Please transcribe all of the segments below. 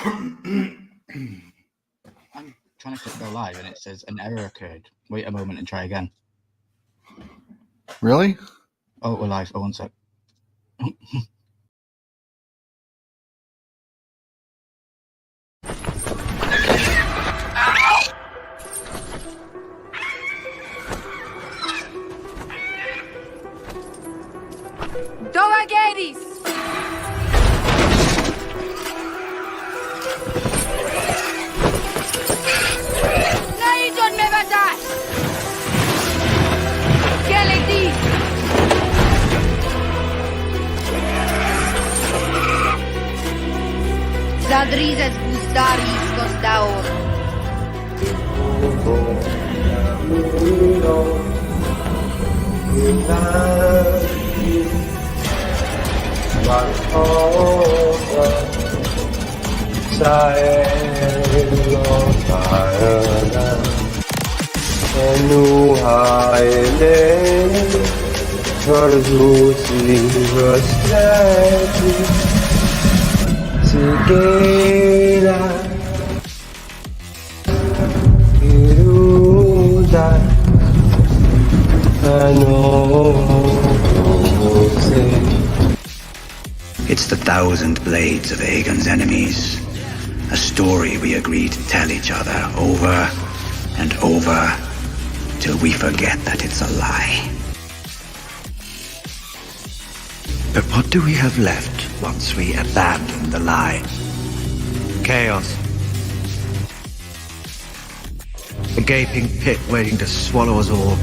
I'm trying to click go live and it says an error occurred. Wait a moment and try again. Really? Oh, we're live. Oh, one sec. Dorageris! Naidon Mevatas! Geleti! Zadrizes Gustaris Costaur. It's the 1,000 blades of Aegon's enemies. A story we agreed to tell each other over and over till we forget that it's a lie. But what do we have left once we abandon the lie? Chaos. A gaping pit waiting to swallow us all.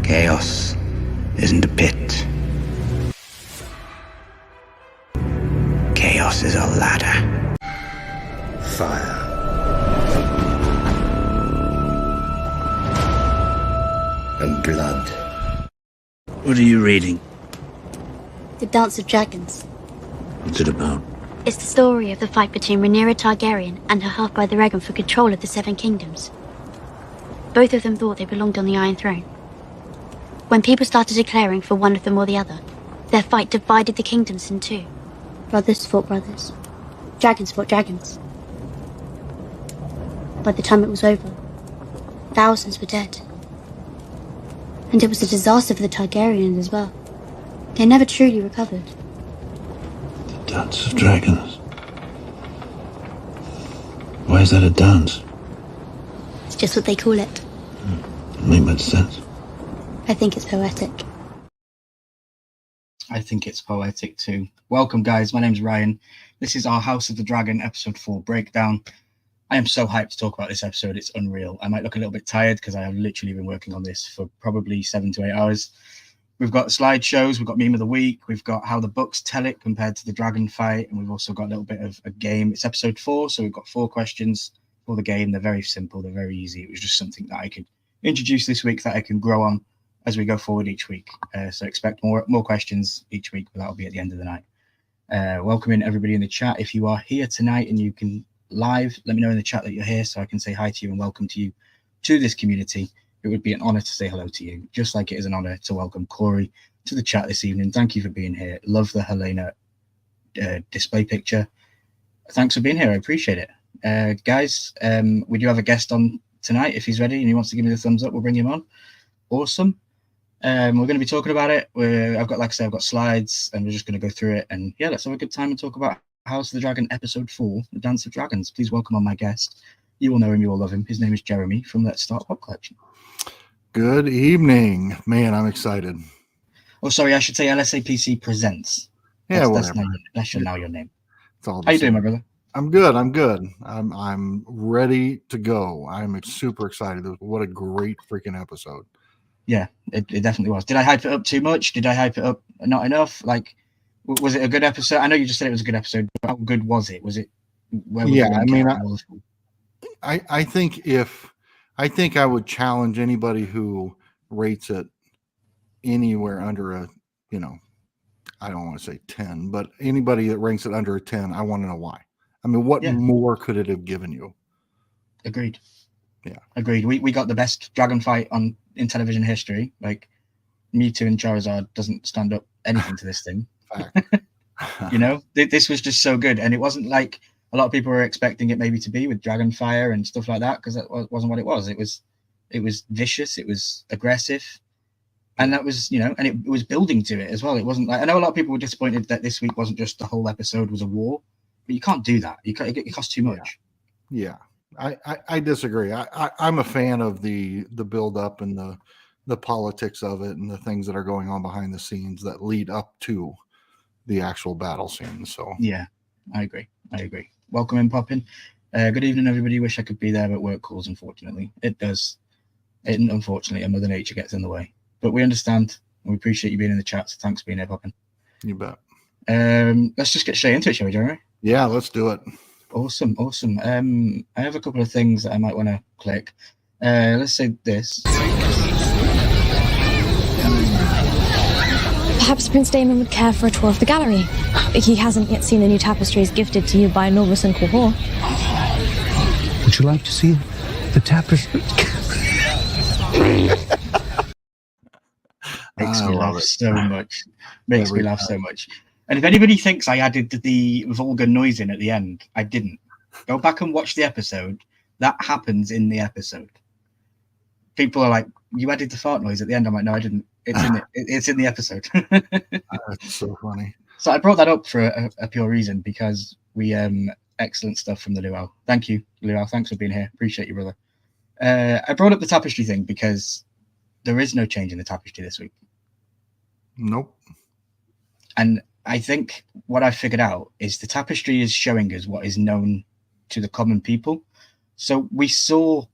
Chaos isn't a pit. Chaos is a ladder. Fire. And blood. What are you reading? The Dance of Dragons. What's it about? It's the story of the fight between Rhaenyra Targaryen and her half-brother Aegon for control of the Seven Kingdoms. Both of them thought they belonged on the Iron Throne. When people started declaring for one of them or the other, their fight divided the kingdoms in two. Brothers fought brothers. Dragons fought dragons. By the time it was over, thousands were dead. And it was a disaster for the Targaryens as well. They never truly recovered. The Dance of Dragons. Why is that a dance? It's just what they call it. Doesn't make much sense. I think it's poetic. I think it's poetic too. Welcome, guys. My name's Ryan. This is our House of the Dragon episode 4 breakdown. I am so hyped to talk about this episode. It's unreal. I might look a little bit tired because I have literally been working on this for probably 7 to 8 hours. We've got slideshows, we've got meme of the week, we've got how the books tell it compared to the dragon fight, and we've also got a little bit of a game. It's episode 4, so we've got 4 questions for the game. They're very simple, they're very easy. It was just something that I could introduce this week that I can grow on as we go forward each week. So expect more questions each week, but that'll be at the end of the night. Welcoming everybody in the chat. If you are here tonight and you can live, let me know in the chat that you're here so I can say hi to you and welcome to you to this community. It would be an honor to say hello to you, just like it is an honor to welcome Corey to the chat this evening. Thank you for being here. Love the Helena display picture. Thanks for being here. I appreciate it. Guys, we do have a guest on tonight. If he's ready and he wants to give me the thumbs up, we'll bring him on. Awesome. We're going to be talking about it. I've got slides and we're just going to go through it. And yeah, let's have a good time and talk about House of the Dragon episode 4, The Dance of Dragons. Please welcome on my guest. You all know him, you all love him. His name is Jeremy from Let's Start Pop Collection. Good evening. Man, I'm excited. Oh, sorry, I should say LSAPC Presents. Yeah, That's whatever. now your name. It's all the How you same. doing, my brother? I'm good. I'm ready to go. I'm super excited. What a great freaking episode. Yeah, it definitely was. Did I hype it up too much? Did I hype it up not enough? Like, was it a good episode? I know you just said it was a good episode, but how good was it? Was it? I think I would challenge anybody who rates it anywhere under a, I don't want to say 10, but anybody that ranks it under a 10, I want to know why. I mean, what more could it have given you? Agreed. Yeah. Agreed. We got the best dragon fight in television history. Like, Mewtwo and Charizard doesn't stand up anything to this thing. Fact. You know, this was just so good, and it wasn't like a lot of people were expecting it maybe to be with Dragonfire and stuff like that, because that wasn't what it was. It was vicious, it was aggressive, and that was, you know, and it was building to it as well. It wasn't like, I know a lot of people were disappointed that this week wasn't just the whole episode was a war, but you can't do that. It costs too much. Yeah, I disagree. I'm a fan of the build up and the politics of it and the things that are going on behind the scenes that lead up to the actual battle scene. So yeah, I agree. Welcome in, Poppin. Good evening, everybody. Wish I could be there, but work calls, unfortunately. It does. And unfortunately, Mother Nature gets in the way. But we understand, and we appreciate you being in the chat. So thanks for being here, Poppin. You bet. Let's just get straight into it, shall we, Jeremy? Yeah, let's do it. Awesome. I have a couple of things that I might want to click. Let's say this. Perhaps Prince Damon would care for a tour of the gallery. He hasn't yet seen the new tapestries gifted to you by Novus and Quahor. Would you like to see the tapestry? Makes me laugh so much. Makes me laugh so much. And if anybody thinks I added the vulgar noise in at the end, I didn't. Go back and watch the episode. That happens in the episode. People are like, "You added the fart noise at the end." I'm like, "No, I didn't. It's in the episode." That's so funny. So I brought that up for a pure reason, because we excellent stuff from the Luau. Thank you, Luau. Thanks for being here. Appreciate you, brother. I brought up the tapestry thing because there is no change in the tapestry this week. Nope. And I think what I figured out is the tapestry is showing us what is known to the common people. So we saw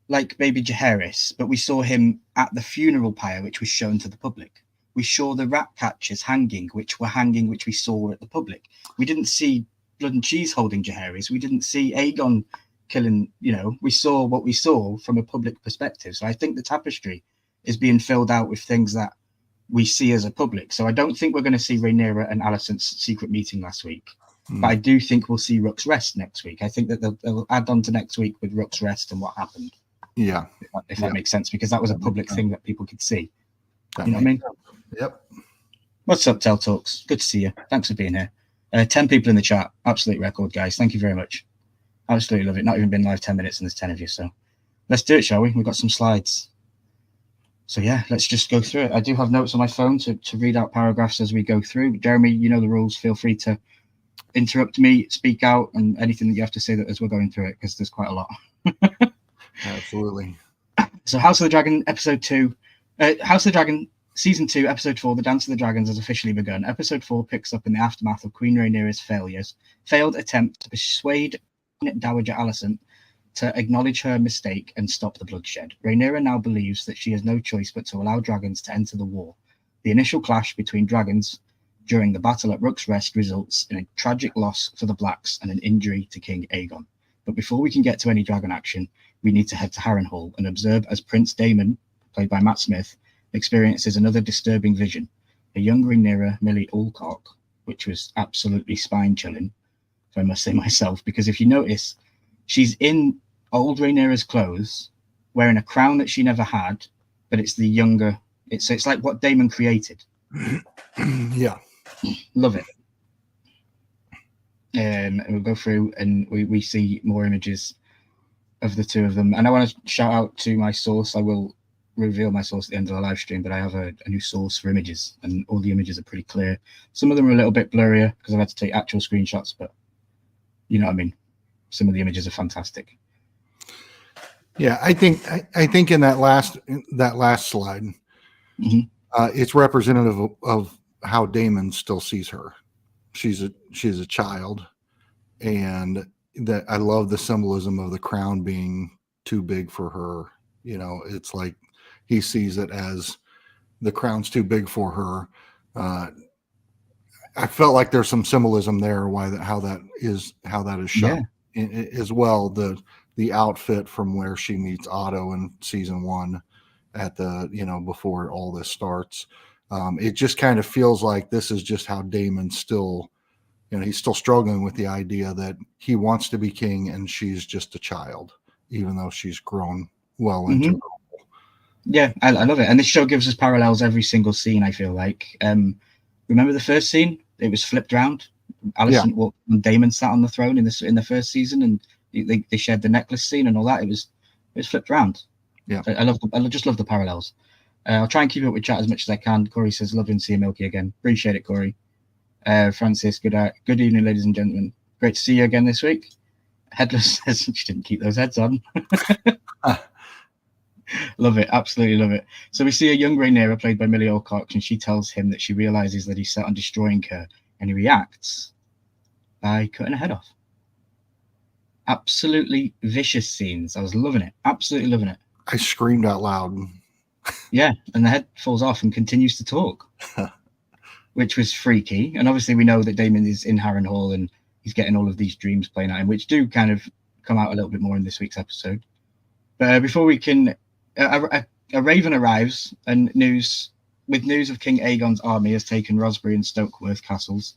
like baby Jaehaerys, but we saw him at the funeral pyre, which was shown to the public. We saw the rat catchers hanging, which we saw at the public. We didn't see Blood and Cheese holding Jaehaerys. We didn't see Aegon killing, you know, we saw what we saw from a public perspective. So I think the tapestry is being filled out with things that we see as a public. So I don't think we're going to see Rhaenyra and Alicent's secret meeting last week. But I do think we'll see Rook's Rest next week. I think that they'll add on to next week with Rook's Rest and what happened. Yeah. If that makes sense, because that was a public thing that people could see. That you know what I mean? Sense. Yep. What's up, Tel Talks? Good to see you. Thanks for being here. 10 people in the chat. Absolute record, guys. Thank you very much. Absolutely love it. Not even been live 10 minutes and there's 10 of you. So let's do it, shall we? We've got some slides. So yeah, let's just go through it. I do have notes on my phone to read out paragraphs as we go through. Jeremy, you know the rules. Feel free to interrupt me, speak out, and anything that you have to say that as we're going through it, because there's quite a lot. Absolutely. So House of the Dragon, episode 2. House of the Dragon, season 2, episode 4, The Dance of the Dragons has officially begun. Episode 4 picks up in the aftermath of Queen Rhaenyra's failed attempt to persuade Dowager Alicent to acknowledge her mistake and stop the bloodshed. Rhaenyra now believes that she has no choice but to allow dragons to enter the war. The initial clash between dragons during the battle at Rook's Rest results in a tragic loss for the Blacks and an injury to King Aegon. But before we can get to any dragon action, we need to head to Harrenhal and observe as Prince Daemon, played by Matt Smith, experiences another disturbing vision. A young Rhaenyra Millie Alcock, which was absolutely spine-chilling, if I must say myself, because if you notice, she's in old Rhaenyra's clothes, wearing a crown that she never had, but it's the younger. It's like what Daemon created. Yeah. Love it. And we'll go through and we see more images of the two of them. And I want to shout out to my source. I will reveal my source at the end of the live stream, but I have a new source for images, and all the images are pretty clear. Some of them are a little bit blurrier because I've had to take actual screenshots, but you know what I mean. Some of the images are fantastic. Yeah, I think in that last slide, it's representative of how Daemon still sees her. She's a child, and that I love the symbolism of the crown being too big for her. You know, it's like he sees it as the crown's too big for her. I felt like there's some symbolism there how that is shown as well. The outfit from where she meets Otto in season 1 at the before all this starts. It just kind of feels like this is just how Daemon still, he's still struggling with the idea that he wants to be king and she's just a child, even though she's grown well into it. Yeah, I love it. And this show gives us parallels every single scene, I feel like. Remember the first scene? it was flipped round. Alicent walked and Daemon sat on the throne in the first season, and they shared the necklace scene and all that. It was flipped round. Yeah, I just love the parallels. I'll try and keep up with chat as much as I can. Corey says, loving to see you, Milky, again. Appreciate it, Corey. Francis, good evening, ladies and gentlemen. Great to see you again this week. Headless says she didn't keep those heads on. Love it, absolutely love it. So we see a young Rhaenyra played by Millie Alcock, and she tells him that she realizes that he's set on destroying her, and he reacts by cutting her head off. Absolutely vicious scenes. I was loving it, absolutely loving it. I screamed out loud. Yeah, and the head falls off and continues to talk, which was freaky. And obviously we know that Daemon is in Harrenhal and he's getting all of these dreams playing at him, which do kind of come out a little bit more in this week's episode. But before we can, a raven arrives and news of King Aegon's army has taken Rosbury and Stokeworth castles.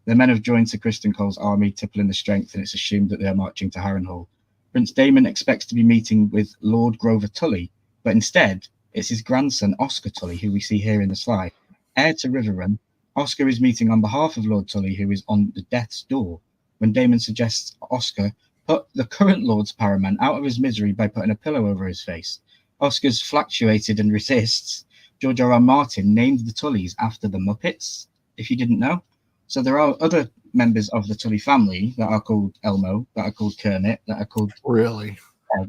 The men have joined Sir Criston Cole's army, tippling the strength, and it's assumed that they are marching to Harrenhal. Prince Daemon expects to be meeting with Lord Grover Tully, but instead it's his grandson Oscar Tully, who we see here in the slide. Heir to Riverrun, Oscar is meeting on behalf of Lord Tully, who is on the death's door, when Daemon suggests Oscar put the current Lord's Paraman out of his misery by putting a pillow over his face. Oscar's fluctuated and resists. George R.R. Martin named the Tullys after the Muppets, if you didn't know. So there are other members of the Tully family that are called Elmo, that are called Kermit, that are called... Really?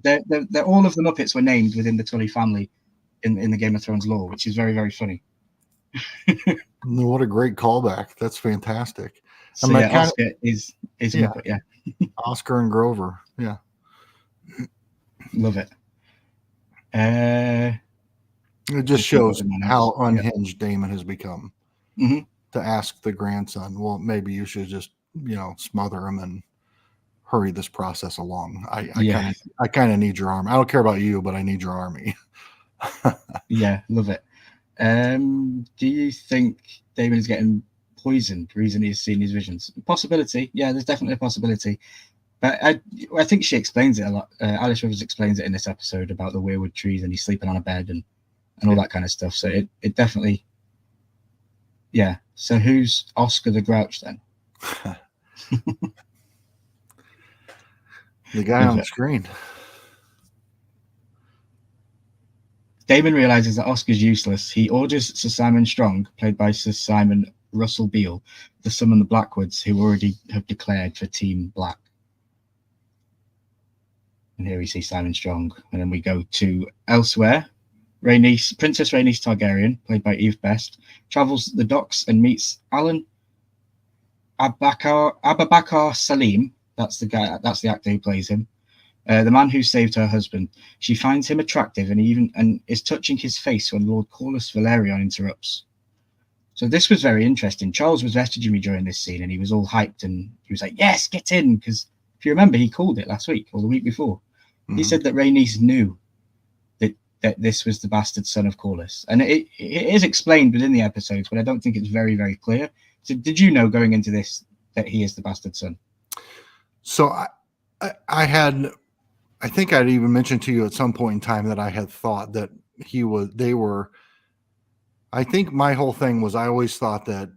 They're all of the Muppets were named within the Tully family in the Game of Thrones lore, which is very, very funny. What a great callback. That's fantastic. So Oscar is Muppet, yeah. Oscar and Grover, yeah. Love it. It just shows how unhinged Daemon has become. Mm-hmm. To ask the grandson, well, maybe you should just, smother him and hurry this process along. I kind of need your army. I don't care about you, but I need your army. Yeah, love it. Do you think Daemon is getting poisoned? The reason he's seen his visions? Possibility. Yeah, there's definitely a possibility. But I think she explains it a lot. Alice Rivers explains it in this episode about the weirwood trees, and he's sleeping on a bed and all that kind of stuff. So it definitely, yeah. So who's Oscar the Grouch then? The guy on the screen. Daemon realizes that Oscar's useless. He orders Sir Simon Strong, played by Sir Simon Russell Beale, to summon the Blackwoods, who already have declared for Team Black. And here we see Simon Strong. And then we go to elsewhere. Princess Rhaenys Targaryen, played by Eve Best, travels the docks and meets Alan Abubakar Salim. That's the actor who plays him. The man who saved her husband. She finds him attractive and is touching his face when Lord Corlys Velaryon interrupts. So this was very interesting. Charles was messaging me during this scene and he was all hyped and he was like, yes, get in. Because if you remember, he called it last week or the week before. Mm-hmm. He said that Rhaenys knew that this was the bastard son of Corlys. And it is explained within the episodes, but I don't think it's very, very clear. So did you know going into this that he is the bastard son? So I think I'd even mentioned to you at some point in time that I had thought that I think my whole thing was I always thought that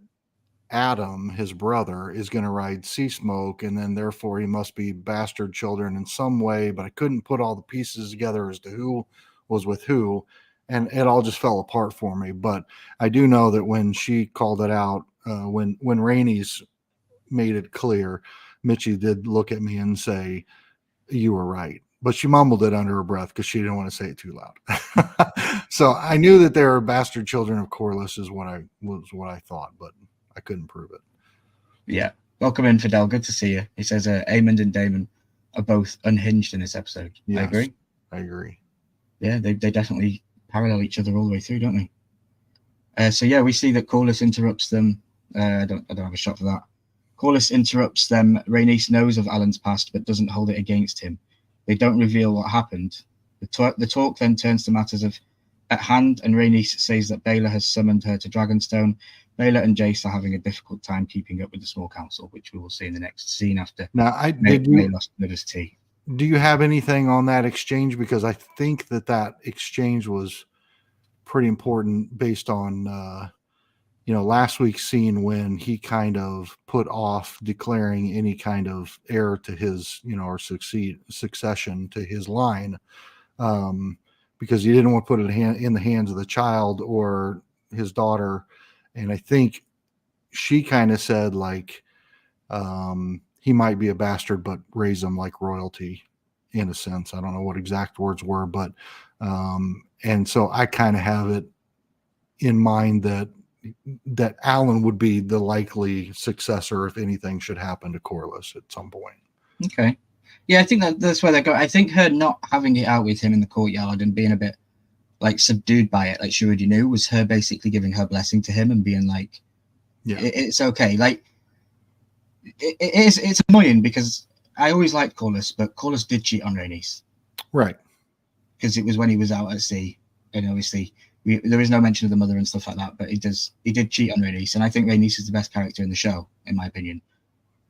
Adam, his brother, is going to ride Sea Smoke, and then therefore he must be bastard children in some way, but I couldn't put all the pieces together as to who was with who, and it all just fell apart for me. But I do know that when she called it out, when Rhaenys made it clear, Mitchie did look at me and say, you were right. But she mumbled it under her breath because she didn't want to say it too loud. So I knew that they were bastard children of Corlys is what I thought, but I couldn't prove it. Yeah. Welcome in, Fidel. Good to see you. He says Aemond and Daemon are both unhinged in this episode. Yes, I agree. Yeah, they definitely parallel each other all the way through, don't they? So yeah, we see that Corlys interrupts them. I don't have a shot for that. Corlys interrupts them. Rhaenys knows of Alan's past, but doesn't hold it against him. They don't reveal what happened. The talk then turns to matters at hand, and Rhaenys says that Baelor has summoned her to Dragonstone. Baelor and Jace are having a difficult time keeping up with the small council, which we will see in the next scene after. Now, Baelor delivers tea. Do you have anything on that exchange? Because I think that exchange was pretty important based on last week's scene when he kind of put off declaring any kind of heir to his, or succession to his line, because he didn't want to put it in the hands of the child or his daughter. And I think she kind of said like, he might be a bastard, but raise him like royalty in a sense. I don't know what exact words were, but, and so I kind of have it in mind that Alan would be the likely successor if anything should happen to Corlys at some point. Okay. Yeah, I think that's where they go. I think her not having it out with him in the courtyard and being a bit like subdued by it, like she already knew, was her basically giving her blessing to him and being like, yeah, it's okay. Like it's annoying because I always liked Corlys, but Corlys did cheat on Rhaenys. Right. Because it was when he was out at sea. And obviously there is no mention of the mother and stuff like that, but he did cheat on Rhaenys. And I think Rhaenys is the best character in the show, in my opinion.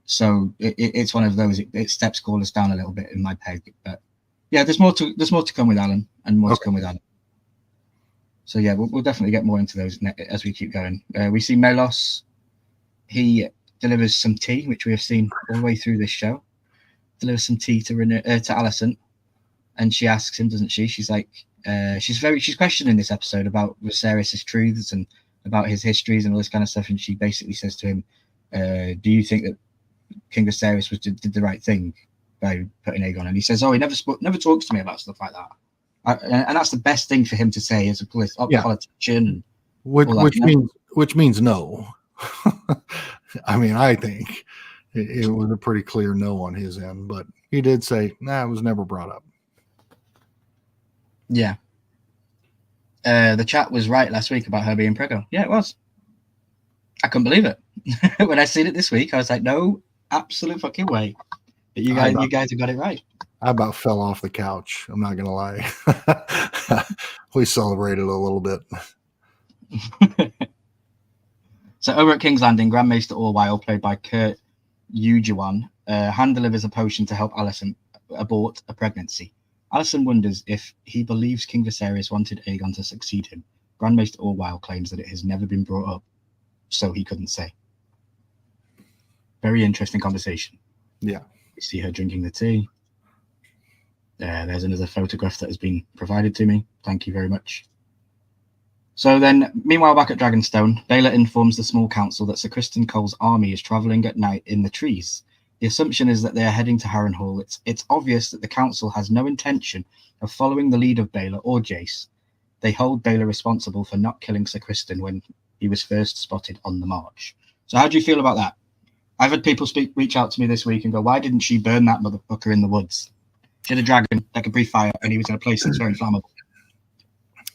So it's one of those, it steps Corlys down a little bit in my peg. But yeah, there's more to come with Alan and more to come with Alan. So yeah, we'll definitely get more into those as we keep going. We see Melos. He delivers some tea, which we have seen all the way through this show. Delivers some tea to Alicent, and she asks him, doesn't she? She's like, she's questioning this episode about Viserys' truths and about his histories and all this kind of stuff. And she basically says to him, "Do you think that King Viserys did the right thing by putting Aegon?" And he says, "Oh, he never talks to me about stuff like that." And that's the best thing for him to say as a politician. Which means no. I mean, I think it was a pretty clear no on his end, but he did say, "Nah, it was never brought up." Yeah. The chat was right last week about her being preggo. Yeah, it was. I couldn't believe it. When I seen it this week, I was like, no absolute fucking way. But you guys have got it right. I about fell off the couch. I'm not going to lie. We celebrated a little bit. So over at King's Landing, Grand Maester Orwyle, played by Kurt Ujuwan, hand delivers a potion to help Alicent abort a pregnancy. Alicent wonders if he believes King Viserys wanted Aegon to succeed him. Grand Maester Orwyle claims that it has never been brought up, so he couldn't say. Very interesting conversation. Yeah. You see her drinking the tea. There's another photograph that has been provided to me. Thank you very much. So then, meanwhile, back at Dragonstone, Baelor informs the small council that Sir Criston Cole's army is travelling at night in the trees. The assumption is that they are heading to Harrenhal. It's obvious that the council has no intention of following the lead of Baelor or Jace. They hold Baelor responsible for not killing Sir Criston when he was first spotted on the march. So how do you feel about that? I've had people reach out to me this week and go, why didn't she burn that motherfucker in the woods? She had a dragon that could breathe fire, and he was in a place that's very flammable.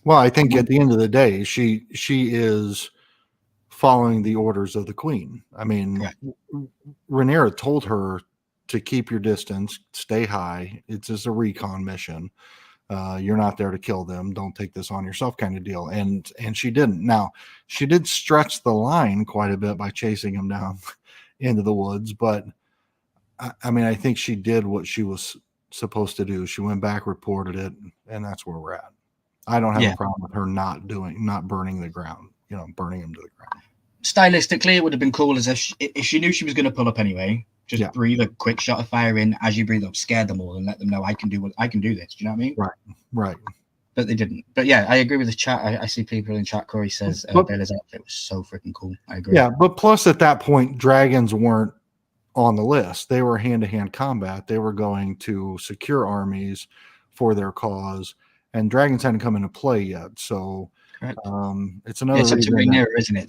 Well, I think at the end of the day, she is following the orders of the queen. I mean, Rhaenyra told her to keep your distance, stay high. It's just a recon mission. You're not there to kill them. Don't take this on yourself, kind of deal. And she didn't. Now, she did stretch the line quite a bit by chasing him down into the woods, but I mean, I think she did what she was supposed to do. She went back, reported it, and that's where we're at. I don't have a problem with her not burning the ground, burning him to the ground. Stylistically, it would have been cool as if she knew she was going to pull up anyway. Just breathe a quick shot of fire in as you breathe up, scare them all, and let them know I can do this. Do you know what I mean? Right. But they didn't. But yeah, I agree with the chat. I see people in chat. Corey says Baelor's outfit was so freaking cool. I agree. Yeah, but plus at that point, dragons weren't on the list. They were hand-to-hand combat. They were going to secure armies for their cause, and dragons hadn't come into play yet. So it's another. It's up to Rhaenyra, isn't it,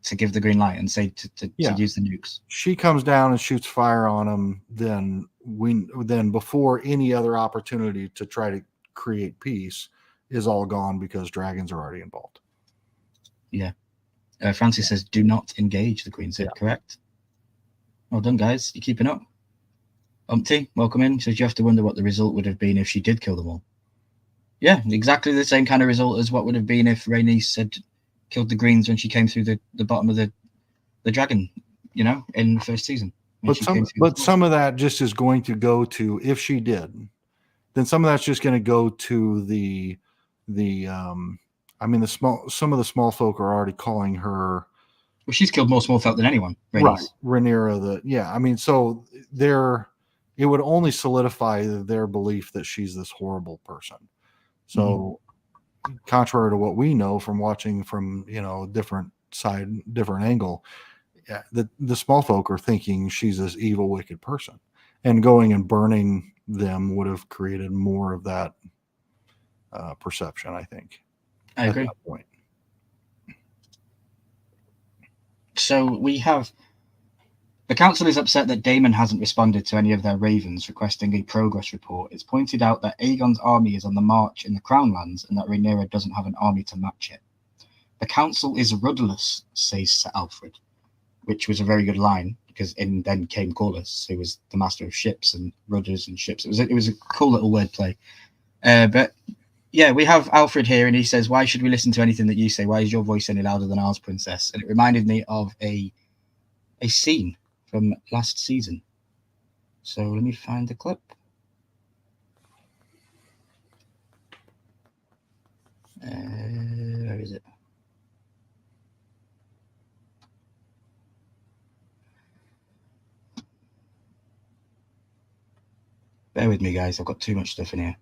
to give the green light and say to use the nukes. She comes down and shoots fire on them. Then before any other opportunity to try to create peace is all gone because dragons are already involved. Yeah. Francis says, "Do not engage." The Queen said, correct. Well done, guys. You're keeping up. Umpty, welcome in. Says you have to wonder what the result would have been if she did kill them all. Yeah, exactly the same kind of result as what would have been if Rhaenys had killed the Greens when she came through the bottom of the dragon, in the first season. But some of that just is going to go to, if she did, then some of that's just going to go to some of the small folk are already calling her Well, she's killed more small folk than anyone. Right, Rhaenys. Rhaenyra. I mean, so it would only solidify their belief that she's this horrible person. So, contrary to what we know from watching from different angle, yeah, the small folk are thinking she's this evil, wicked person, and going and burning them would have created more of that perception. I think. I agree. At that point. So we have the council is upset that Daemon hasn't responded to any of their ravens requesting a progress report. It's pointed out that Aegon's army is on the march in the Crown Lands and that Rhaenyra doesn't have an army to match it. The council is rudderless, says Sir Alfred, which was a very good line because in then came Corlys, who was the master of ships and rudders and ships. It was a cool little wordplay. But yeah, we have Alfred here, and he says, "Why should we listen to anything that you say? Why is your voice any louder than ours, Princess?" And it reminded me of a scene from last season. So let me find the clip. Where is it? Bear with me, guys. I've got too much stuff in here.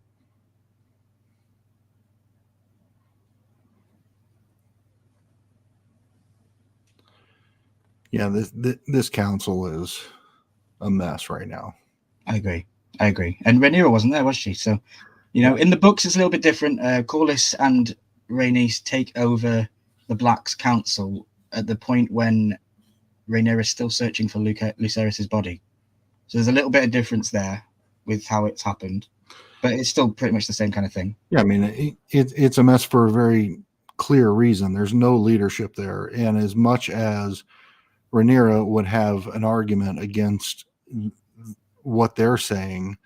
Yeah, this council is a mess right now. I agree. And Rhaenyra wasn't there, was she? So, in the books, it's a little bit different. Corlys and Rhaenys take over the Black's council at the point when Rhaenyra is still searching for Lucerys's body. So there's a little bit of difference there with how it's happened, but it's still pretty much the same kind of thing. Yeah, I mean, it's a mess for a very clear reason. There's no leadership there, and as much as Rhaenyra would have an argument against what they're saying,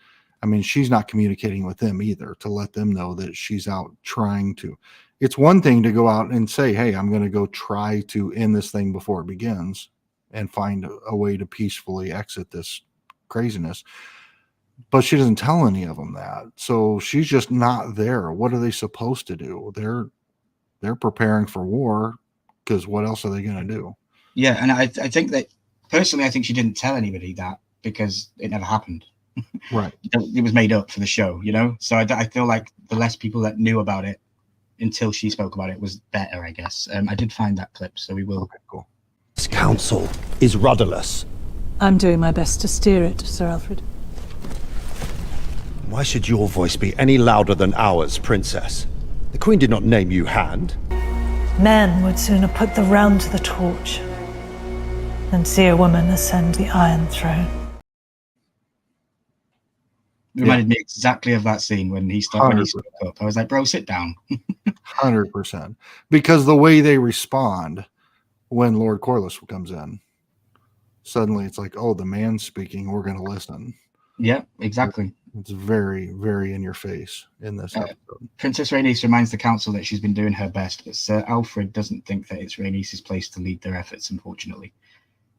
I mean, she's not communicating with them either to let them know that she's out trying to. It's one thing to go out and say, hey, I'm going to go try to end this thing before it begins and find a way to peacefully exit this craziness. But she doesn't tell any of them that. So she's just not there. What are they supposed to do? They're preparing for war because what else are they going to do? Yeah, and I think that personally, I think she didn't tell anybody that because it never happened. Right. It was made up for the show, So I feel like the less people that knew about it until she spoke about it was better, I guess. I did find that clip, so we will. Okay, cool. This council is rudderless. I'm doing my best to steer it, Sir Alfred. Why should your voice be any louder than ours, Princess? The Queen did not name you Hand. Men would sooner put the realm to the torch than see a woman ascend the Iron Throne. It reminded me exactly of that scene when he spoke up. I was like, bro, sit down. 100%. Because the way they respond when Lord Corlys comes in, suddenly it's like, oh, the man's speaking, we're going to listen. Yeah, exactly. It's very, very in your face in this episode. Princess Rhaenys reminds the council that she's been doing her best, but Sir Alfred doesn't think that it's Rhaenys' place to lead their efforts, unfortunately.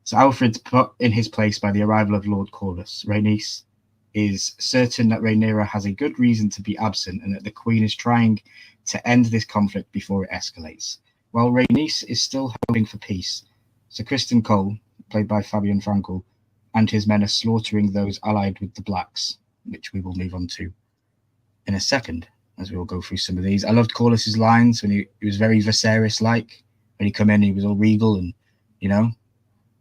So Alfred's put in his place by the arrival of Lord Corlys. Rhaenys is certain that Rhaenyra has a good reason to be absent and that the Queen is trying to end this conflict before it escalates. While Rhaenys is still hoping for peace, Sir Criston Cole, played by Fabian Frankel, and his men are slaughtering those allied with the Blacks, which we will move on to in a second as we will go through some of these. I loved Corlys's lines when he was very Viserys-like. When he come in, he was all regal and,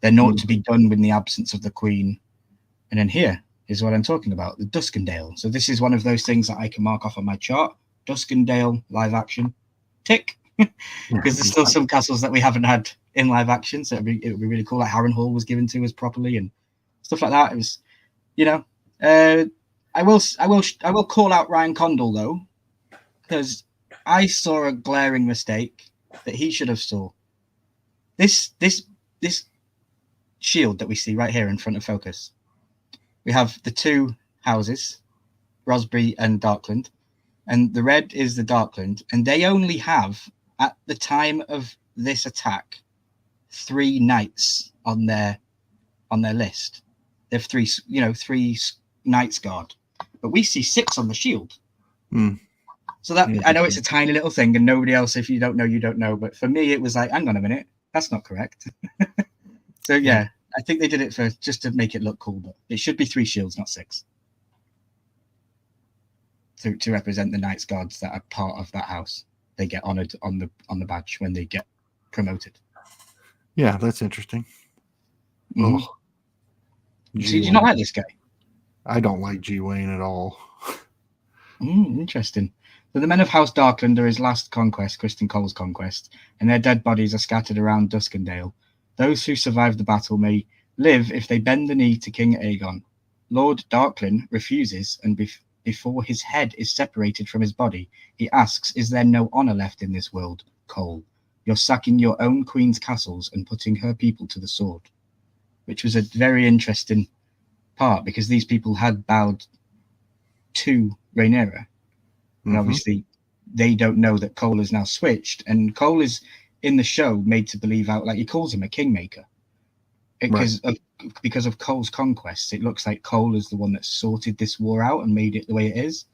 they're not to be done with the absence of the Queen. And then here is what I'm talking about, the Duskendale. So this is one of those things that I can mark off on my chart. Duskendale live action, tick. Because there's still some castles that we haven't had in live action, so it would be really cool. Like Harrenhal was given to us properly and stuff like that. It was, I will call out Ryan Condal though, because I saw a glaring mistake that he should have saw. This shield that we see right here in front of focus. We have the two houses, Rosbury and Darkland, and the red is the Darkland, and they only have, at the time of this attack, 3 knights on their list. They have 3 knights guard, but we see 6 on the shield. So that I know it's a tiny little thing, and nobody else, if you don't know, you don't know. But for me, it was like, hang on a minute, That's not correct. So yeah, I think they did it for just to make it look cool, but it should be 3 shields, not 6. To represent the Knights Guards that are part of that house. They get honored on the badge when they get promoted. Yeah, that's interesting. Mhm. Oh, So do you not like this guy? I don't like G. Wayne at all. Interesting. So the men of House Darkland are his last conquest, Criston Cole's conquest, and their dead bodies are scattered around Duskendale. Those who survive the battle may live if they bend the knee to King Aegon. Lord Darklyn refuses, and before his head is separated from his body, he asks, "Is there no honor left in this world, Cole? You're sacking your own queen's castles and putting her people to the sword." Which was a very interesting part, because these people had bowed to Rhaenyra. And obviously they don't know that Cole has now switched, and Cole is in the show made to believe out, like he calls him a kingmaker because of Cole's conquests. It looks like Cole is the one that sorted this war out and made it the way it is,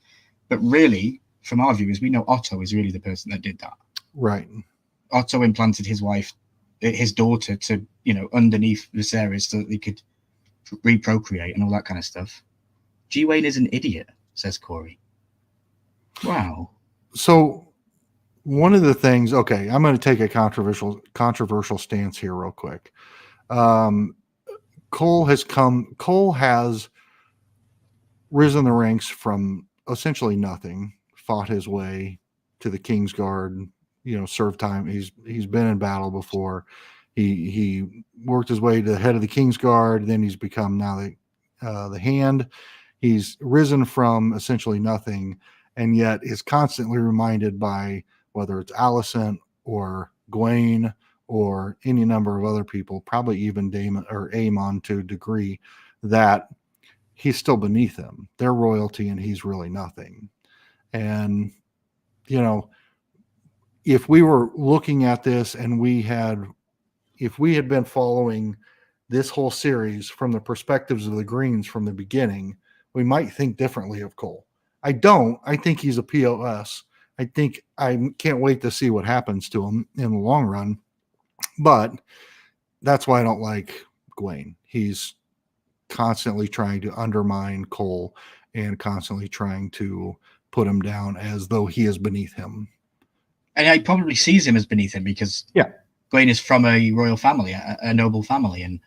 but really from our viewers we know Otto is really the person that did that. Right. Otto implanted his daughter to underneath Viserys so that they could reprocreate and all that kind of stuff. G. Wayne is an idiot, says Corey. Wow. So one of the things, okay, I'm going to take a controversial stance here real quick. Cole has risen the ranks from essentially nothing, fought his way to the Kingsguard, served time. He's been in battle before. He worked his way to the head of the Kingsguard. Then he's become now the Hand. He's risen from essentially nothing, and yet is constantly reminded by whether it's Alicent or Gwaine or any number of other people, probably even Daemon or Aemon to a degree, that he's still beneath them. They're royalty and he's really nothing. And, if we were looking at this and if we had been following this whole series from the perspectives of the Greens from the beginning, we might think differently of Cole. I don't. I think he's a POS. I can't wait to see what happens to him in the long run. But that's why I don't like Gwaine. He's constantly trying to undermine Cole and constantly trying to put him down as though he is beneath him. And he probably sees him as beneath him because Gwaine is from a royal family, a noble family, and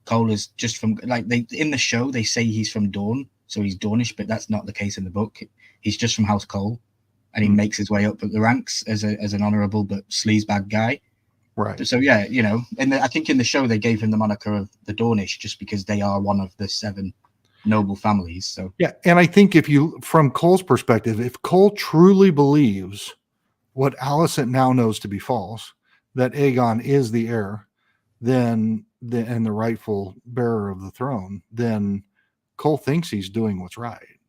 Cole is just from, like, in the show they say he's from Dorne, so he's Dornish, but that's not the case in the book. He's just from House Cole, and he makes his way up the ranks as an honorable but sleazebag guy. Right. So yeah, and I think in the show they gave him the moniker of the Dornish just because they are one of the 7 noble families. So yeah, and I think from Cole's perspective, if Cole truly believes what Alicent now knows to be false, that Aegon is the heir, and the rightful bearer of the throne, then Cole thinks he's doing what's right.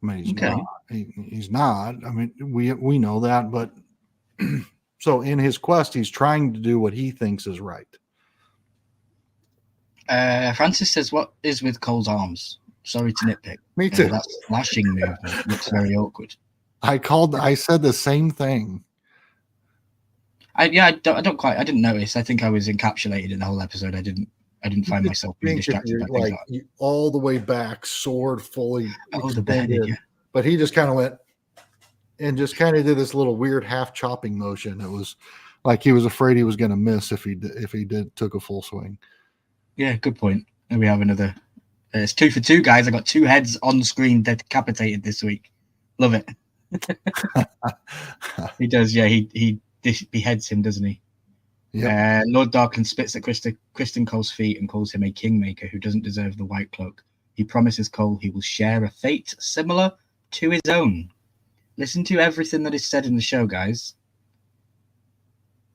I mean, he's not. He's not. I mean, we know that, but so in his quest, he's trying to do what he thinks is right. Francis says, "What is with Cole's arms?" Sorry to nitpick. Me too. That slashing movement looks very awkward. I said the same thing. I didn't notice. I think I was encapsulated in the whole episode. I didn't find myself being distracted by things like all the way back, sword fully extended. Yeah. But he just kind of went and just kind of did this little weird half chopping motion. It was like he was afraid he was going to miss if he took a full swing. Yeah, good point. And we have another. It's 2 for 2, guys. I got 2 heads on screen decapitated this week. Love it. He does, yeah. He beheads him, doesn't he? Yeah. Lord Darkland spits at Criston Cole's feet and calls him a kingmaker who doesn't deserve the white cloak. He promises Cole he will share a fate similar to his own. Listen to everything that is said in the show, guys.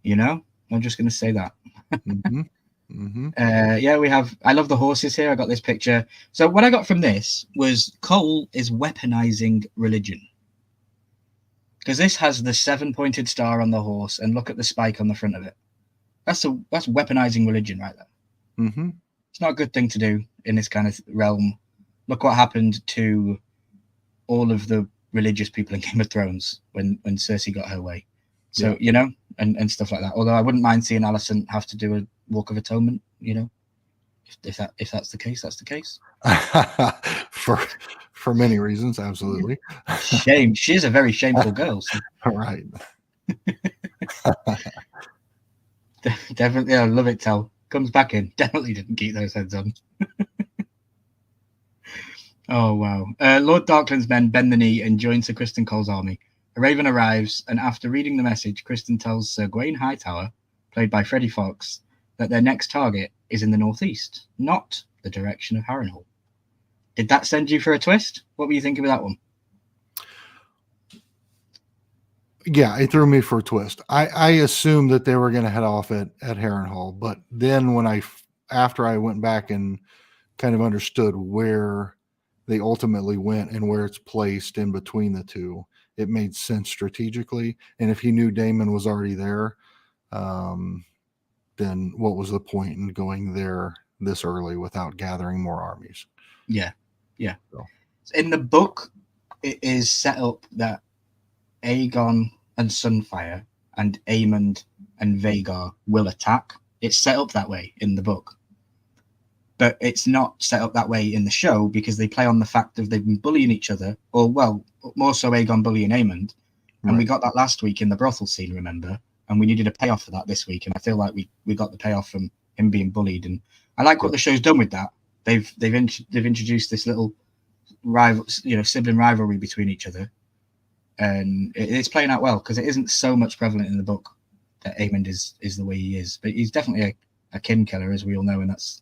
I'm just going to say that. Mm-hmm. Mm-hmm. I love the horses here. I got this picture. So what I got from this was Cole is weaponizing religion. Because this has the 7-pointed star on the horse, and look at the spike on the front of it. That's weaponizing religion right there. Mm-hmm. It's not a good thing to do in this kind of realm. Look what happened to all of the religious people in Game of Thrones when Cersei got her way. So, you know, and stuff like that. Although I wouldn't mind seeing Alicent have to do a Walk of Atonement, you know. If that's the case, that's the case. for many reasons, absolutely. Shame. She is a very shameful girl. So. Right. Definitely, I love it. Tell comes back in. Definitely didn't keep those heads on. Oh wow! Lord Darkland's men bend the knee and join Sir Criston Cole's army. A raven arrives, and after reading the message, Criston tells Sir Gawain Hightower, played by Freddie Fox, that their next target is in the northeast, not the direction of Harrenhal. Did that send you for a twist? What were you thinking of that one? Yeah, it threw me for a twist. I assumed that they were going to head off at Harrenhal, but then after I went back and kind of understood where they ultimately went and where it's placed in between the two, it made sense strategically. And if he knew Daemon was already there, then what was the point in going there this early without gathering more armies? Yeah. So. In the book, it is set up that Aegon and Sunfire and Aemond and Vhagar will attack. It's set up that way in the book. But it's not set up that way in the show because they play on the fact that they've been bullying each other, or, well, more so Aegon bullying Aemond. And we got that last week in the brothel scene, remember? And we needed a payoff for that this week. And I feel like we got the payoff from him being bullied. And I like what the show's done with that. They've introduced this little sibling rivalry between each other. And it's playing out well because it isn't so much prevalent in the book that Aemond is the way he is. But he's definitely a kin killer, as we all know, and that's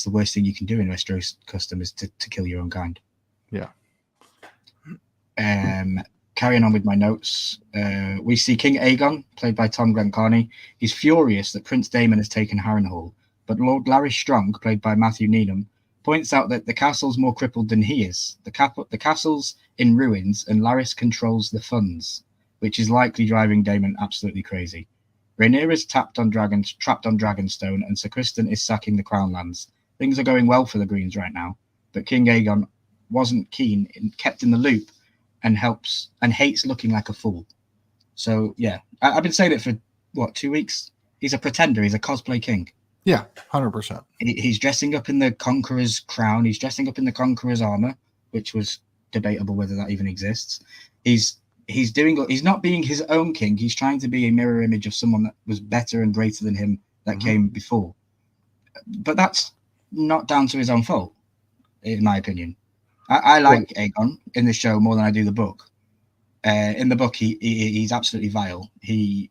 the worst thing you can do in Westeros custom is to kill your own kind. Yeah. Carrying on with my notes, we see King Aegon, played by Tom Glencarney. He's furious that Prince Daemon has taken Harrenhal, but Lord Larry Strong, played by Matthew Needham, points out that the castle's more crippled than he is. The castle's in ruins, and Larys controls the funds, which is likely driving Daemon absolutely crazy. Rhaenyra's trapped on Dragonstone, and Sir Criston is sacking the Crown Lands. Things are going well for the Greens right now, but King Aegon wasn't keen, kept in the loop, and hates looking like a fool. So yeah, I've been saying it for 2 weeks. He's a pretender. He's a cosplay king. Yeah, 100%. He's dressing up in the Conqueror's crown. He's dressing up in the Conqueror's armor, which was debatable whether that even exists. He's not being his own king. He's trying to be a mirror image of someone that was better and greater than him that came before. But that's not down to his own fault, in my opinion. I like Aegon in the show more than I do the book. In the book, he's absolutely vile. He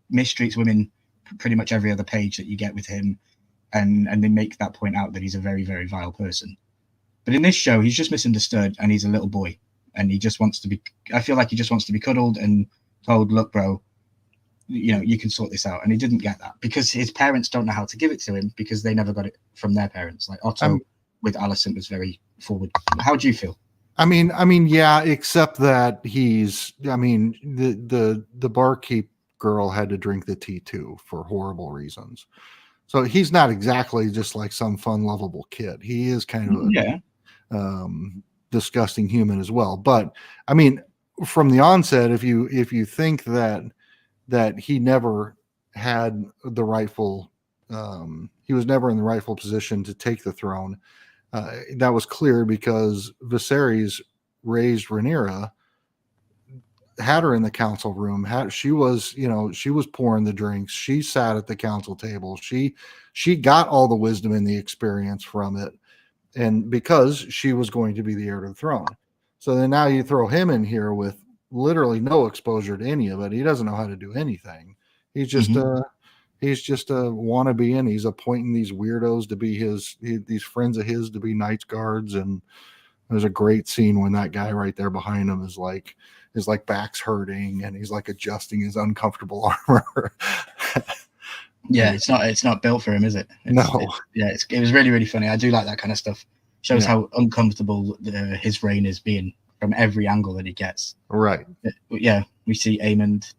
mistreats women pretty much every other page that you get with him, and they make that point out that he's a very, very vile person. But in this show, he's just misunderstood, and he's a little boy, and he just wants to be. I feel like he just wants to be cuddled and told, "Look, bro, you can sort this out." And he didn't get that because his parents don't know how to give it to him because they never got it from their parents. Like Otto with Alicent was very forward. How do you feel? I mean, yeah, except that the barkeep girl had to drink the tea too for horrible reasons. So he's not exactly just like some fun, lovable kid. He is kind of a disgusting human as well. But I mean, from the onset, if you think that he never had the rightful, he was never in the rightful position to take the throne. That was clear because Viserys raised Rhaenyra, had her in the council room. She was pouring the drinks. She sat at the council table. She got all the wisdom and the experience from it, and because she was going to be the heir to the throne. So then now you throw him in here with literally no exposure to any of it. He doesn't know how to do anything. He's just he's just a wannabe, and he's appointing these weirdos to be these friends of his to be Knights Guards. And there's a great scene when that guy right there behind him is like back's hurting and he's like adjusting his uncomfortable armor. Yeah, it's not built for him, is it? It was really, really funny. I do like that kind of stuff. Shows how uncomfortable his reign is being from every angle that he gets. Right. Yeah, we see Aemond.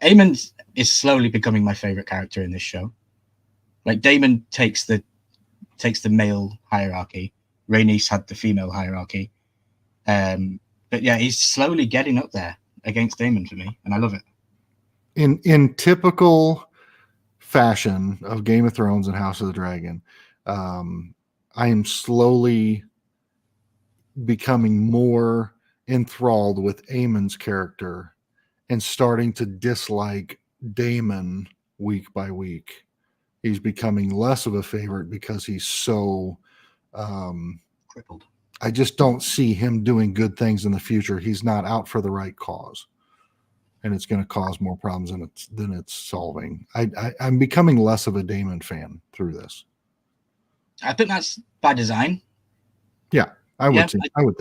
Aemond is slowly becoming my favorite character in this show. Like Daemon takes the male hierarchy. Rhaenys had the female hierarchy. But yeah, he's slowly getting up there against Daemon for me, and I love it. in typical fashion of Game of Thrones and House of the Dragon, I am slowly becoming more enthralled with Aemon's character and starting to dislike Daemon week by week. He's becoming less of a favorite because he's so Crippled. I just don't see him doing good things in the future. He's not out for the right cause, and it's going to cause more problems than it's solving. I'm becoming less of a Daemon fan through this. I think that's by design. Yeah, I would think so.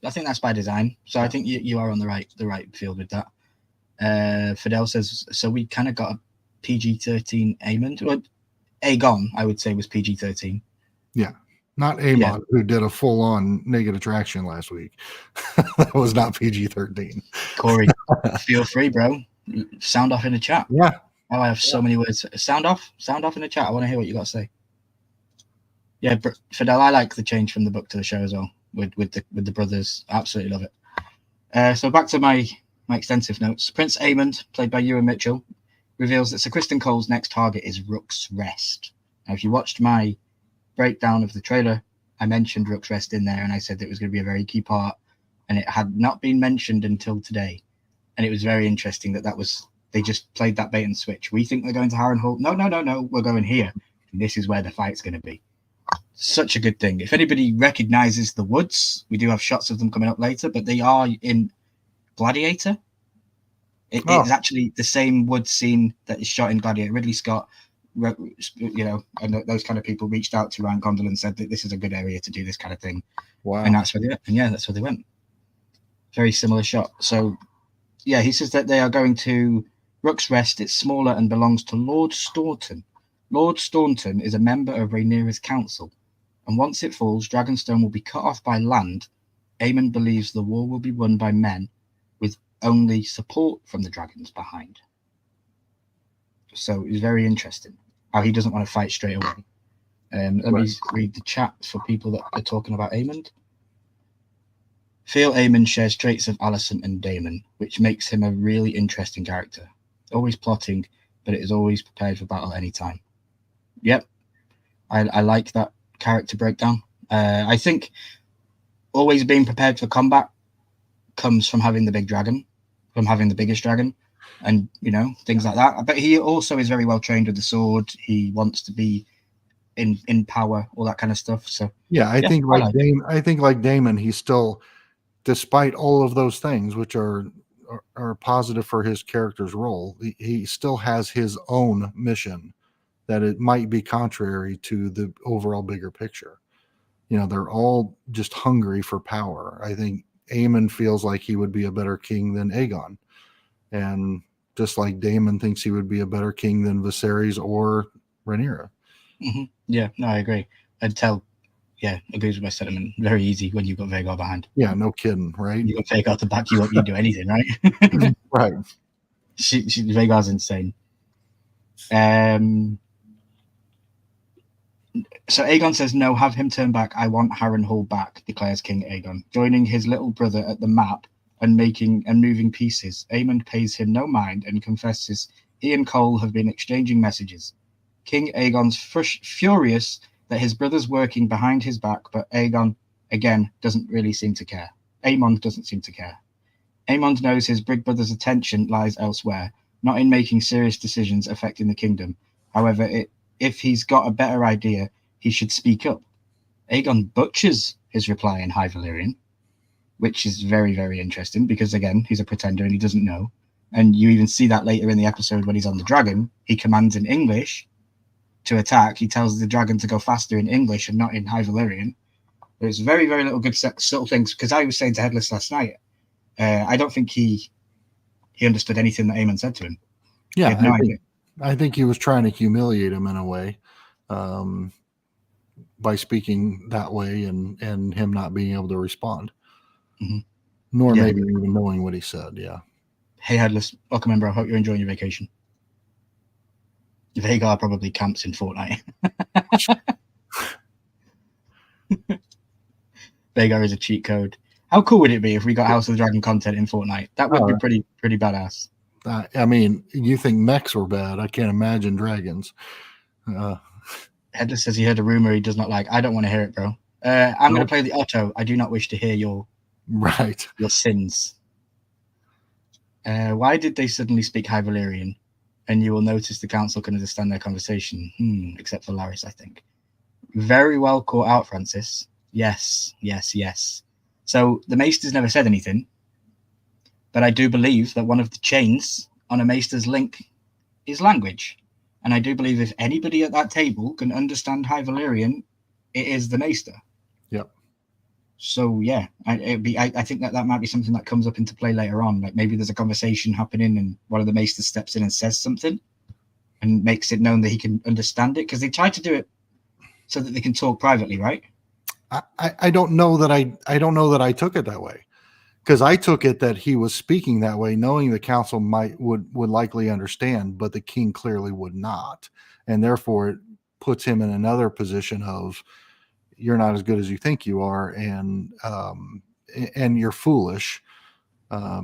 I think that's by design. So I think you are on the right field with that. Fidel says so. We kind of got a PG-13 Aemon. Well, Aegon, I would say, was PG-13. Yeah. Not Aemon, who did a full-on Naked Attraction last week. That was not PG-13. Corey, feel free, bro. Sound off in the chat. Yeah. Oh, I have so many words. Sound off in the chat. I want to hear what you got to say. Yeah, Fidel, I like the change from the book to the show as well. With the brothers, absolutely love it. So back to my extensive notes. Prince Aemond, played by Ewan Mitchell, reveals that Sir Criston Cole's next target is Rook's Rest. Now, if you watched my breakdown of the trailer, I mentioned Rook's Rest in there, and I said it was going to be a very key part, and it had not been mentioned until today. And it was very interesting that they just played that bait and switch. We think they're going to Harrenhal. No, we're going here. And this is where the fight's going to be. Such a good thing. If anybody recognizes the woods, we do have shots of them coming up later, but they are in Gladiator. It's actually the same wood scene that is shot in Gladiator. Ridley Scott, and those kind of people reached out to Ryan Condal and said that this is a good area to do this kind of thing. Wow. And that's where they went. Very similar shot. So yeah, he says that they are going to Rook's Rest. It's smaller and belongs to Lord Staunton. Lord Staunton is a member of Rhaenyra's council, and once it falls, Dragonstone will be cut off by land. Aemon believes the war will be won by men, with only support from the dragons behind. So it's very interesting how he doesn't want to fight straight away. Let me read the chat for people that are talking about Aemond. Feel Aemon shares traits of Alicent and Daemon, which makes him a really interesting character. Always plotting, but it is always prepared for battle any time. Yep, I like that character breakdown. I think always being prepared for combat comes from having the big dragon, from having the biggest dragon, and things like that. But he also is very well trained with the sword. He wants to be in power, all that kind of stuff. So yeah, I think like Daemon, he's still, despite all of those things, which are positive for his character's role, he still has his own mission that it might be contrary to the overall bigger picture. They're all just hungry for power. I think Aemon feels like he would be a better king than Aegon. And just like Daemon thinks he would be a better king than Viserys or Rhaenyra. Mm-hmm. Yeah, no, I agree. Agrees with my sentiment. Very easy when you've got Vhagar behind. Yeah, no kidding, right? You got Vhagar to back you up, you do anything, right? Right. Vhagar's insane. So Aegon says, no, have him turn back. I want Harrenhal back, declares King Aegon. Joining his little brother at the map and moving pieces, Aemond pays him no mind and confesses he and Cole have been exchanging messages. King Aegon's furious that his brother's working behind his back, but Aegon, again, doesn't really seem to care. Aemond doesn't seem to care. Aemond knows his big brother's attention lies elsewhere, not in making serious decisions affecting the kingdom. However, if he's got a better idea, he should speak up. Aegon butchers his reply in High Valyrian, which is very, very interesting because, again, he's a pretender and he doesn't know. And you even see that later in the episode when he's on the dragon. He commands in English to attack. He tells the dragon to go faster in English and not in High Valyrian. There's very, very little good subtle things. Because I was saying to Headless last night, I don't think he understood anything that Aemon said to him. Yeah, I think he was trying to humiliate him in a way by speaking that way and him not being able to respond. Mm-hmm. Nor maybe even knowing what he said. Yeah. Hey, Headless. Welcome in, bro. Hope you're enjoying your vacation. Vhagar probably camps in Fortnite. Vhagar is a cheat code. How cool would it be if we got House of the Dragon content in Fortnite? That would be pretty badass. I mean, you think mechs were bad. I can't imagine dragons. Headless says he heard a rumor he does not like. I don't want to hear it, bro. I'm going to play the Otto. I do not wish to hear your sins. Why did they suddenly speak High Valyrian? And you will notice the council can understand their conversation. Except for Larys, I think. Very well caught out, Francis. Yes. So the Maesters never said anything. But I do believe that one of the chains on a Maester's link is language. And I do believe if anybody at that table can understand High Valyrian, it is the Maester. Yep. So yeah, I think that might be something that comes up into play later on. Like maybe there's a conversation happening and one of the Maesters steps in and says something and makes it known that he can understand it, because they try to do it so that they can talk privately, right? I don't know that I took it that way, because I took it that he was speaking that way, knowing the council would likely understand, but the king clearly would not, and therefore it puts him in another position of, you're not as good as you think you are, and you're foolish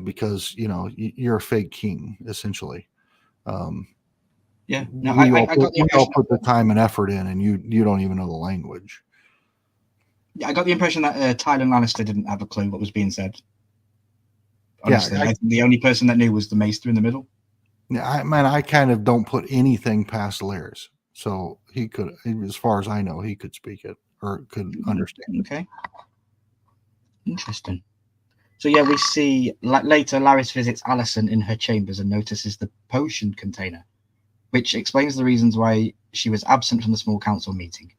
because you're a fake king, essentially. Yeah, no, we all put the time and effort in, and you don't even know the language. Yeah, I got the impression that Tywin Lannister didn't have a clue what was being said. Honestly, I think the only person that knew was the Maester in the middle. Yeah, I kind of don't put anything past Larys, so he could, as far as I know, he could speak it or could understand. Okay, interesting. So yeah, we see later Larys visits Alicent in her chambers and notices the potion container, which explains the reasons why she was absent from the small council meeting.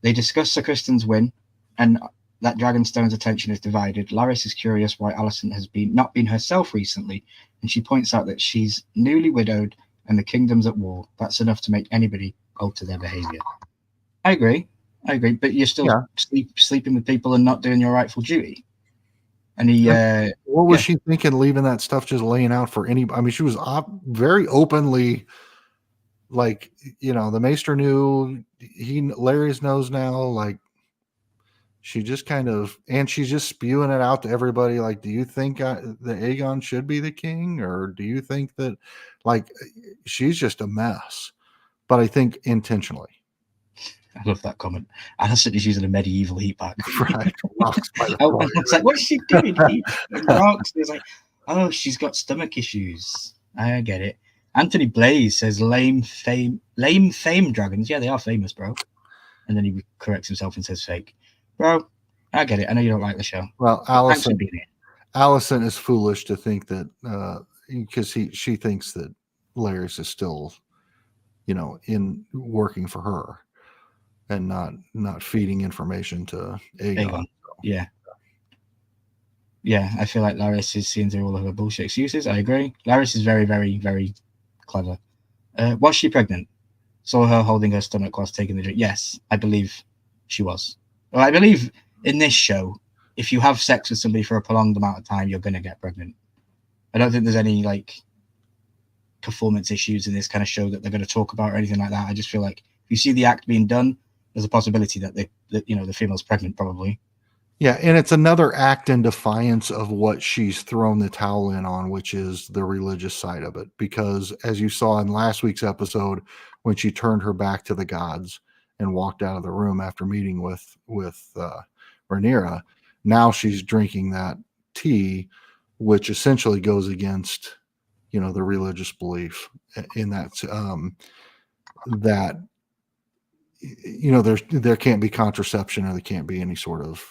They discuss Sir Criston's win, and that Dragonstone's attention is divided. Larys is curious why Alicent has not been herself recently, and she points out that she's newly widowed and the kingdom's at war. That's enough to make anybody alter their behavior. I agree, but you're still sleeping with people and not doing your rightful duty. And he, what was she thinking, leaving that stuff just laying out for anybody? I mean, she was very openly, like, the Maester knew, Larys knows now, like, she just kind of, and she's just spewing it out to everybody. Like, do you think the Aegon should be the king? Or do you think that, like, she's just a mess, but I think intentionally. I love that comment. Alicent is using a medieval heat pack. Right. It's like, what's she doing? Rocks. It's like, oh, she's got stomach issues. I get it. Anthony Blaze says lame fame dragons. Yeah, they are famous, bro. And then he corrects himself and says fake. Bro, I get it. I know you don't like the show. Well, Alicent is foolish to think that, because she thinks that Larys is still, in working for her and not feeding information to Aegon. Yeah. Yeah, I feel like Larys is seeing through all of her bullshit excuses. I agree. Larys is very, very, very clever. Was she pregnant? Saw her holding her stomach whilst taking the drink. Yes, I believe she was. Well, I believe in this show, if you have sex with somebody for a prolonged amount of time, you're going to get pregnant. I don't think there's any performance issues in this kind of show that they're going to talk about or anything like that. I just feel like if you see the act being done, there's a possibility that the female's pregnant, probably. Yeah, and it's another act in defiance of what she's thrown the towel in on, which is the religious side of it. Because as you saw in last week's episode, when she turned her back to the gods and walked out of the room after meeting with Rhaenyra, now she's drinking that tea, which essentially goes against, the religious belief in that there can't be contraception, or there can't be any sort of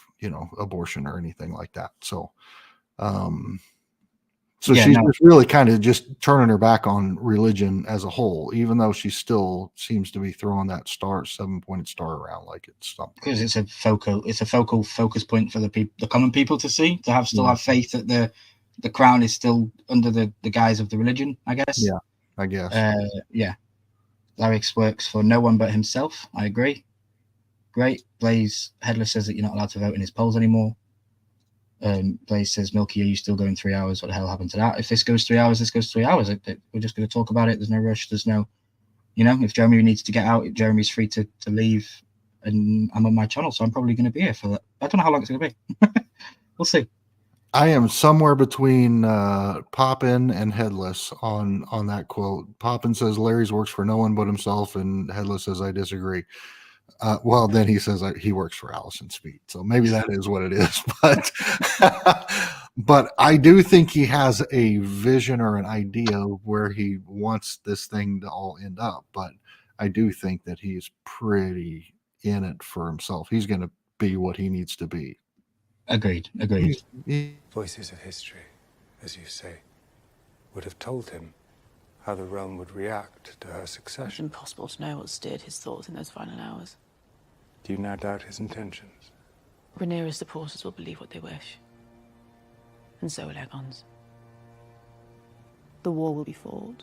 abortion or anything like that. So she's really kind of just turning her back on religion as a whole, even though she still seems to be throwing that 7-pointed star around like it's something. Because it's a focal focus point for the common people to see, to have faith that the crown is still under the guise of the religion, I guess. Yeah, I guess. Larys works for no one but himself. I agree. Great. Blaze Headless says that you're not allowed to vote in his polls anymore. Blaze says, Milky, are you still going 3 hours? What the hell happened to that? If this goes 3 hours, this goes 3 hours. We're just going to talk about it. There's no rush. There's no, if Jeremy needs to get out, Jeremy's free to leave. And I'm on my channel, so I'm probably going to be here for that. I don't know how long it's going to be. We'll see. I am somewhere between Poppin and Headless on that quote. Poppin says Larry's works for no one but himself, and Headless says I disagree. Well, then he says he works for Allison Speed, so maybe that is what it is. But but I do think he has a vision or an idea of where he wants this thing to all end up. But I do think that he's pretty in it for himself. He's going to be what he needs to be. Agreed. Voices of history, as you say, would have told him how the realm would react to her It's succession. impossible to know what steered his thoughts in those final hours. Do you now doubt his intentions? Rhaenyra's supporters will believe what they wish. And so will Aegon's. The war will be fought.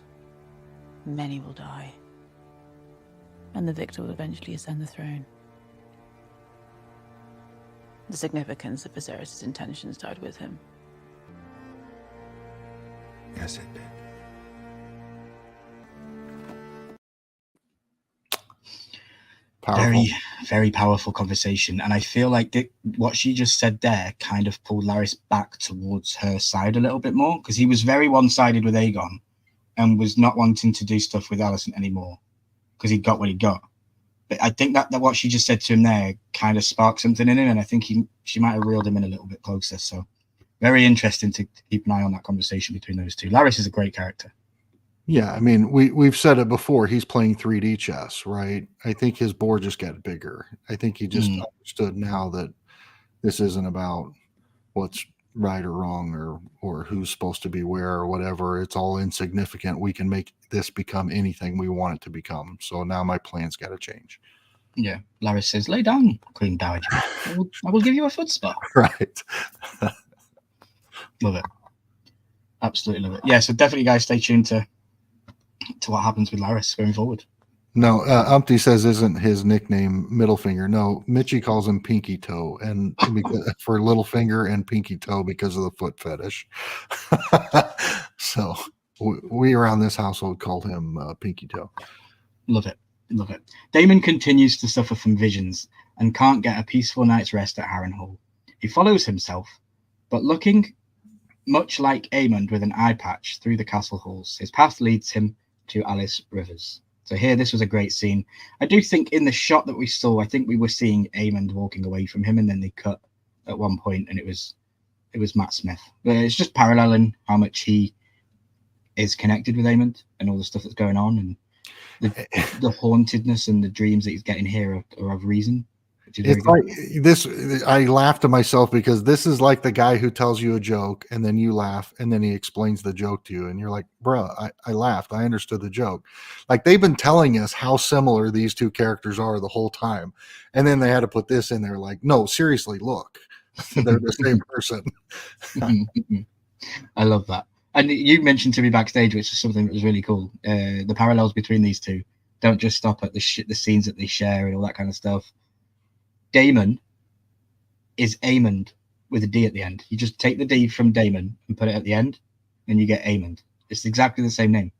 Many will die. And the victor will eventually ascend the throne. The significance of Viserys' intentions died with him. Yes, it did. Powerful. Very, very powerful conversation. And I feel like what she just said there kind of pulled Larys back towards her side a little bit more, because he was very one-sided with Aegon and was not wanting to do stuff with Alicent anymore because he got what he got. But I think that what she just said to him there kind of sparked something in him, and I think she might have reeled him in a little bit closer. So very interesting to keep an eye on that conversation between those two. Larys is a great character. Yeah, I mean, we've said it before. He's playing 3D chess, right? I think his board just got bigger. I think he just understood now that this isn't about what's right or wrong or who's supposed to be where or whatever. It's all insignificant. We can make this become anything we want it to become. So now my plan's got to change. Yeah, Larys says, "Lay down, Queen Dowager. I will give you a foot spot." Right. Love it. Absolutely love it. Yeah, so definitely, guys, stay tuned to what happens with Larys going forward. No, Umpty says isn't his nickname Middle Finger. No, Mitchie calls him Pinky Toe, and for Little Finger and Pinky Toe because of the foot fetish. So we around this household called him Pinky Toe. Love it. Daemon continues to suffer from visions and can't get a peaceful night's rest at Harrenhal. He follows himself, but looking much like Aemond with an eye patch through the castle halls, his path leads him to Alys Rivers. So here, this was a great scene. I do think in the shot that we saw, I think we were seeing Aemond walking away from him, and then they cut at one point, and it was Matt Smith. But it's just paralleling how much he is connected with Aemond and all the stuff that's going on, and the hauntedness and the dreams that he's getting here are of reason. It's like this. I laughed to myself because this is like the guy who tells you a joke and then you laugh and then he explains the joke to you and you're like, bro, I laughed. I understood the joke. Like they've been telling us how similar these two characters are the whole time. And then they had to put this in there like, no, seriously, look, they're the same person. I love that. And you mentioned to me backstage, which is something that was really cool. The parallels between these two don't just stop at the scenes that they share and all that kind of stuff. Daemon is Aemond with a D at the end. You just take the D from Daemon and put it at the end, and you get Aemond. It's exactly the same name.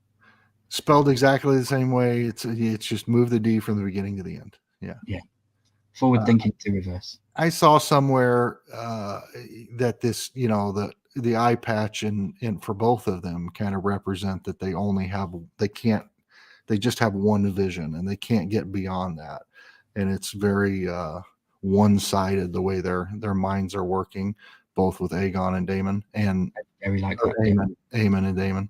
Spelled exactly the same way. It's just move the D from the beginning to the end. Yeah. Yeah. Forward thinking to reverse. I saw somewhere that this, the eye patch and for both of them kind of represent that they just have one vision and they can't get beyond that. And it's very one-sided the way their minds are working, both with Aegon and Daemon, and very like Aemon and Daemon.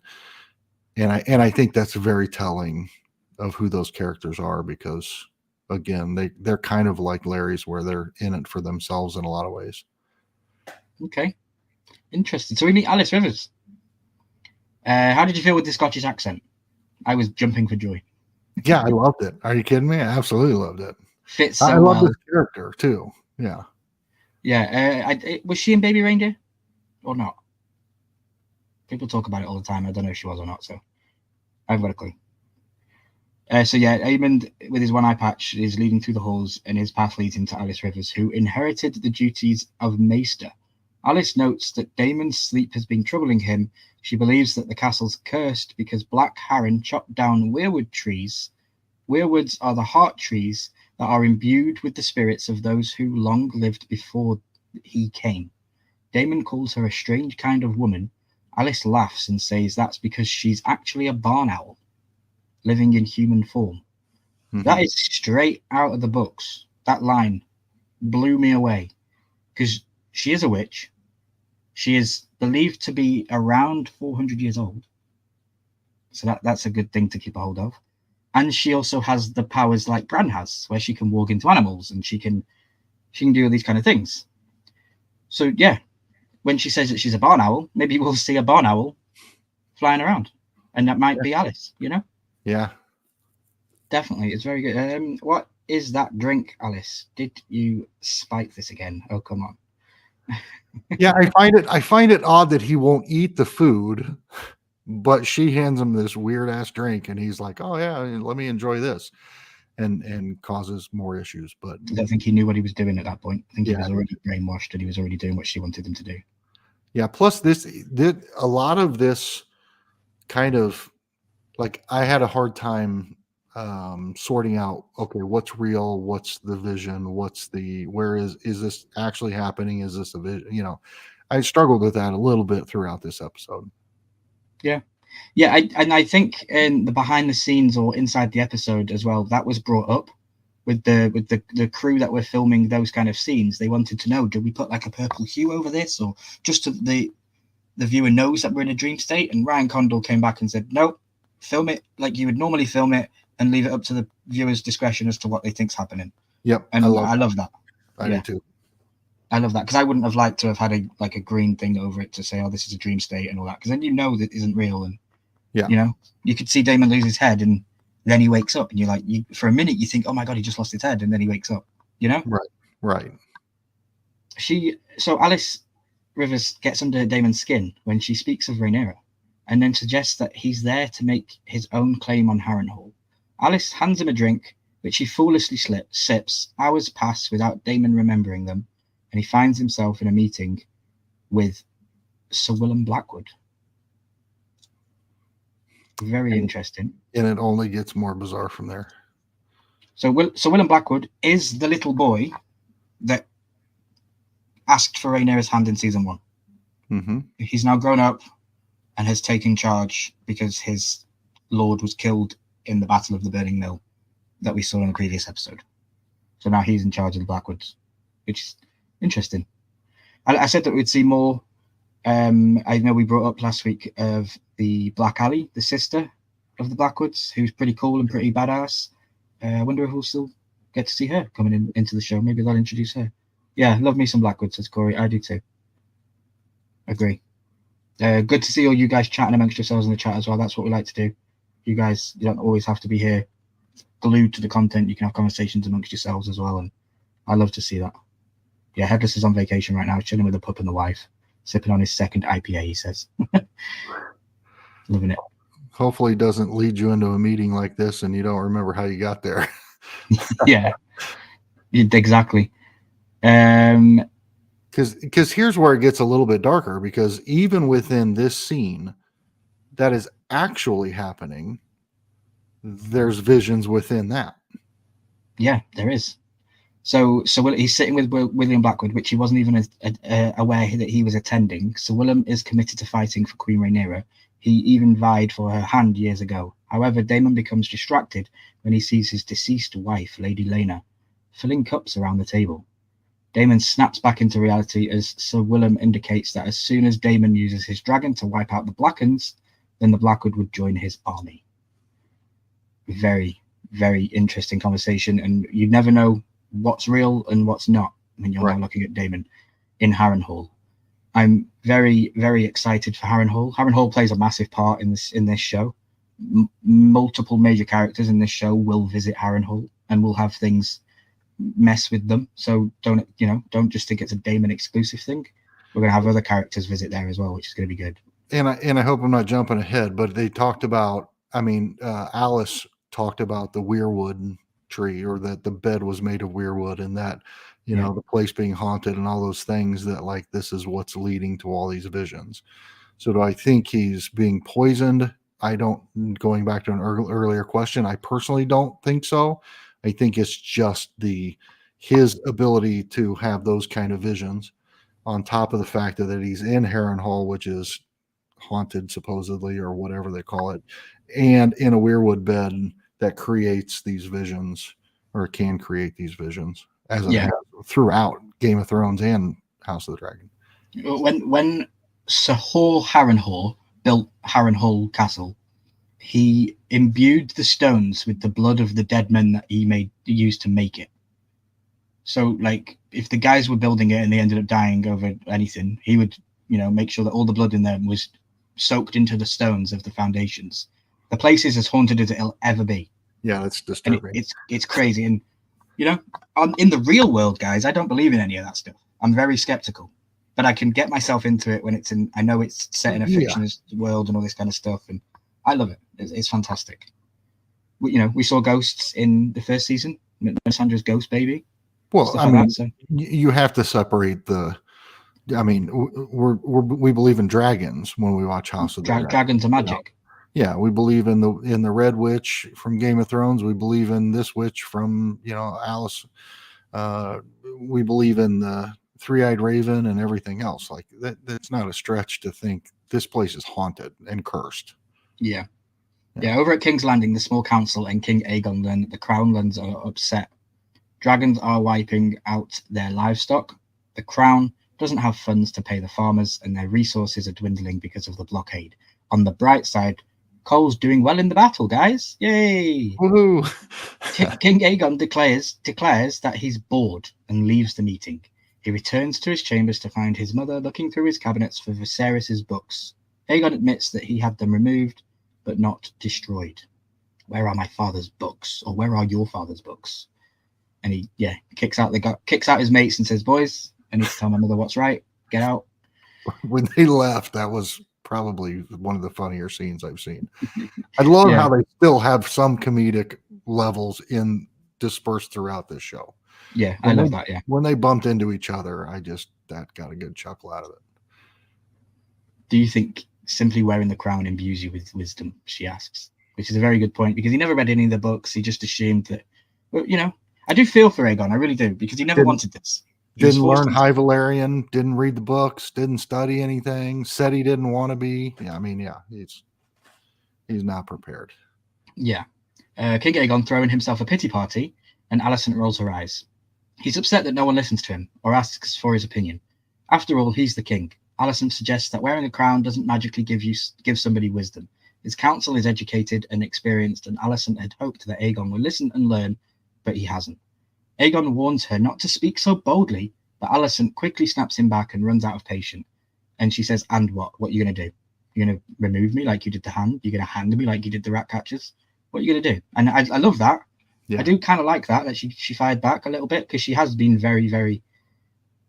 And I think that's very telling of who those characters are because, again, they're kind of like Larry's, where they're in it for themselves in a lot of ways. Okay, interesting. So we meet Alys Rivers. How did you feel with the Scottish accent? I was jumping for joy. Yeah, I loved it. Are you kidding me? I absolutely loved it. Fits so I love well. this character too. Yeah. Yeah. Was she in Baby Reindeer or not? People talk about it all the time. I don't know if she was or not, so I haven't got a clue. So yeah, Aemond with his one eye patch is leading through the halls, and his path leads him to Alys Rivers, who inherited the duties of Maester. Alys notes that Daemon's sleep has been troubling him. She believes that the castle's cursed because Black Harren chopped down weirwood trees. Weirwoods are the heart trees that are imbued with the spirits of those who long lived before he came. Damon calls her a strange kind of woman. Alice laughs and says that's because she's actually a barn owl, living in human form. Mhm. That is straight out of the books. That line blew me away because she is a witch. She is believed to be around 400 years old. So that's a good thing to keep a hold of. And she also has the powers like Bran has, where she can walk into animals and she can do all these kind of things. So yeah, when she says that she's a barn owl, maybe we'll see a barn owl flying around, and that might be Alice. You know? Yeah. Definitely, it's very good. What is that drink, Alice? Did you spike this again? Oh, come on. Yeah, I find it odd that he won't eat the food, but she hands him this weird ass drink, and he's like, "Oh yeah, let me enjoy this," and causes more issues. But I don't think he knew what he was doing at that point. I think he Yeah. was already brainwashed and he was already doing what she wanted him to do. yeah, plus this did a lot of this kind of like I had a hard time sorting out, okay, what's real, what's the vision, where is this actually happening, is this a vision, I struggled with that a little bit throughout this episode. Yeah, I think in the behind the scenes or inside the episode as well, that was brought up with the crew that were filming those kind of scenes. They wanted to know, do we put like a purple hue over this, or just so the viewer knows that we're in a dream state? And Ryan Condal came back and said, no, film it like you would normally film it and leave it up to the viewer's discretion as to what they think's happening. Yep, And I love that. I do too. I love that because I wouldn't have liked to have had a green thing over it to say, oh, this is a dream state and all that, because then that isn't real. And yeah, you could see Damon lose his head and then he wakes up and you're like, for a minute you think, oh my god, he just lost his head, and then he wakes up. Right. So Alice Rivers gets under Damon's skin when she speaks of Rhaenyra, and then suggests that he's there to make his own claim on Harrenhal. Alice hands him a drink, which he foolishly sips. Hours pass without Damon remembering them, and he finds himself in a meeting with Sir Willem Blackwood. Very interesting. And it only gets more bizarre from there. So Willem Blackwood is the little boy that asked for Rhaenyra's hand in season 1. Mm-hmm. He's now grown up and has taken charge because his lord was killed in the Battle of the Burning Mill that we saw in the previous episode. So now he's in charge of the Blackwoods, which is interesting. I said that we'd see more. I know we brought up last week of the Black Aly, the sister of the Blackwoods, who's pretty cool and pretty badass. I wonder if we'll still get to see her coming into the show. Maybe they'll introduce her. Yeah, love me some Blackwood, says Corey. I do too. Agree. Good to see all you guys chatting amongst yourselves in the chat as well. That's what we like to do. You guys, you don't always have to be here glued to the content. You can have conversations amongst yourselves as well, and I love to see that. Yeah, Headless is on vacation right now, chilling with the pup and the wife, sipping on his second IPA, he says. Loving it. Hopefully it doesn't lead you into a meeting like this and you don't remember how you got there. Yeah, exactly. Because here's where it gets a little bit darker, because even within this scene that is actually happening, there's visions within that. Yeah, there is. So he's sitting with William Blackwood, which he wasn't even aware that he was attending. So Willem is committed to fighting for Queen Rhaenyra. He even vied for her hand years ago. However, Damon becomes distracted when he sees his deceased wife, Lady Laena, filling cups around the table. Damon snaps back into reality as Sir Willem indicates that as soon as Damon uses his dragon to wipe out the Blackens, then the Blackwood would join his army. Very, very interesting conversation, and you never know what's real and what's not when you're now looking at Damon in Harrenhal. I'm very, very excited for Harrenhal. Harrenhal plays a massive part in this show. Multiple major characters in this show will visit Harrenhal and will have things mess with them. So don't just think it's a Damon exclusive thing. We're gonna have other characters visit there as well, which is gonna be good. And I hope I'm not jumping ahead, but they talked about, Alice talked about the weirwood tree, or that the bed was made of weirwood, and that the place being haunted and all those things, that like this is what's leading to all these visions. So do I think he's being poisoned? Going back to an earlier question, I personally don't think so. I think it's just his ability to have those kind of visions. on top of the fact that he's in Harrenhal, which is haunted supposedly, or whatever they call it, and in a weirwood bed that creates these visions, or can create these visions, as it has throughout Game of Thrones and House of the Dragon. When Sir Hor Harrenhal built Harrenhal Castle, he imbued the stones with the blood of the dead men that he used to make it. So, like, if the guys were building it and they ended up dying over anything, he would, make sure that all the blood in them was soaked into the stones of the foundations. The place is as haunted as it'll ever be. Yeah, that's disturbing. And it's crazy. And, in the real world, guys, I don't believe in any of that stuff. I'm very skeptical. But I can get myself into it when I know it's set in a fictionist world and all this kind of stuff. And I love it. It's fantastic. We saw ghosts in the first season. Melisandre's ghost baby. Well, I mean, you have to separate we believe in dragons when we watch House of the Dragon. Dragons are magic. Yeah, we believe in the Red Witch from Game of Thrones. We believe in this witch from Alice. We believe in the Three-Eyed Raven and everything else. Like that's not a stretch to think this place is haunted and cursed. Yeah. Over at King's Landing, the small council and King Aegon learn that the Crownlands are upset. Dragons are wiping out their livestock. The Crown doesn't have funds to pay the farmers, and their resources are dwindling because of the blockade. On the bright side, Cole's doing well in the battle, guys. Yay! Woohoo! King Aegon declares that he's bored and leaves the meeting. He returns to his chambers to find his mother looking through his cabinets for Viserys' books. Aegon admits that he had them removed, but not destroyed. Where are my father's books? Or where are your father's books? And he, kicks out his mates and says, "Boys, I need to tell my mother what's right. Get out." When they left, that was probably one of the funnier scenes I've seen. I love how they still have some comedic levels dispersed throughout this show. Yeah, I love that. Yeah, when they bumped into each other, that got a good chuckle out of it. Do you think simply wearing the crown imbues you with wisdom? She asks, which is a very good point, because he never read any of the books. He just assumed that. Well, I do feel for Aegon, I really do, because he never wanted this. Didn't learn High Valyrian, didn't read the books, didn't study anything, said he didn't want to be. He's not prepared. Yeah. King Aegon throwing himself a pity party, and Alicent rolls her eyes. He's upset that no one listens to him or asks for his opinion. After all, he's the king. Alicent suggests that wearing a crown doesn't magically give somebody wisdom. His council is educated and experienced, and Alicent had hoped that Aegon would listen and learn, but he hasn't. Aegon warns her not to speak so boldly, but Alicent quickly snaps him back and runs out of patience. And she says, "And what? What are you going to do? You're going to remove me like you did the hand? You're going to hand me like you did the rat catchers? What are you going to do?" And I love that. Yeah. I do kind of like that she fired back a little bit, because she has been very, very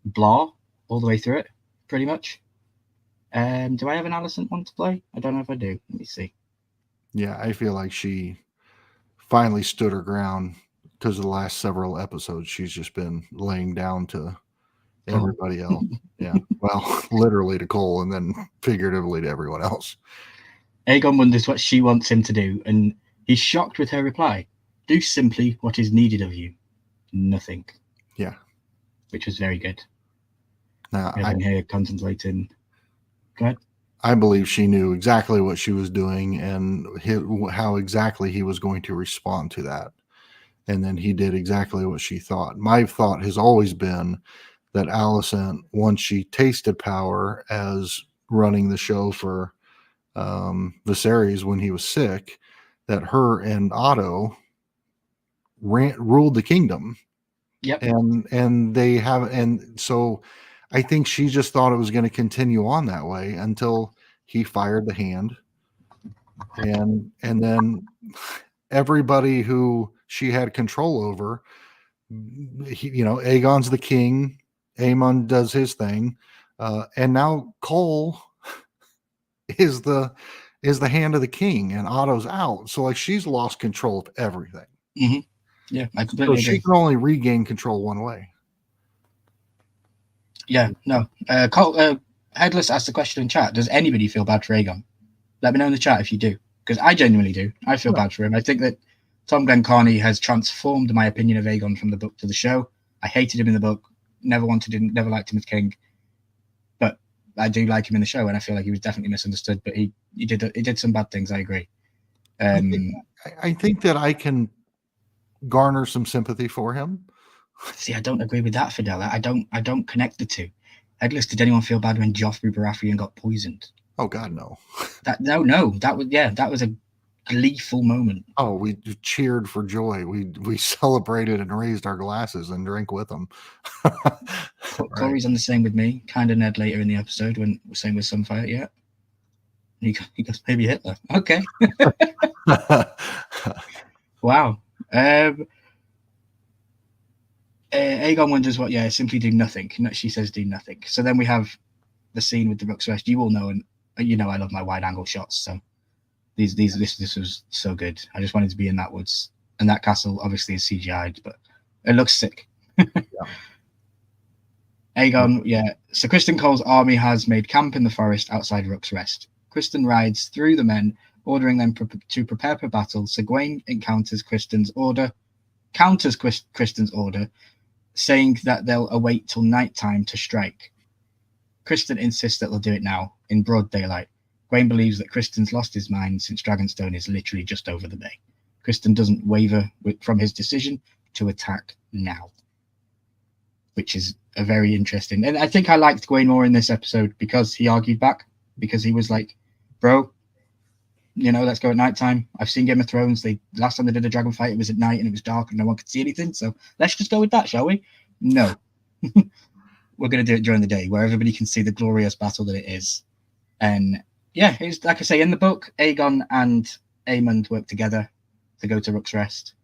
blah all the way through it, pretty much. Do I have an Alicent one to play? I don't know if I do. Let me see. Yeah, I feel like she finally stood her ground, because of the last several episodes she's just been laying down to everybody else. Yeah, well, literally to Cole, and then figuratively to everyone else. Aegon wonders what she wants him to do, and he's shocked with her reply. "Do simply what is needed of you. Nothing." Yeah. Which was very good. Now, I'm here contemplating. Go ahead. I believe she knew exactly what she was doing and how exactly he was going to respond to that. And then he did exactly what she thought. My thought has always been that Alicent, once she tasted power as running the show for Viserys when he was sick, that her and Otto ruled the kingdom. Yep. And so I think she just thought it was going to continue on that way until he fired the hand. And then everybody who she had control over, Aegon's the king, Aemon does his thing, and now Cole is the hand of the king, and Otto's out. So like she's lost control of everything. Mm-hmm. Yeah, I completely agree. She can only regain control one way. Yeah, no. Cole, Headless asked the question in chat: does anybody feel bad for Aegon? Let me know in the chat if you do, because I genuinely do. I feel bad for him. I think that Tom Glencarney has transformed my opinion of Aegon from the book to the show. I hated him in the book, never wanted him, never liked him as king. I do like him in the show, and I feel like he was definitely misunderstood. But he did some bad things. I agree. I think that I can garner some sympathy for him. See, I don't agree with that, Fidel. I don't connect the two. Headless, did anyone feel bad when Joffrey Baratheon got poisoned? Oh God, no. That was a gleeful moment. Oh, we cheered for joy. We celebrated and raised our glasses and drank with them. Corey's on the same with me. Kind of Ned later in the episode when we're saying with Sunfire, yeah. He goes, maybe Hitler. Okay. Wow. Aegon wonders what, simply do nothing. She says do nothing. So then we have the scene with the Rook's Rest. You all know, and you know I love my wide angle shots. So this was so good. I just wanted to be in that woods. And that castle obviously is CGI'd, but it looks sick. Aegon, So Criston Cole's army has made camp in the forest outside Rook's Rest. Criston rides through the men, ordering them to prepare for battle. So Gawain counters Criston's order, saying that they'll await till nighttime to strike. Criston insists that they'll do it now, in broad daylight. Gawain believes that Criston's lost his mind since Dragonstone is literally just over the bay. Criston doesn't waver from his decision to attack now, which is a very interesting. And I think I liked Gawain more in this episode because he argued back, because he was like, bro, let's go at nighttime. I've seen Game of Thrones. Last time they did a dragon fight, it was at night and it was dark and no one could see anything. So let's just go with that, shall we? No. We're going to do it during the day where everybody can see the glorious battle that it is. And it's like I say, in the book, Aegon and Aemond work together to go to Rook's Rest.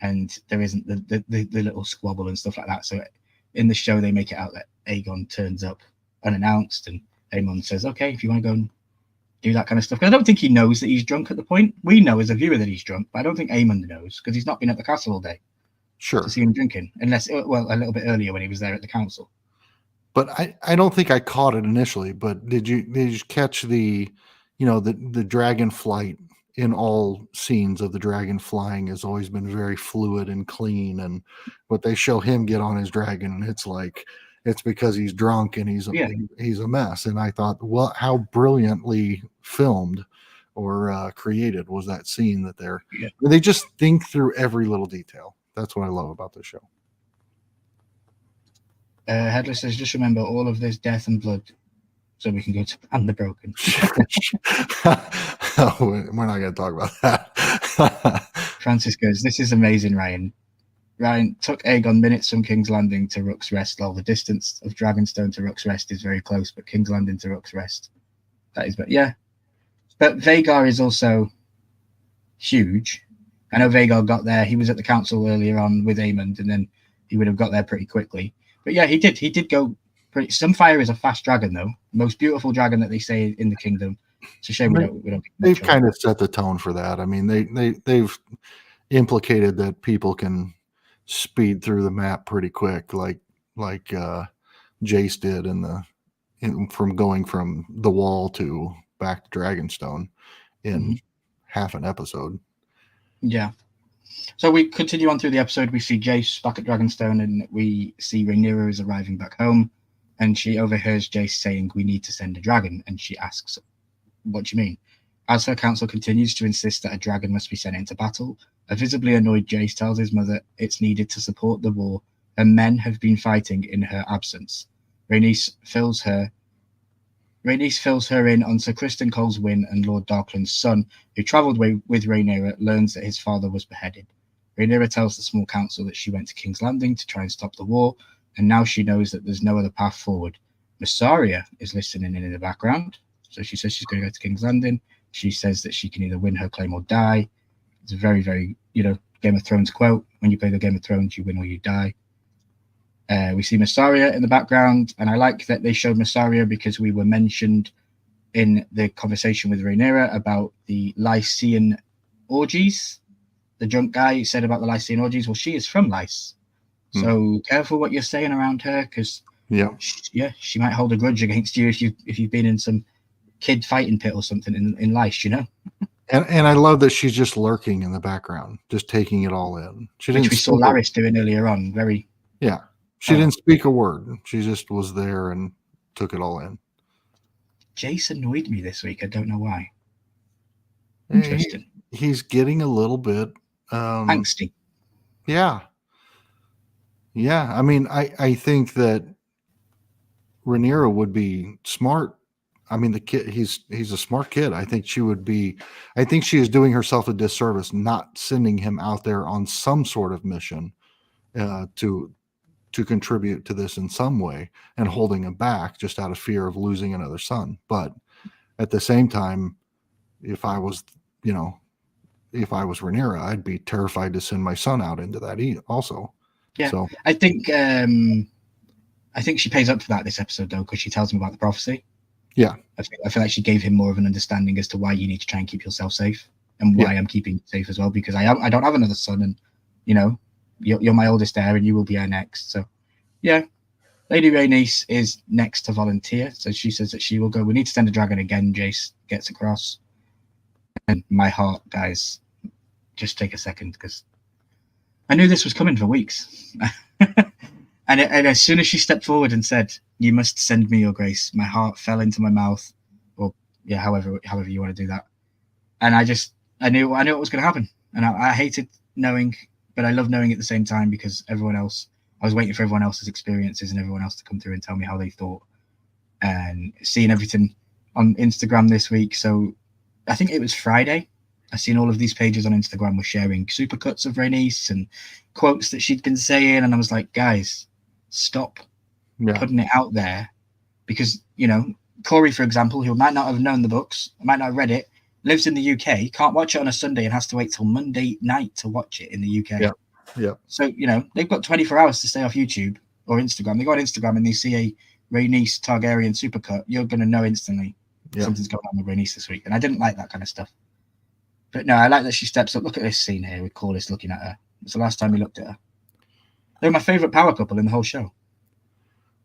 And there isn't the little squabble and stuff like that. So in the show, they make it out that Aegon turns up unannounced and Aemond says, okay, if you want to go and do that kind of stuff. Because I don't think he knows that he's drunk at the point. We know as a viewer that he's drunk, but I don't think Aemond knows because he's not been at the castle all day. Sure. To see him drinking, unless, a little bit earlier when he was there at the council. But I don't think I caught it initially. But did you catch the dragon flight? In all scenes of the dragon flying has always been very fluid and clean, and what they show him get on his dragon, and it's because he's drunk and he's a mess. And I thought, well, how brilliantly filmed or created was that scene that they just think through every little detail. That's what I love about the show. Headless says, just remember all of this death and blood so we can go to Pan the Broken. We're not going to talk about that. Francis goes, this is amazing, Ryan. Ryan took Aegon minutes from King's Landing to Rook's Rest. While the distance of Dragonstone to Rook's Rest is very close, but King's Landing to Rook's Rest, that is, but Vhagar is also huge. I know Vhagar got there. He was at the council earlier on with Aemond, and then he would have got there pretty quickly. But he did go pretty. Sunfire is a fast dragon, though. Most beautiful dragon that they say in the kingdom. It's a shame we don't. They've kind of set the tone for that. I mean, they've implicated that people can speed through the map pretty quick, like Jace did from going from the Wall to back to Dragonstone in half an episode. Yeah. So we continue on through the episode. We see Jace back at Dragonstone, and we see Rhaenyra is arriving back home, and she overhears Jace saying, "We need to send a dragon," and she asks, "What do you mean?" As her council continues to insist that a dragon must be sent into battle, a visibly annoyed Jace tells his mother it's needed to support the war, and men have been fighting in her absence. Rhaenys fills her in on Sir Criston Cole's win, and Lord Darkland's son, who travelled with Rhaenyra, learns that his father was beheaded. Rhaenyra tells the small council that she went to King's Landing to try and stop the war, and now she knows that there's no other path forward. Mysaria is listening in the background, so she says she's going to go to King's Landing. She says that she can either win her claim or die. It's a very, very, Game of Thrones quote. When you play the Game of Thrones, you win or you die. We see Mysaria in the background, and I like that they showed Mysaria because we were mentioned in the conversation with Rhaenyra about the Lycian orgies. The drunk guy said about the Lycian orgies. Well, she is from Lyce, so careful what you're saying around her, because she might hold a grudge against you if you've been in some kid fighting pit or something in Lyce, And I love that she's just lurking in the background, just taking it all in. Which we saw Larys doing earlier on. She didn't speak a word. She just was there and took it all in. Jace annoyed me this week. I don't know why. He- Interesting. He's getting a little bit Angsty. Yeah. Yeah. I mean, I think that Rhaenyra would be smart. I mean, the kid, he's a smart kid. I think she is doing herself a disservice not sending him out there on some sort of mission to contribute to this in some way, and holding him back just out of fear of losing another son. But at the same time, if I was Rhaenyra, I'd be terrified to send my son out into that also. Yeah. So I think she pays up for that this episode though, because she tells him about the prophecy. yeah, I feel like she gave him more of an understanding as to why you need to try and keep yourself safe, and why I'm keeping you safe as well, because I don't have another son, and you're my oldest heir, and you will be our next. So yeah, Lady Rhaenys is next to volunteer, so she says that she will go. We need to send a dragon again. Jace gets across, and my heart, guys, just take a second, because I knew this was coming for weeks. And as soon as she stepped forward and said, "You must send me your grace," my heart fell into my mouth, or however you want to do that. And I knew it was going to happen, and I hated knowing, but I love knowing at the same time, because I was waiting for everyone else's experiences and everyone else to come through and tell me how they thought, and seeing everything on Instagram this week. So I think it was Friday. I seen all of these pages on Instagram were sharing supercuts of Rhaenys and quotes that she'd been saying, and I was like, guys, stop putting it out there, because Corey, for example, who might not have known the books, might not have read it, lives in the UK, can't watch it on a Sunday and has to wait till Monday night to watch it in the UK. Yeah. So they've got 24 hours to stay off YouTube or Instagram. They go on Instagram and they see a Rhaenys Targaryen supercut, you're going to know instantly something's going on with Rhaenys this week. And I didn't like that kind of stuff. But no, I like that she steps up. Look at this scene here with Corlys looking at her. It's the last time he looked at her. They're my favorite power couple in the whole show.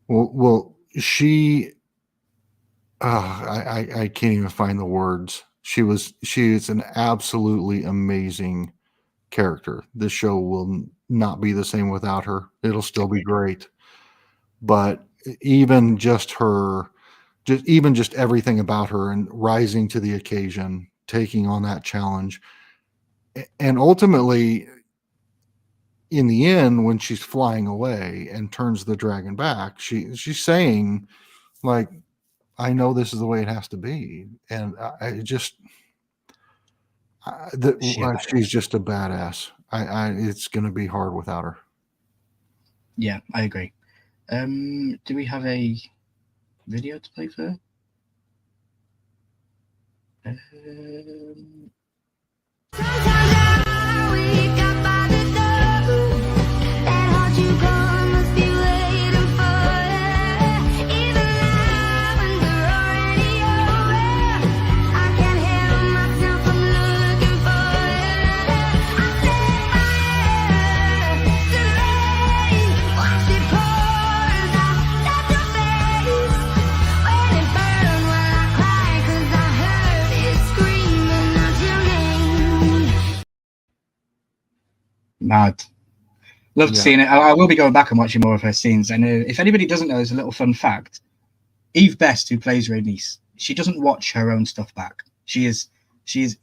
Well, she, I can't even find the words. She is an absolutely amazing character. This show will not be the same without her. It'll still be great. But even just everything about her, and rising to the occasion, taking on that challenge, and ultimately, in the end, when she's flying away and turns the dragon back, she's saying, like, I know this is the way it has to be. And she's just a badass. It's going to be hard without her. Yeah, I agree. Do we have a video to play for her? Mad. Loved seeing it. I will be going back and watching more of her scenes. And if anybody doesn't know, there's a little fun fact. Eve Best, who plays Rhaenys, she doesn't watch her own stuff back. She is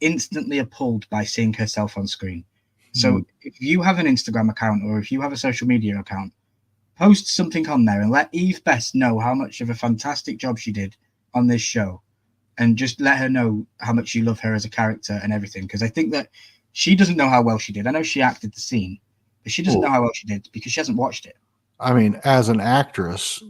instantly appalled by seeing herself on screen. So if you have an Instagram account, or if you have a social media account, post something on there and let Eve Best know how much of a fantastic job she did on this show, and just let her know how much you love her as a character and everything. Because I think that she doesn't know how well she did. I know she acted the scene, but she doesn't know how well she did because she hasn't watched it. I mean, as an actress,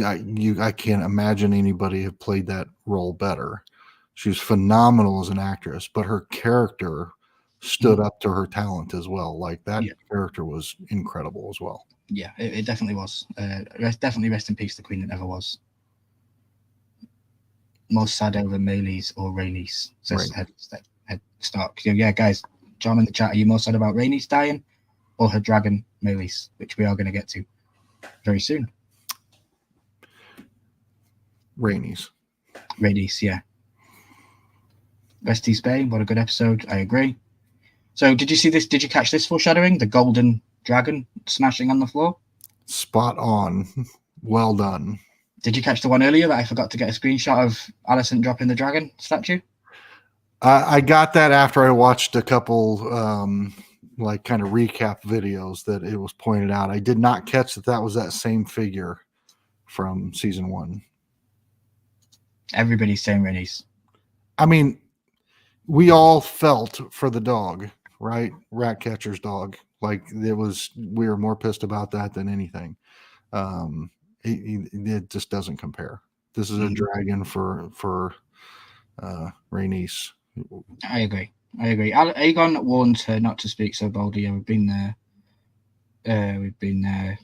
I can't imagine anybody have played that role better. She was phenomenal as an actress, but her character stood up to her talent as well. Like, that character was incredible as well. Yeah, it definitely was. Definitely rest in peace, the queen that never was. Most sad over Meleys or Rhaenys, says Head Stark. So yeah, guys, John in the chat, are you more sad about Rhaenys dying or her dragon Meleys, which we are going to get to very soon? Rhaenys, yeah. Rest in Spain, what a good episode. I agree. So did you see this? Did you catch this foreshadowing? The golden dragon smashing on the floor? Spot on. Well done. Did you catch the one earlier that I forgot to get a screenshot of Alicent dropping the dragon statue? I got that after I watched a couple like kind of recap videos that it was pointed out. I did not catch that was that same figure from season 1. Everybody's saying Rhaenys. I mean, we all felt for the dog, right? Ratcatcher's dog. Like we were more pissed about that than anything. It just doesn't compare. This is a dragon for Rhaenys. I agree. Aegon warns her not to speak so boldly. We've been there.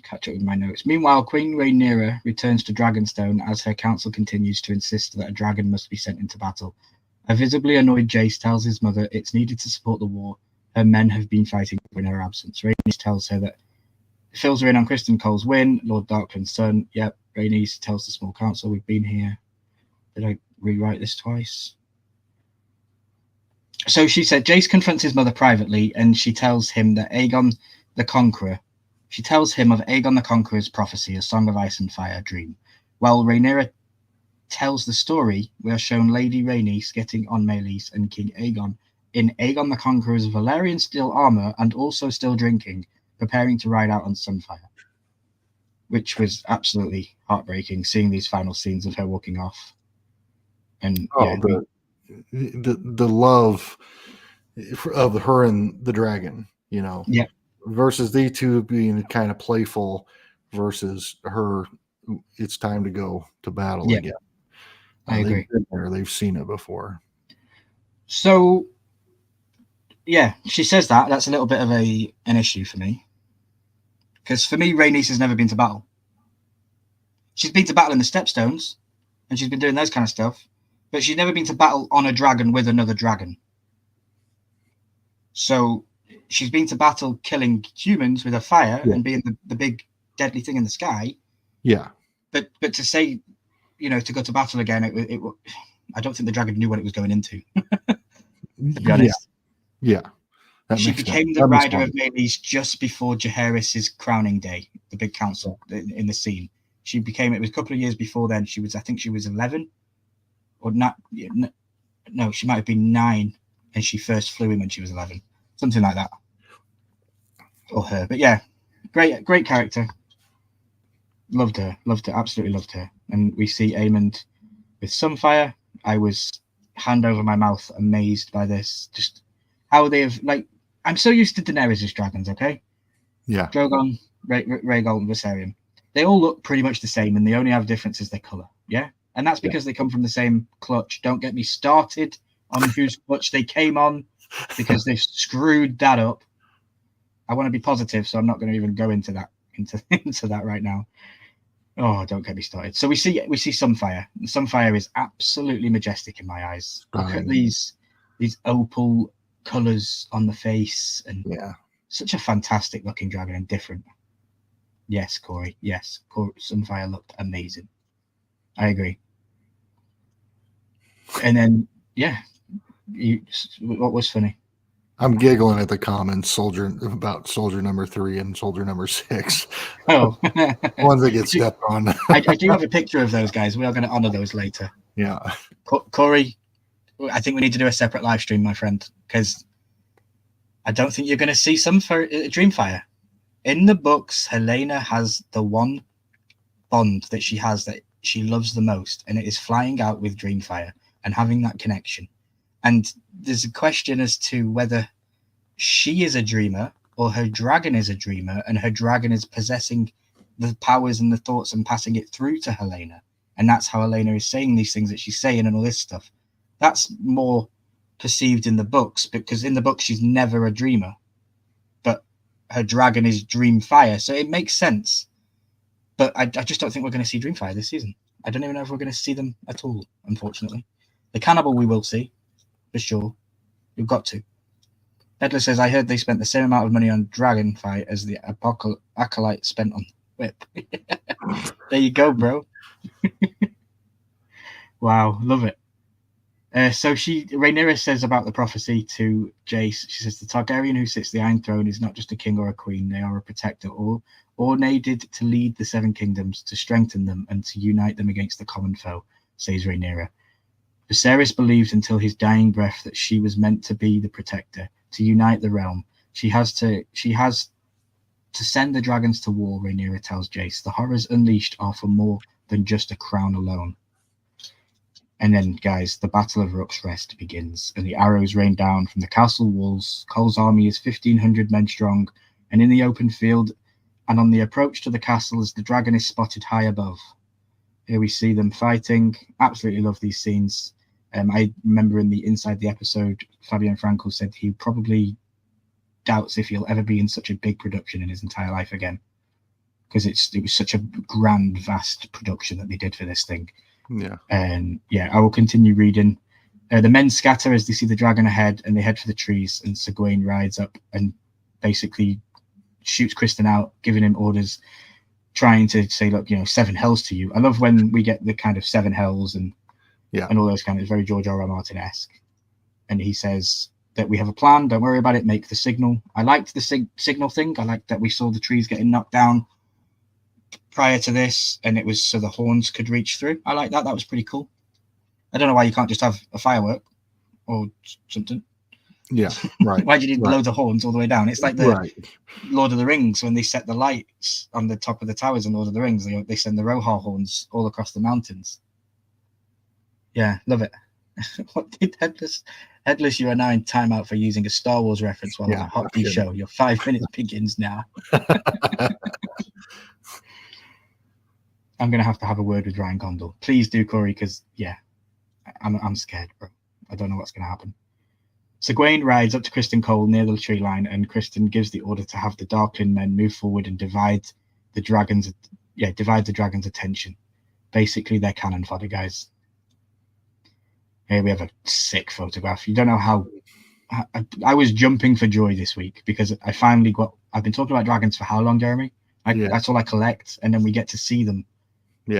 Catch up with my notes. Meanwhile, Queen Rhaenyra returns to Dragonstone as her council continues to insist that a dragon must be sent into battle. A visibly annoyed Jace tells his mother it's needed to support the war. Her men have been fighting in her absence. Rhaenys tells her that fills her in on Criston Cole's win, Lord Darkland's son. Yep, Rhaenys tells the small council we've been here. Did I rewrite this twice? So she said Jace confronts his mother privately and she tells him that Aegon the Conqueror. She tells him of Aegon the Conqueror's prophecy, a song of ice and fire dream. While Rhaenyra tells the story, we are shown Lady Rhaenys getting on Meleys and King Aegon in Aegon the Conqueror's Valyrian steel armor and also still drinking, preparing to ride out on Sunfire, which was absolutely heartbreaking, seeing these final scenes of her walking off. And the love of her and the dragon, you know, versus the two being kind of playful versus her, it's time to go to battle again. I agree. They've seen it before. So, yeah, she says that. That's a little bit of an issue for me. Because for me, Rhaenys has never been to battle. She's been to battle in the Stepstones, and she's been doing those kind of stuff, but she's never been to battle on a dragon with another dragon. So she's been to battle killing humans with a fire and being the big deadly thing in the sky. Yeah. But to say, you know, to go to battle again, it I don't think the dragon knew what it was going into. To be honest. Yeah. She became the rider of Meleys just before Jaehaerys's crowning day, the big council in the scene. She became it was a couple of years before then. I think she was 11 or not. No, she might have been 9 and she first flew in when she was 11, something like that. Or her. But yeah, great character. Loved her, absolutely loved her. And we see Aemond with Sunfire. I was hand over my mouth amazed by this. Just how they have, like, I'm so used to Daenerys' dragons, okay? Yeah. Drogon, Rhaegal, and Viserion. They all look pretty much the same, and they only have difference is their colour, yeah? And that's because they come from the same clutch. Don't get me started on whose clutch they came on, because they've screwed that up. I want to be positive, so I'm not going to even go into that right now. Oh, don't get me started. So we see Sunfire. Sunfire is absolutely majestic in my eyes. Look at these opal colours on the face, and such a fantastic looking dragon and different. Yes, Corey. Yes, Sunfire looked amazing. I agree. And then, what was funny? I'm giggling at the comments about soldier number 3 and soldier number 6. Oh, ones that get stepped on. I do have a picture of those guys. We are going to honor those later. Yeah. Corey, I think we need to do a separate live stream, my friend, because I don't think you're going to see some for Dreamfire. In the books, Helena has the one bond that she has that she loves the most, and it is flying out with Dreamfire and having that connection. And there's a question as to whether she is a dreamer or her dragon is a dreamer, and her dragon is possessing the powers and the thoughts and passing it through to Helena. And that's how Helena is saying these things that she's saying and all this stuff. That's more perceived in the books, because in the books she's never a dreamer, but her dragon is Dreamfire. So it makes sense. But I just don't think we're going to see Dreamfire this season. I don't even know if we're going to see them at all, unfortunately. The cannibal we will see. For sure. You've got to. Bedler says, I heard they spent the same amount of money on Dragonfire as the Acolyte spent on Whip. There you go, bro. Wow, love it. So Rhaenyra says about the prophecy to Jace, she says, the Targaryen who sits the Iron Throne is not just a king or a queen, they are a protector, ordained to lead the Seven Kingdoms, to strengthen them, and to unite them against the common foe, says Rhaenyra. Viserys believed until his dying breath that she was meant to be the protector, to unite the realm. She has to send the dragons to war, Rhaenyra tells Jace. The horrors unleashed are for more than just a crown alone. And then, guys, the Battle of Rook's Rest begins, and the arrows rain down from the castle walls. Cole's army is 1,500 men strong, and in the open field and on the approach to the castle as the dragon is spotted high above. Here we see them fighting. Absolutely love these scenes. I remember inside the episode, Fabian Frankel said he probably doubts if he'll ever be in such a big production in his entire life again, because it was such a grand, vast production that they did for this thing. Yeah. And I will continue reading. The men scatter as they see the dragon ahead, and they head for the trees. And Sir Gawain rides up and basically shoots Kristen out, giving him orders, trying to say, "Look, 7 hells to you." I love when we get the kind of 7 hells and all those kind of. It's very George R.R. Martin-esque. And he says that we have a plan. Don't worry about it. Make the signal. I liked the signal thing. I liked that we saw the trees getting knocked down prior to this, and it was so the horns could reach through. I like that. That was pretty cool. I don't know why you can't just have a firework or something. Yeah, right. Why do you need loads of horns all the way down? It's like the Lord of the Rings when they set the lights on the top of the towers in Lord of the Rings. They send the Rohar horns all across the mountains. Yeah, love it. What did Headless? You are now in timeout for using a Star Wars reference while on a hot tea show. Your 5 minutes begins now. I'm going to have a word with Ryan Condal. Please do, Corey, because, I'm scared, bro. I don't know what's going to happen. So Gawain rides up to Criston Cole near the tree line, and Criston gives the order to have the Darkling men move forward and divide the dragon's attention. Basically, they're cannon fodder, guys. Here we have a sick photograph. You don't know how... I was jumping for joy this week because I finally got... I've been talking about dragons for how long, Jeremy? That's all I collect, and then we get to see them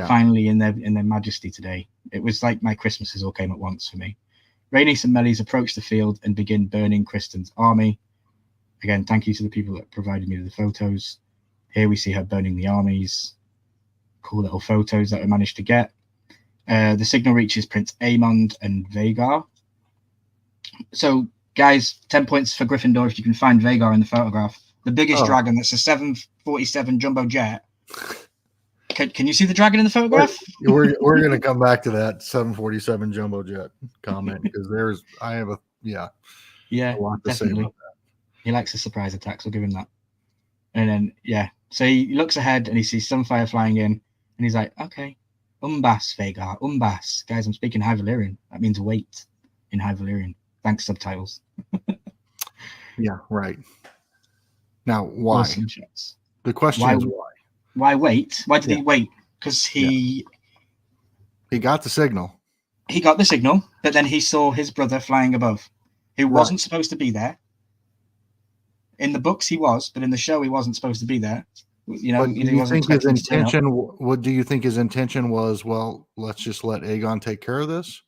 finally in their majesty today. It was like my Christmases all came at once for me. Rhaenys and Meleys approach the field and begin burning Criston's army. Again, thank you to the people that provided me with the photos. Here we see her burning the armies. Cool little photos that we managed to get. The signal reaches Prince Aemond and Vhagar. So, guys, 10 points for Gryffindor if you can find Vhagar in the photograph. The biggest dragon, that's a 747 jumbo jet. Can you see the dragon in the photograph? We're going to come back to that 747 jumbo jet comment because I have a lot to say about that. He likes the surprise attacks. I'll give him that. And then so he looks ahead and he sees Sunfire flying in, and he's like, okay, Umbas, Vhagar, Umbas. Guys, I'm speaking High Valyrian. That means wait in High Valyrian. Thanks, subtitles. Yeah, right. Now, why? Awesome shots. The question is why? Why wait? Why did he wait? Because he got the signal. He got the signal, but then he saw his brother flying above, who wasn't supposed to be there. In the books, he was, but in the show, he wasn't supposed to be there. Do you think his intention? What do you think his intention was? Well, let's just let Aegon take care of this,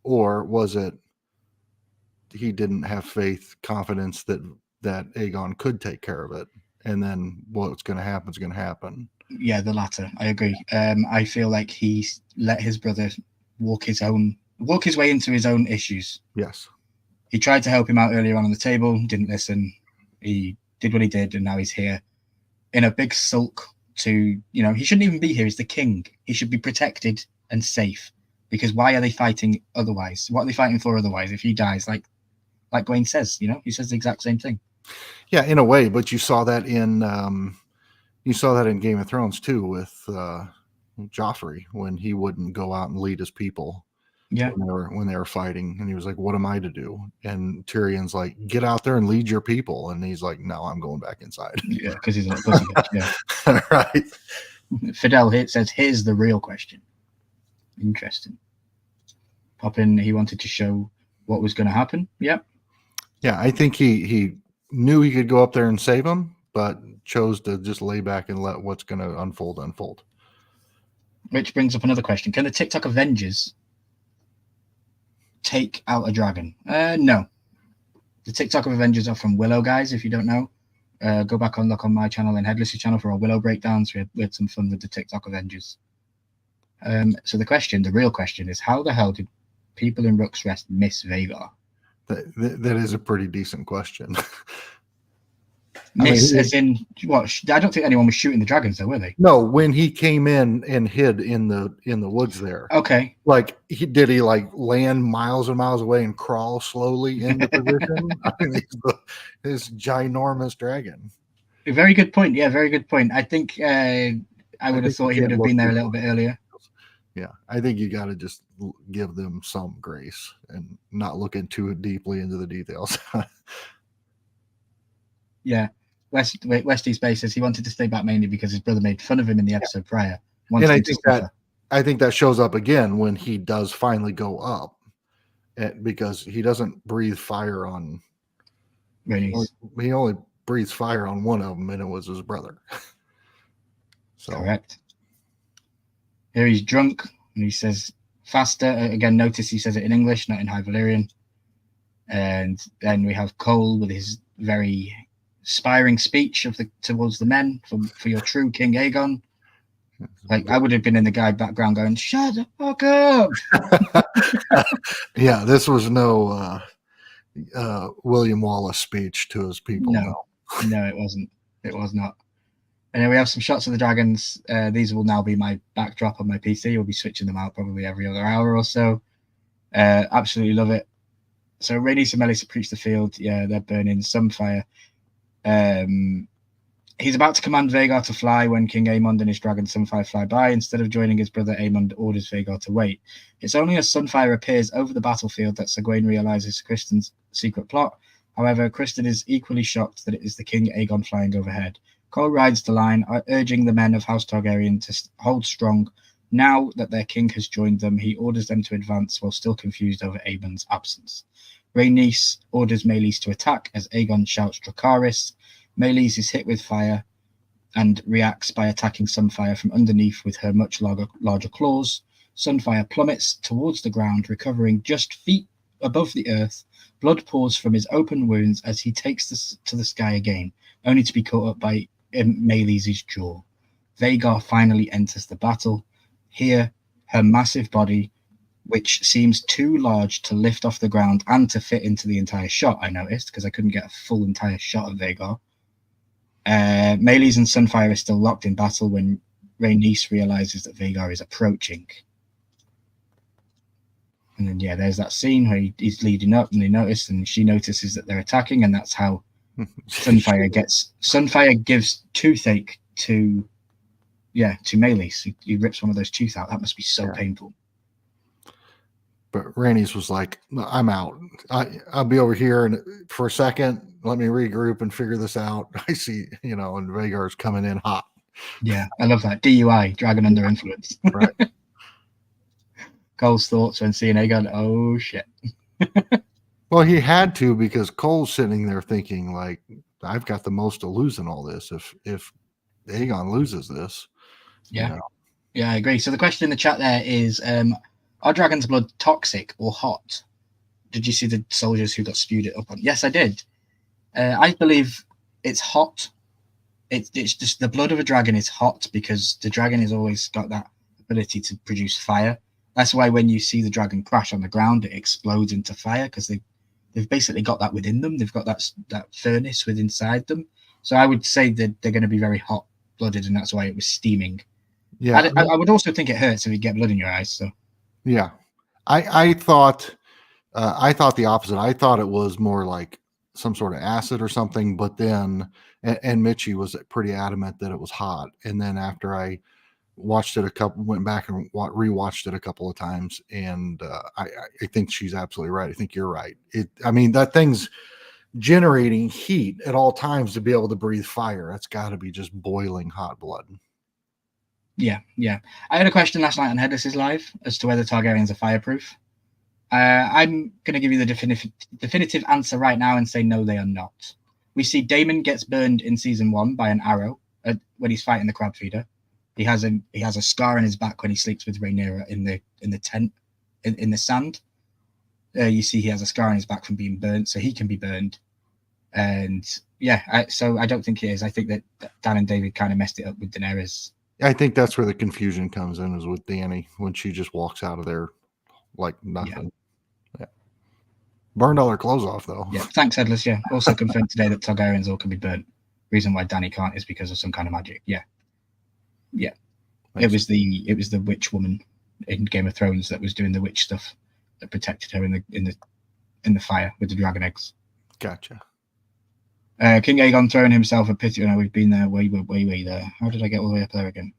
or was it he didn't have faith, confidence that Aegon could take care of it, and then what's going to happen is going to happen? Yeah, the latter. I agree. I feel like he let his brother walk his way into his own issues. Yes. He tried to help him out earlier on the table, didn't listen. He did what he did, and now he's here in a big sulk he shouldn't even be here. He's the king. He should be protected and safe, because why are they fighting otherwise? What are they fighting for otherwise if he dies? Like Gawain says, he says the exact same thing. Yeah, in a way, but you saw that in Game of Thrones too with Joffrey when he wouldn't go out and lead his people. Yeah, when they were fighting, and he was like, "What am I to do?" And Tyrion's like, "Get out there and lead your people." And he's like, "No, I'm going back inside." Yeah, because he's not pussy. Yeah, right. Fidel here says, "Here's the real question." Interesting. Poppin, he wanted to show what was going to happen. Yep. Yeah, I think he knew he could go up there and save him, but chose to just lay back and let what's going to unfold. Which brings up another question: can the TikTok Avengers take out a dragon? No. The TikTok of Avengers are from Willow, guys, if you don't know. Go back and look on my channel and Headless's channel for our Willow breakdowns. We had some fun with the TikTok Avengers. So the real question is, how the hell did people in Rook's Rest miss Vhagar? That is a pretty decent question. Miss, as in what? I don't think anyone was shooting the dragons, though, were they? No, when he came in and hid in the woods there. Okay. Like, did he like land miles and miles away and crawl slowly into position? I mean, he's this ginormous dragon. Very good point. Yeah, very good point. I think I would have thought he would have been there a little bit earlier. Yeah, I think you got to just give them some grace and not look too deeply into the details. Yeah. Westy Space says he wanted to stay back mainly because his brother made fun of him in the episode prior. And I think that shows up again when he does finally go up, because he doesn't breathe fire on. Rhaenys. He only breathes fire on one of them, and it was his brother. So. Correct. Here he's drunk, and he says faster. Again, notice he says it in English, not in High Valyrian. And then we have Cole with his very inspiring speech towards the men for your true King Aegon. Like, I would have been in the guy background going, "Shut the fuck up." Yeah, this was no William Wallace speech to his people. No, it wasn't. It was not. And then we have some shots of the dragons. These will now be my backdrop on my PC. We'll be switching them out probably every other hour or so. Absolutely love it. So Rhaenys and Meleys preach the field. Yeah, they're burning some fire. He's about to command Vhagar to fly when King Aemond and his dragon Sunfire fly by. Instead of joining his brother, Aemond orders Vhagar to wait. It's only as Sunfire appears over the battlefield that Segwayne realizes Criston's secret plot. However, Criston is equally shocked that it is the King Aegon flying overhead. Cole rides the line, urging the men of House Targaryen to hold strong. Now that their king has joined them, he orders them to advance while still confused over Aemond's absence. Rhaenys orders Meleys to attack as Aegon shouts Dracarys. Meleys is hit with fire and reacts by attacking Sunfire from underneath with her much larger claws. Sunfire plummets towards the ground, recovering just feet above the earth. Blood pours from his open wounds as he takes to the sky again, only to be caught up by Meleys' jaw. Vhagar finally enters the battle. Here, her massive body, which seems too large to lift off the ground and to fit into the entire shot, I noticed, because I couldn't get a full entire shot of Vhagar. Meleys and Sunfire are still locked in battle when Rhaenys realizes that Vhagar is approaching. And then, yeah, there's that scene where he's leading up and they notice, and she notices that they're attacking, and that's how Sunfire gives toothache to Meleys. He rips one of those teeth out. That must be so painful. But Rhaenys was like, "I'm out. I'll be over here and for a second. Let me regroup and figure this out." I see, and Vhagar's coming in hot. Yeah, I love that. DUI, dragon under influence. Right. Cole's thoughts when seeing Aegon. Oh shit. Well, he had to, because Cole's sitting there thinking, like, I've got the most to lose in all this. If Aegon loses this. Yeah. Yeah, I agree. So the question in the chat there is, are dragon's blood toxic or hot? Did you see the soldiers who got spewed it up on? Yes, I did. I believe it's hot. It's just the blood of a dragon is hot because the dragon has always got that ability to produce fire. That's why when you see the dragon crash on the ground, it explodes into fire, because they've basically got that within them. They've got that furnace within inside them. So I would say that they're going to be very hot-blooded, and that's why it was steaming. Yeah, I would also think it hurts if you get blood in your eyes. So yeah, I thought the opposite. I thought it was more like some sort of acid or something. But then, and Mitchie was pretty adamant that it was hot. And then after I watched it went back and rewatched it a couple of times, and I think she's absolutely right. I think you're right. That thing's generating heat at all times to be able to breathe fire. That's got to be just boiling hot blood. Yeah. I had a question last night on Headless's live as to whether Targaryens are fireproof. I'm going to give you the definitive answer right now and say no, they are not. We see Daemon gets burned in season 1 by an arrow when he's fighting the crab feeder. He has a scar on his back when he sleeps with Rhaenyra in the tent in the sand. You see he has a scar on his back from being burnt, so he can be burned. And yeah, so I don't think it is. I think that Dan and David kind of messed it up with Daenerys. I think that's where the confusion comes in, is with Dany when she just walks out of there like nothing. Yeah. Burned all her clothes off though. Yeah, thanks, Headless. Yeah, also confirmed today that Targaryens all can be burnt. Reason why Dany can't is because of some kind of magic. Yeah. It was the witch woman in Game of Thrones that was doing the witch stuff that protected her in the fire with the dragon eggs. Gotcha. King Aegon throwing himself a pity. Oh, no, we've been there way there. How did I get all the way up there again?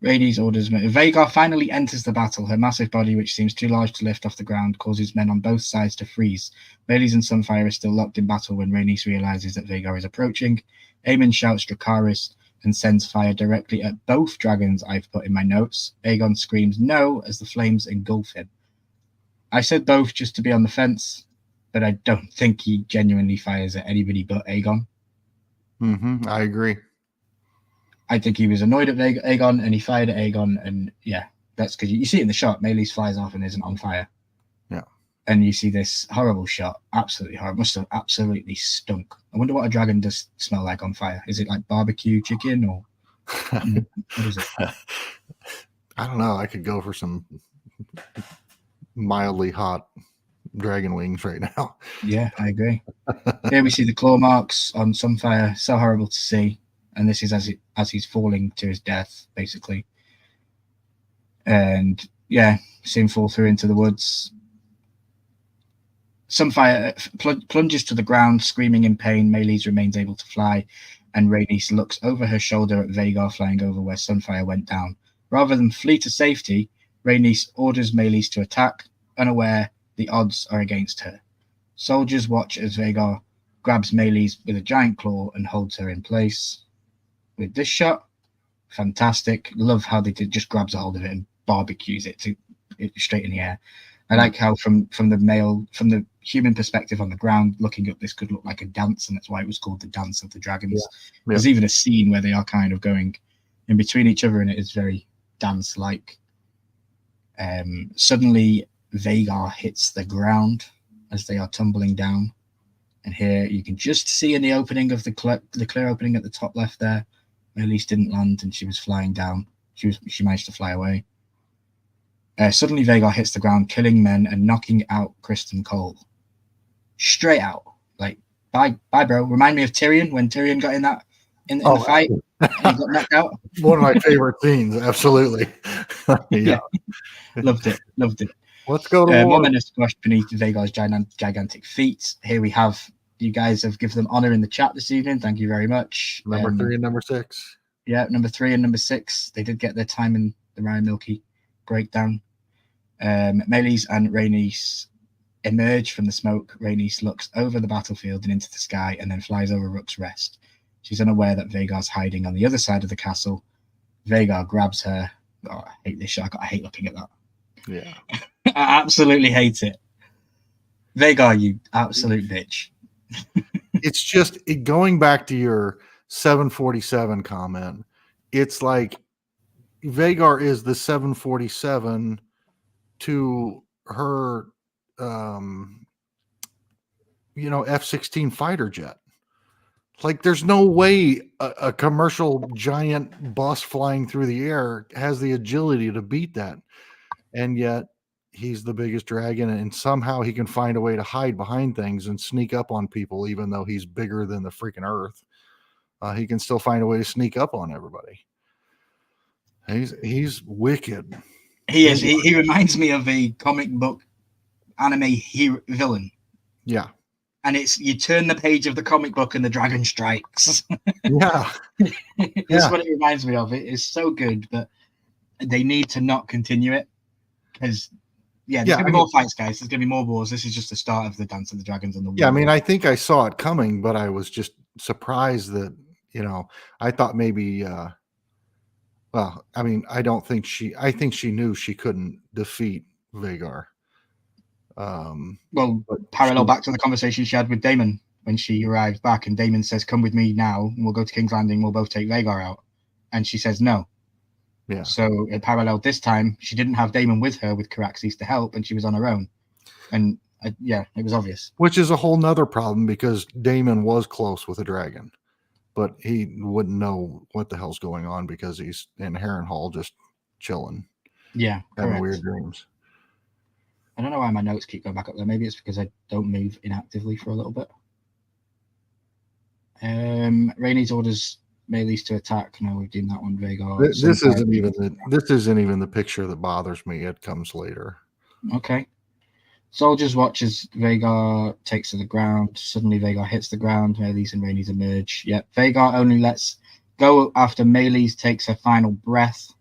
Rhaenys orders Vhagar finally enters the battle. Her massive body, which seems too large to lift off the ground, causes men on both sides to freeze. Meleys and Sunfire are still locked in battle when Rhaenys realizes that Vhagar is approaching. Aemon shouts Dracarys and sends fire directly at both dragons I've put in my notes. Aegon screams no as the flames engulf him. I said both just to be on the fence, but I don't think he genuinely fires at anybody but Aegon. I agree. I think he was annoyed at Aegon and he fired at Aegon, and yeah, that's because you see it in the shot. Meleys flies off and isn't on fire. Yeah. And you see this horrible shot, absolutely horrible. Must have absolutely stunk. I wonder what a dragon does smell like on fire. Is it like barbecue chicken or what is it? I don't know. I could go for some mildly hot dragon wings right now. Yeah, I agree. Here we see the claw marks on Sunfire. So horrible to see. And this is as he's falling to his death, basically. And yeah, see him fall through into the woods. Sunfire plunges to the ground, screaming in pain. Meleys remains able to fly, and Rhaenys looks over her shoulder at Vhagar flying over where Sunfire went down. Rather than flee to safety, Rhaenys orders Meleys to attack, unaware the odds are against her. Soldiers watch as Vhagar grabs Meleys with a giant claw and holds her in place. With this shot, fantastic. Love how they just grabs a hold of it and barbecues it straight in the air. I like how from the human perspective on the ground, looking up, this could look like a dance, and that's why it was called the Dance of the Dragons. Yeah. There's even a scene where they are kind of going in between each other, and it is very dance-like. Suddenly, Vhagar hits the ground as they are tumbling down, and here you can just see in the opening of the clear opening at the top left there, Meleys didn't land, and she was flying down. She managed to fly away. Suddenly, Vhagar hits the ground, killing men and knocking out Criston Cole. Straight out. Like, bye, bro. Remind me of Tyrion when Tyrion got in the fight and he got knocked out. One of my favorite scenes, absolutely. Yeah. Loved it. Let's go to war. Woman is squashed beneath Vhagar's gigantic feet. Here we have, you guys have given them honor in the chat this evening. Thank you very much. Number 3 and number 6. Yeah, number 3 and number 6. They did get their time in the Ryan Milky breakdown. Meleys and Rhaenys emerge from the smoke. Rhaenys looks over the battlefield and into the sky and then flies over Rook's Rest. She's unaware that Vhagar's hiding on the other side of the castle. Vhagar grabs her. Oh, I hate this shot. I hate looking at that. Yeah. I absolutely hate it. Vhagar, you absolute bitch. It's just going back to your 747 comment. It's like Vhagar is the 747 to her, F-16 fighter jet. Like, there's no way a commercial giant bus flying through the air has the agility to beat that. And yet he's the biggest dragon, and somehow he can find a way to hide behind things and sneak up on people, even though he's bigger than the freaking earth. He can still find a way to sneak up on everybody. He's wicked. He is. He reminds me of a comic book anime villain. Yeah. And it's, you turn the page of the comic book and the dragon strikes. Yeah. That's what it reminds me of. It is so good, but they need to not continue it. Because, there's going to be more fights, guys. There's going to be more wars. This is just the start of the Dance of the Dragons and the war. Yeah, I mean, I think I saw it coming, but I was just surprised that, I thought maybe, I think she knew she couldn't defeat Vhagar. Parallel back to the conversation she had with Daemon when she arrived back, and Daemon says, "Come with me now, and we'll go to King's Landing. We'll both take Vhagar out." And she says no. Yeah. So in parallel, this time she didn't have Daemon with her with Caraxes to help, and she was on her own. And Yeah, it was obvious. Which is a whole nother problem because Daemon was close with a dragon, but he wouldn't know what the hell's going on because he's in Harrenhal just chilling, Yeah, having correct. weird dreams. I don't know why my notes keep going back up there. Maybe it's because I don't move inactively for a little bit. Rhaenys orders Meleys to attack. No, we've done that one. Vhagar. This isn't even the picture that bothers me. It comes later. Okay. Soldiers watch as Vhagar takes to the ground. Suddenly Vhagar hits the ground. Meleys and Rhaenys emerge. Yep. Vhagar only lets go after Meleys takes her final breath.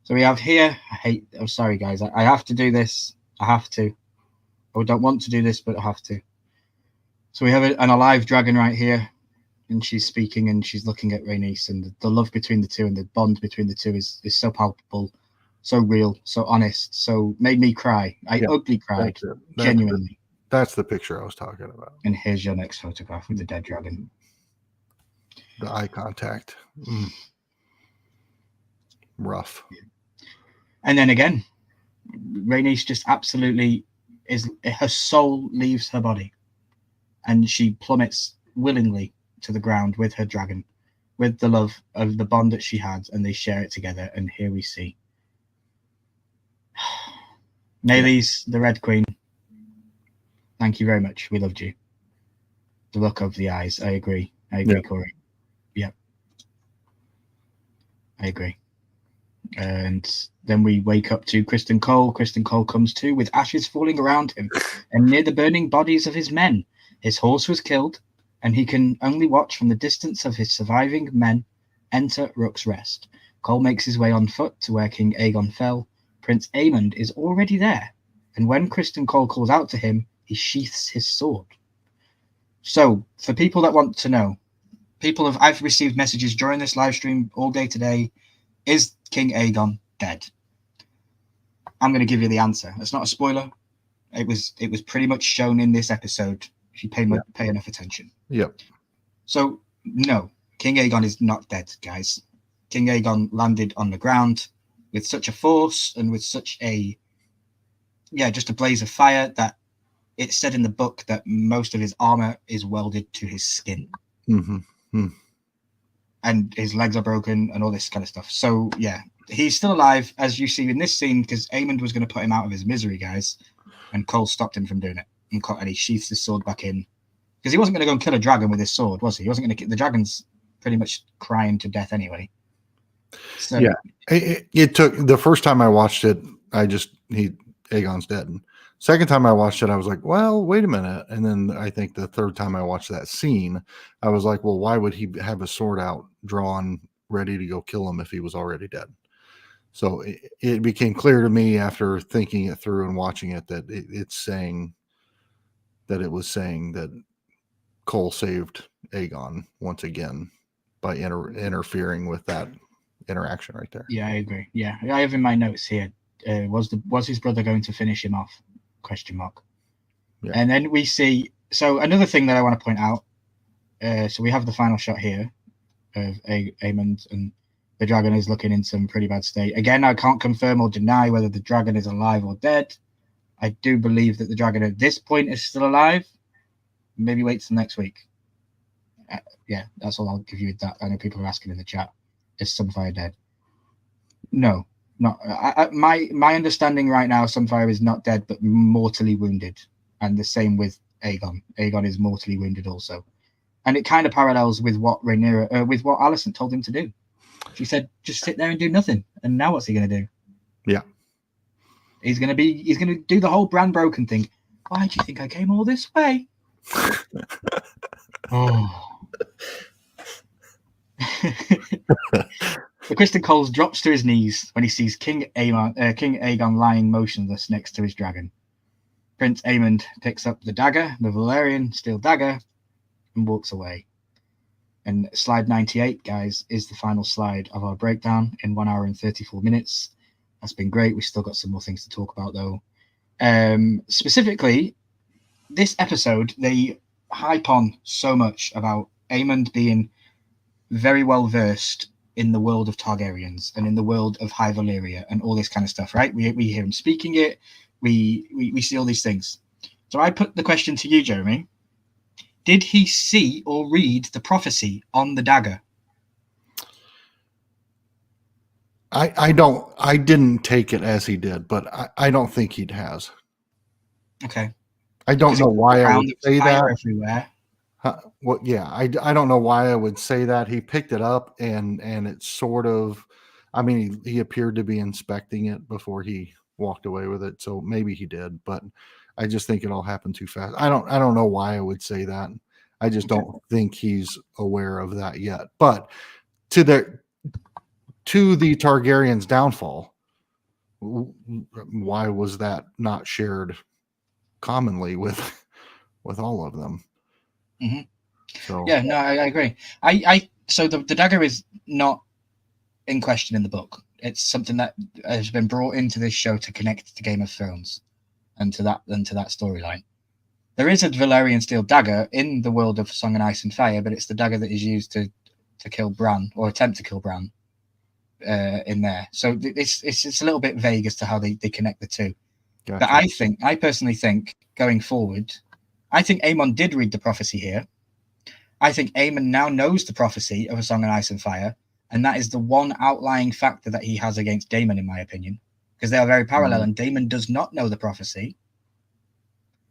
So we have here. I'm sorry, guys. I have to do this. I have to. I don't want to do this, but I have to. So we have an alive dragon right here, and she's speaking and she's looking at Rhaenys, and the love between the two and the bond between the two is so palpable, so real, so honest, so made me cry. I ugly cried, genuinely. That's the picture I was talking about. And here's your next photograph with the dead dragon. The eye contact. Rough. And then again, Rhaenys just absolutely her soul leaves her body, and she plummets willingly to the ground with her dragon, with the love of the bond that she had, and they share it together. And here we see Meleys, the Red Queen. Thank you very much. We loved you. The look of the eyes. I agree, Corey. Yep. I agree. And then we wake up to Criston Cole. Criston Cole comes to with ashes falling around him and near the burning bodies of his men. His horse was killed, and he can only watch from the distance of his surviving men enter Rook's Rest. Cole makes his way on foot to where King Aegon fell. Prince Aemond is already there, and when Criston Cole calls out to him, he sheaths his sword. So, for people that want to know, I've received messages during this live stream all day today. Is King Aegon dead? I'm going to give you the answer. It's not a spoiler. It was pretty much shown in this episode if you pay enough attention. Yep. So, no, King Aegon is not dead, guys. King Aegon landed on the ground with such a force and with such just a blaze of fire that it said in the book that most of his armor is welded to his skin. Mm-hmm. And his legs are broken and all this kind of stuff. So, yeah, he's still alive, as you see in this scene, because Aemond was going to put him out of his misery, guys, and Cole stopped him from doing it. And he sheaths his sword back in. Because he wasn't going to go and kill a dragon with his sword, was he? He wasn't going to the dragon's pretty much crying to death anyway. So, yeah, it took the first time I watched it, Aegon's dead. Second time I watched it, I was like, well, wait a minute. And then I think the third time I watched that scene, I was like, well, why would he have a sword out, drawn, ready to go kill him if he was already dead? So it became clear to me after thinking it through and watching it that it was saying that Cole saved Aegon once again by interfering with that interaction right there. Yeah, I agree. Yeah, I have in my notes here. Was his brother going to finish him off? ? Yeah. And then we see. So another thing that I want to point out. So we have the final shot here of Aemond, and the dragon is looking in some pretty bad state. Again, I can't confirm or deny whether the dragon is alive or dead. I do believe that the dragon at this point is still alive. Maybe wait till next week. Yeah, that's all I'll give you with that. I know people are asking in the chat. Is Sunfire dead? No, not. My understanding right now, Sunfire is not dead, but mortally wounded, and the same with Aegon. Aegon is mortally wounded also, and it kind of parallels with what with what Alicent told him to do. She said, "Just sit there and do nothing." And now what's he going to do? Yeah, he's going to do the whole Bran Broken thing. Why do you think I came all this way? Oh. The Criston Cole drops to his knees when he sees King Aegon lying motionless next to his dragon. Prince Aemond picks up the dagger, the Valyrian steel dagger, and walks away. And slide 98, guys, is the final slide of our breakdown in 1 hour and 34 minutes. That's been great. We've still got some more things to talk about, though. Specifically, this episode, they hype on so much about Aemond being very well versed in the world of Targaryens and in the world of High Valyria and all this kind of stuff, right? We hear him speaking it. We see all these things. So I put the question to you, Jeremy. Did he see or read the prophecy on the dagger? I didn't take it as he did, but I don't think he has. Okay. I don't know why I would say that. Everywhere. I don't know why I would say that. He picked it up and it's sort of, I mean, he appeared to be inspecting it before he walked away with it. So maybe he did, but I just think it all happened too fast. I don't know why I would say that. I just don't think he's aware of that yet. But to the Targaryen's downfall, why was that not shared commonly with all of them? Mm-hmm. So yeah, no, I agree. So the dagger is not in question in the book. It's something that has been brought into this show to connect to Game of Thrones and to that storyline. There is a Valyrian steel dagger in the world of Song and Ice and Fire, but it's the dagger that is used to kill Bran or attempt to kill Bran in there. So it's a little bit vague as to how they connect the two. Gotcha. But I personally think going forward, I think Aemon did read the prophecy here. I think Aemon now knows the prophecy of A Song of Ice and Fire, and that is the one outlying factor that he has against Daemon, in my opinion, because they are very parallel, and Daemon does not know the prophecy.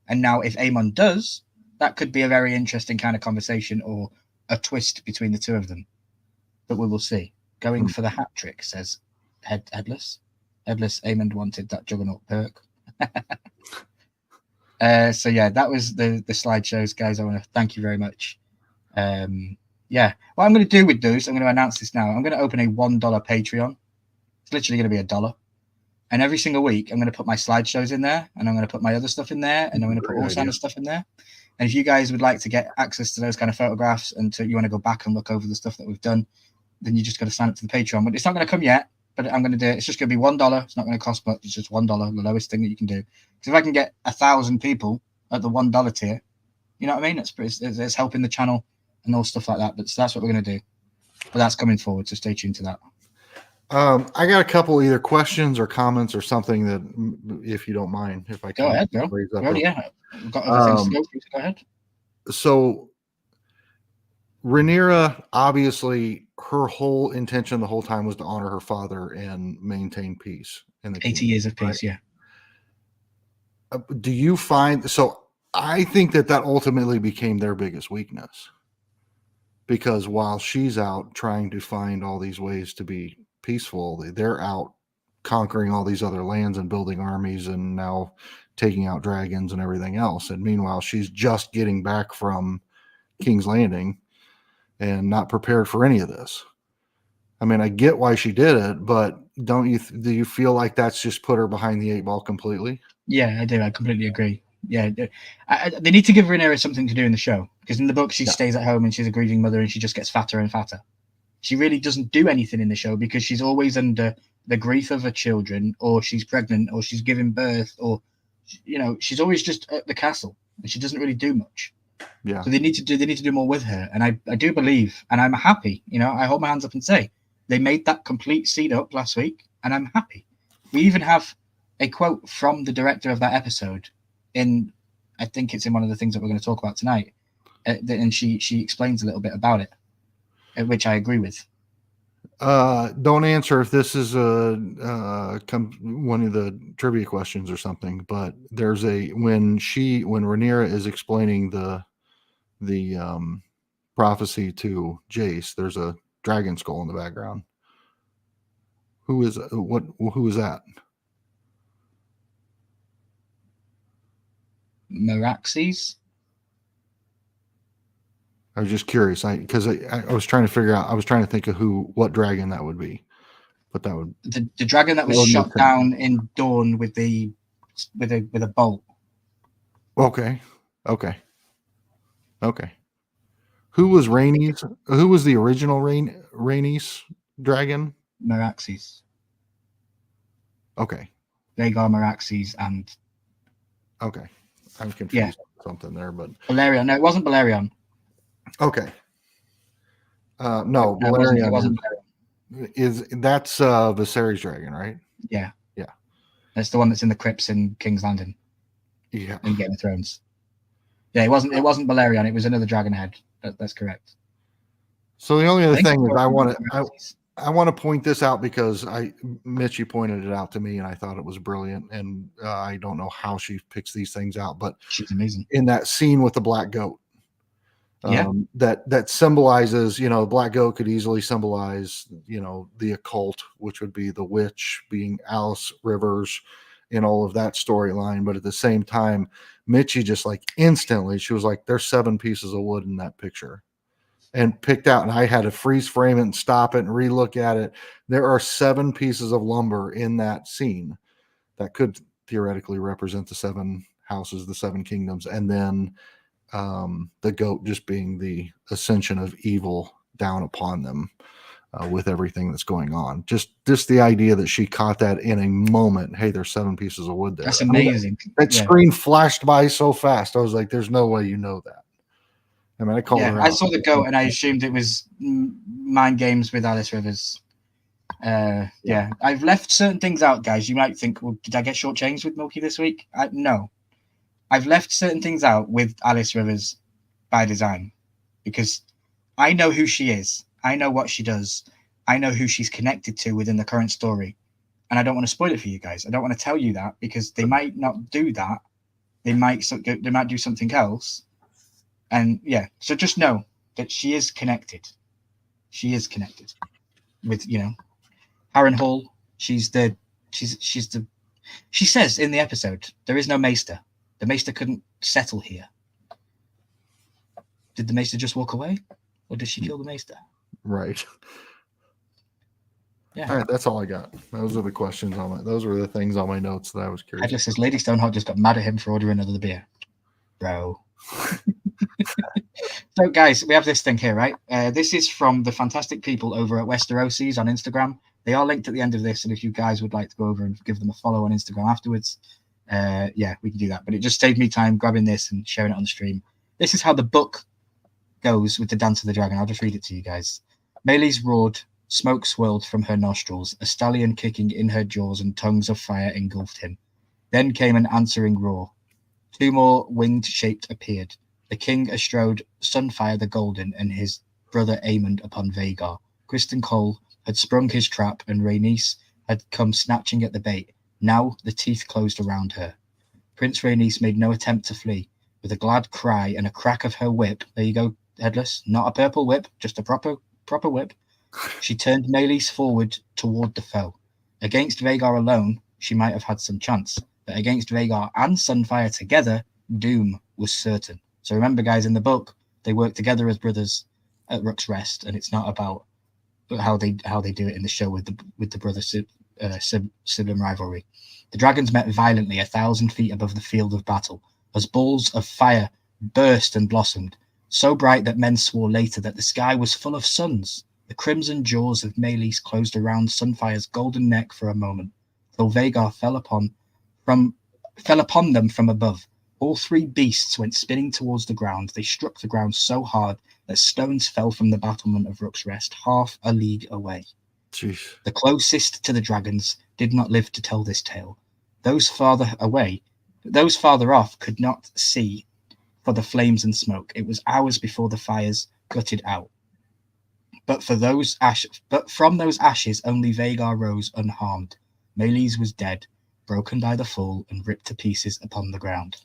And now if Aemon does, that could be a very interesting kind of conversation or a twist between the two of them. But we will see. Going for the hat trick, says Headless. Headless, Aemon wanted that Juggernaut perk. So yeah, that was the slideshows, guys. I want to thank you very much. What I'm going to do with those, I'm going to announce this now. I'm going to open a $1 Patreon. It's literally going to be $1. And every single week, I'm going to put my slideshows in there, and I'm going to put my other stuff in there, and I'm going to put all kind of stuff in there. And if you guys would like to get access to those kind of photographs and you want to go back and look over the stuff that we've done, then you just got to sign up to the Patreon. But it's not going to come yet, but I'm going to do it. It's just going to be $1. It's not going to cost much. It's just $1, the lowest thing that you can do. Because if I can get 1,000 people at the $1 tier, you know what I mean? It's helping the channel and all stuff like that. But so that's what we're going to do. But that's coming forward, so stay tuned to that. I got a couple either questions or comments or something that, if you don't mind, if I can. Go ahead, bro. We've got other things to go through, so go ahead. So Rhaenyra, obviously, her whole intention the whole time was to honor her father and maintain peace. In the 80 years of peace, right? Yeah. Do you find, so I think that ultimately became their biggest weakness, because while she's out trying to find all these ways to be peaceful, they're out conquering all these other lands and building armies and now taking out dragons and everything else. And meanwhile, she's just getting back from King's Landing and not prepared for any of this. I mean, I get why she did it, but do you feel like that's just put her behind the 8 ball completely? Yeah, I do. I completely agree. Yeah, they need to give Rhaenyra something to do in the show, because in the book she stays at home and she's a grieving mother and she just gets fatter and fatter. She really doesn't do anything in the show because she's always under the grief of her children, or she's pregnant, or she's giving birth, or she's always just at the castle and she doesn't really do much. Yeah. So they need to do more with her, and I do believe, and I'm happy. I hold my hands up and say they made that complete seed up last week, and I'm happy. We even have a quote from the director of that episode I think it's in one of the things that we're going to talk about tonight, and she explains a little bit about it, which I agree with. Don't answer if this is one of the trivia questions or something, but there's when Rhaenyra is explaining the prophecy to Jace, there's a dragon skull in the background. Who is that? Meraxes. I was just curious, because I was trying to figure out. I was trying to think of what dragon that would be, but that would the dragon that was shot down in Dawn with a bolt. Okay. Who was Rhaenys? Who was the original Rhaenys dragon? Meraxes. Okay. Rhaegar, Meraxes, and okay. I'm confused with something there, but Balerion. No, it wasn't Balerion. Okay. No, Balerion. It wasn't Balerion. That's Viserys' dragon, right? Yeah. Yeah. That's the one that's in the crypts in King's Landing. Yeah. in Game of Thrones. Yeah, it wasn't Balerion. It was another dragon head. That's correct. So the only other I think thing is it's I want to point this out because Mitchie pointed it out to me and I thought it was brilliant. And I don't know how she picks these things out, but she's amazing. In that scene with the black goat, Yeah. that symbolizes, you know, the black goat could easily symbolize, you know, the occult, which would be the witch being Alice Rivers in all of that storyline. But at the same time, Mitchie just like instantly, she was like, there's 7 pieces of wood in that picture, and picked out, and I had to freeze frame it and stop it and relook at it. There are 7 pieces of lumber in that scene that could theoretically represent the 7 houses, the 7 kingdoms, and then the goat just being the ascension of evil down upon them with everything that's going on. Just the idea that she caught that in a moment. Hey, there's 7 pieces of wood there. That's amazing. That screen flashed by so fast. I was like, there's no way you know that. I mean, I called her out. I saw the goat and I assumed it was mind games with Alice Rivers. Yeah, I've left certain things out, guys. You might think, well, did I get shortchanged with Milky this week? No. I've left certain things out with Alice Rivers by design because I know who she is. I know what she does. I know who she's connected to within the current story. And I don't want to spoil it for you guys. I don't want to tell you that because they might not do that. They might do something else. And yeah, so just know that she is connected. She is connected with, you know, Harrenhal. She says in the episode, there is no Maester. The Maester couldn't settle here. Did the Maester just walk away? Or did she kill the Maester? Right. Yeah. All right, that's all I got. Those are the questions those were the things on my notes that I was curious. Headless says Lady Stoneheart just got mad at him for ordering another beer. Bro. So guys, we have this thing here, right? This is from the fantastic people over at Westeroses on Instagram. They are linked at the end of this, and if you guys would like to go over and give them a follow on Instagram afterwards, yeah, we can do that. But it just saved me time grabbing this and sharing it on the stream. This is how the book goes with the Dance of the Dragon. I'll just read it to you guys. Meleys roared, smoke swirled from her nostrils, a stallion kicking in her jaws, and tongues of fire engulfed him. Then came an answering roar. 2 more winged shapes appeared. The king astrode Sunfire the Golden and his brother Aemond upon Vhagar. Criston Cole had sprung his trap, and Rhaenys had come snatching at the bait. Now the teeth closed around her. Prince Rhaenys made no attempt to flee. With a glad cry and a crack of her whip, there you go, Headless, not a purple whip, just a proper whip, she turned Meleys forward toward the foe. Against Vhagar alone, she might have had some chance, but against Vhagar and Sunfire together, doom was certain. So remember, guys, in the book, they work together as brothers at Rook's Rest, and it's not about how they do it in the show with the brother sibling rivalry. The dragons met violently 1,000 feet above the field of battle, as balls of fire burst and blossomed, so bright that men swore later that the sky was full of suns. The crimson jaws of Meleys closed around Sunfire's golden neck for a moment, till Vhagar fell upon them from above. All 3 beasts went spinning towards the ground. They struck the ground so hard that stones fell from the battlement of Rook's Rest, half a league away. Jeez. The closest to the dragons did not live to tell this tale. Those farther off could not see for the flames and smoke. It was hours before the fires gutted out. But from those ashes, only Vhagar rose unharmed. Meleys was dead, broken by the fall and ripped to pieces upon the ground.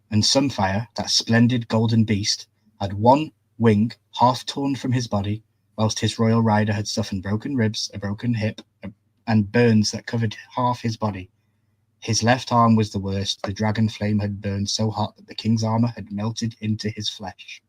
And Sunfire, that splendid golden beast, had 1 wing half torn from his body, whilst his royal rider had suffered broken ribs, a broken hip, and burns that covered half his body. His left arm was the worst. The dragon flame had burned so hot that the king's armor had melted into his flesh.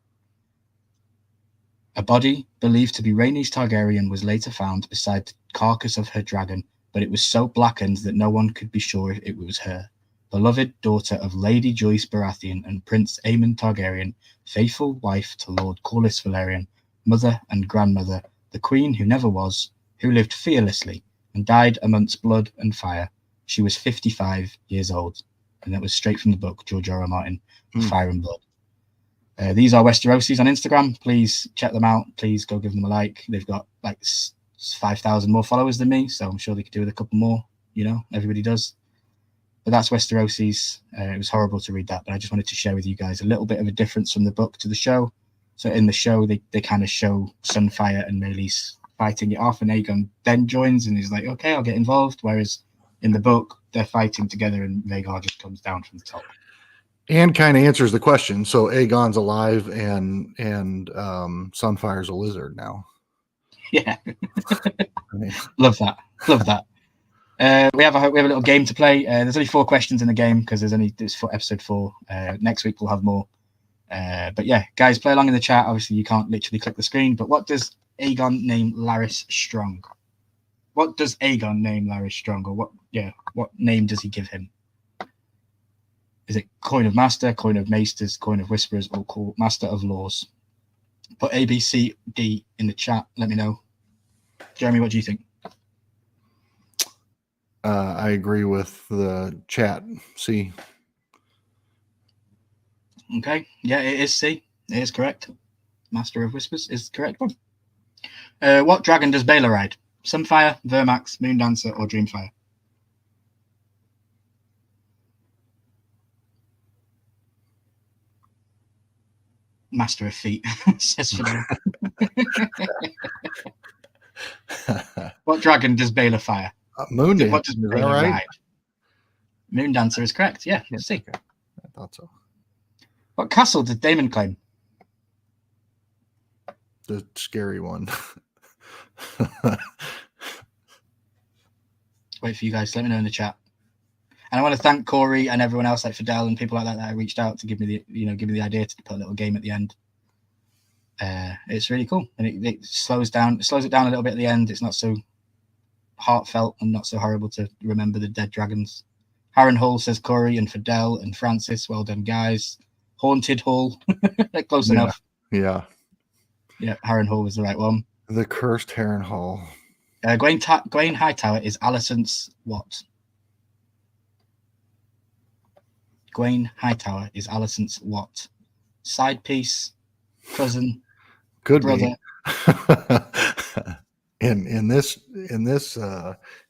A body, believed to be Rhaenys Targaryen, was later found beside the carcass of her dragon, but it was so blackened that no one could be sure if it was her. Beloved daughter of Lady Joyce Baratheon and Prince Aemon Targaryen, faithful wife to Lord Corlys Velaryon, mother and grandmother, the queen who never was, who lived fearlessly and died amongst blood and fire. She was 55 years old. And that was straight from the book, George R. R. Martin, Fire and Blood. These are Westeroses on Instagram. Please check them out. Please go give them a like. They've got like 5,000 more followers than me, so I'm sure they could do with a couple more. You know, everybody does. But that's Westerosi's. It was horrible to read that, but I just wanted to share with you guys a little bit of a difference from the book to the show. So in the show, they kind of show Sunfire and Meleys fighting it off, and Aegon then joins and he's like, okay, I'll get involved. Whereas in the book, they're fighting together and Rhaegar just comes down from the top. And kind of answers the question. So Aegon's alive and Sunfire's a lizard now. Yeah. Love that. Love that. We have a little game to play. There's only 4 questions in the game because it's for episode 4. Next week we'll have more. But yeah, guys, play along in the chat. Obviously, you can't literally click the screen. But what does Aegon name Larys Strong? What does Aegon name Larys Strong? Or what name does he give him? Is it Coin of Master, Coin of Maesters, Coin of Whisperers, or Master of Laws? Put A, B, C, D in the chat. Let me know. Jeremy, what do you think? I agree with the chat. C. Okay. Yeah, it is C. It is correct. Master of Whispers is the correct one. What dragon does Baelor ride? Sunfire, Vermax, Moondancer, or Dreamfire? Master of Feet, says Fidel. What dragon does Baelor fire? Moondancer. What does Baelor ride? Moondancer is correct. Yeah, C. I thought so. What castle did Daemon claim? The scary one. Wait for you guys to let me know in the chat. And I want to thank Corey and everyone else like Fidel and people like that I reached out to give me the idea to put a little game at the end. It's really cool, and it slows it down a little bit at the end. It's not so heartfelt and not so horrible to remember the dead dragons. Harrenhal, says Corey and Fidel and Francis. Well done, guys. Haunted Hall, close enough. Yeah. Yeah, Harrenhal was the right one. The cursed Harrenhal. Gwaine Hightower is Alicent's what? Gwaine Hightower is Alicent's what? Side piece, cousin, could brother. Be. in this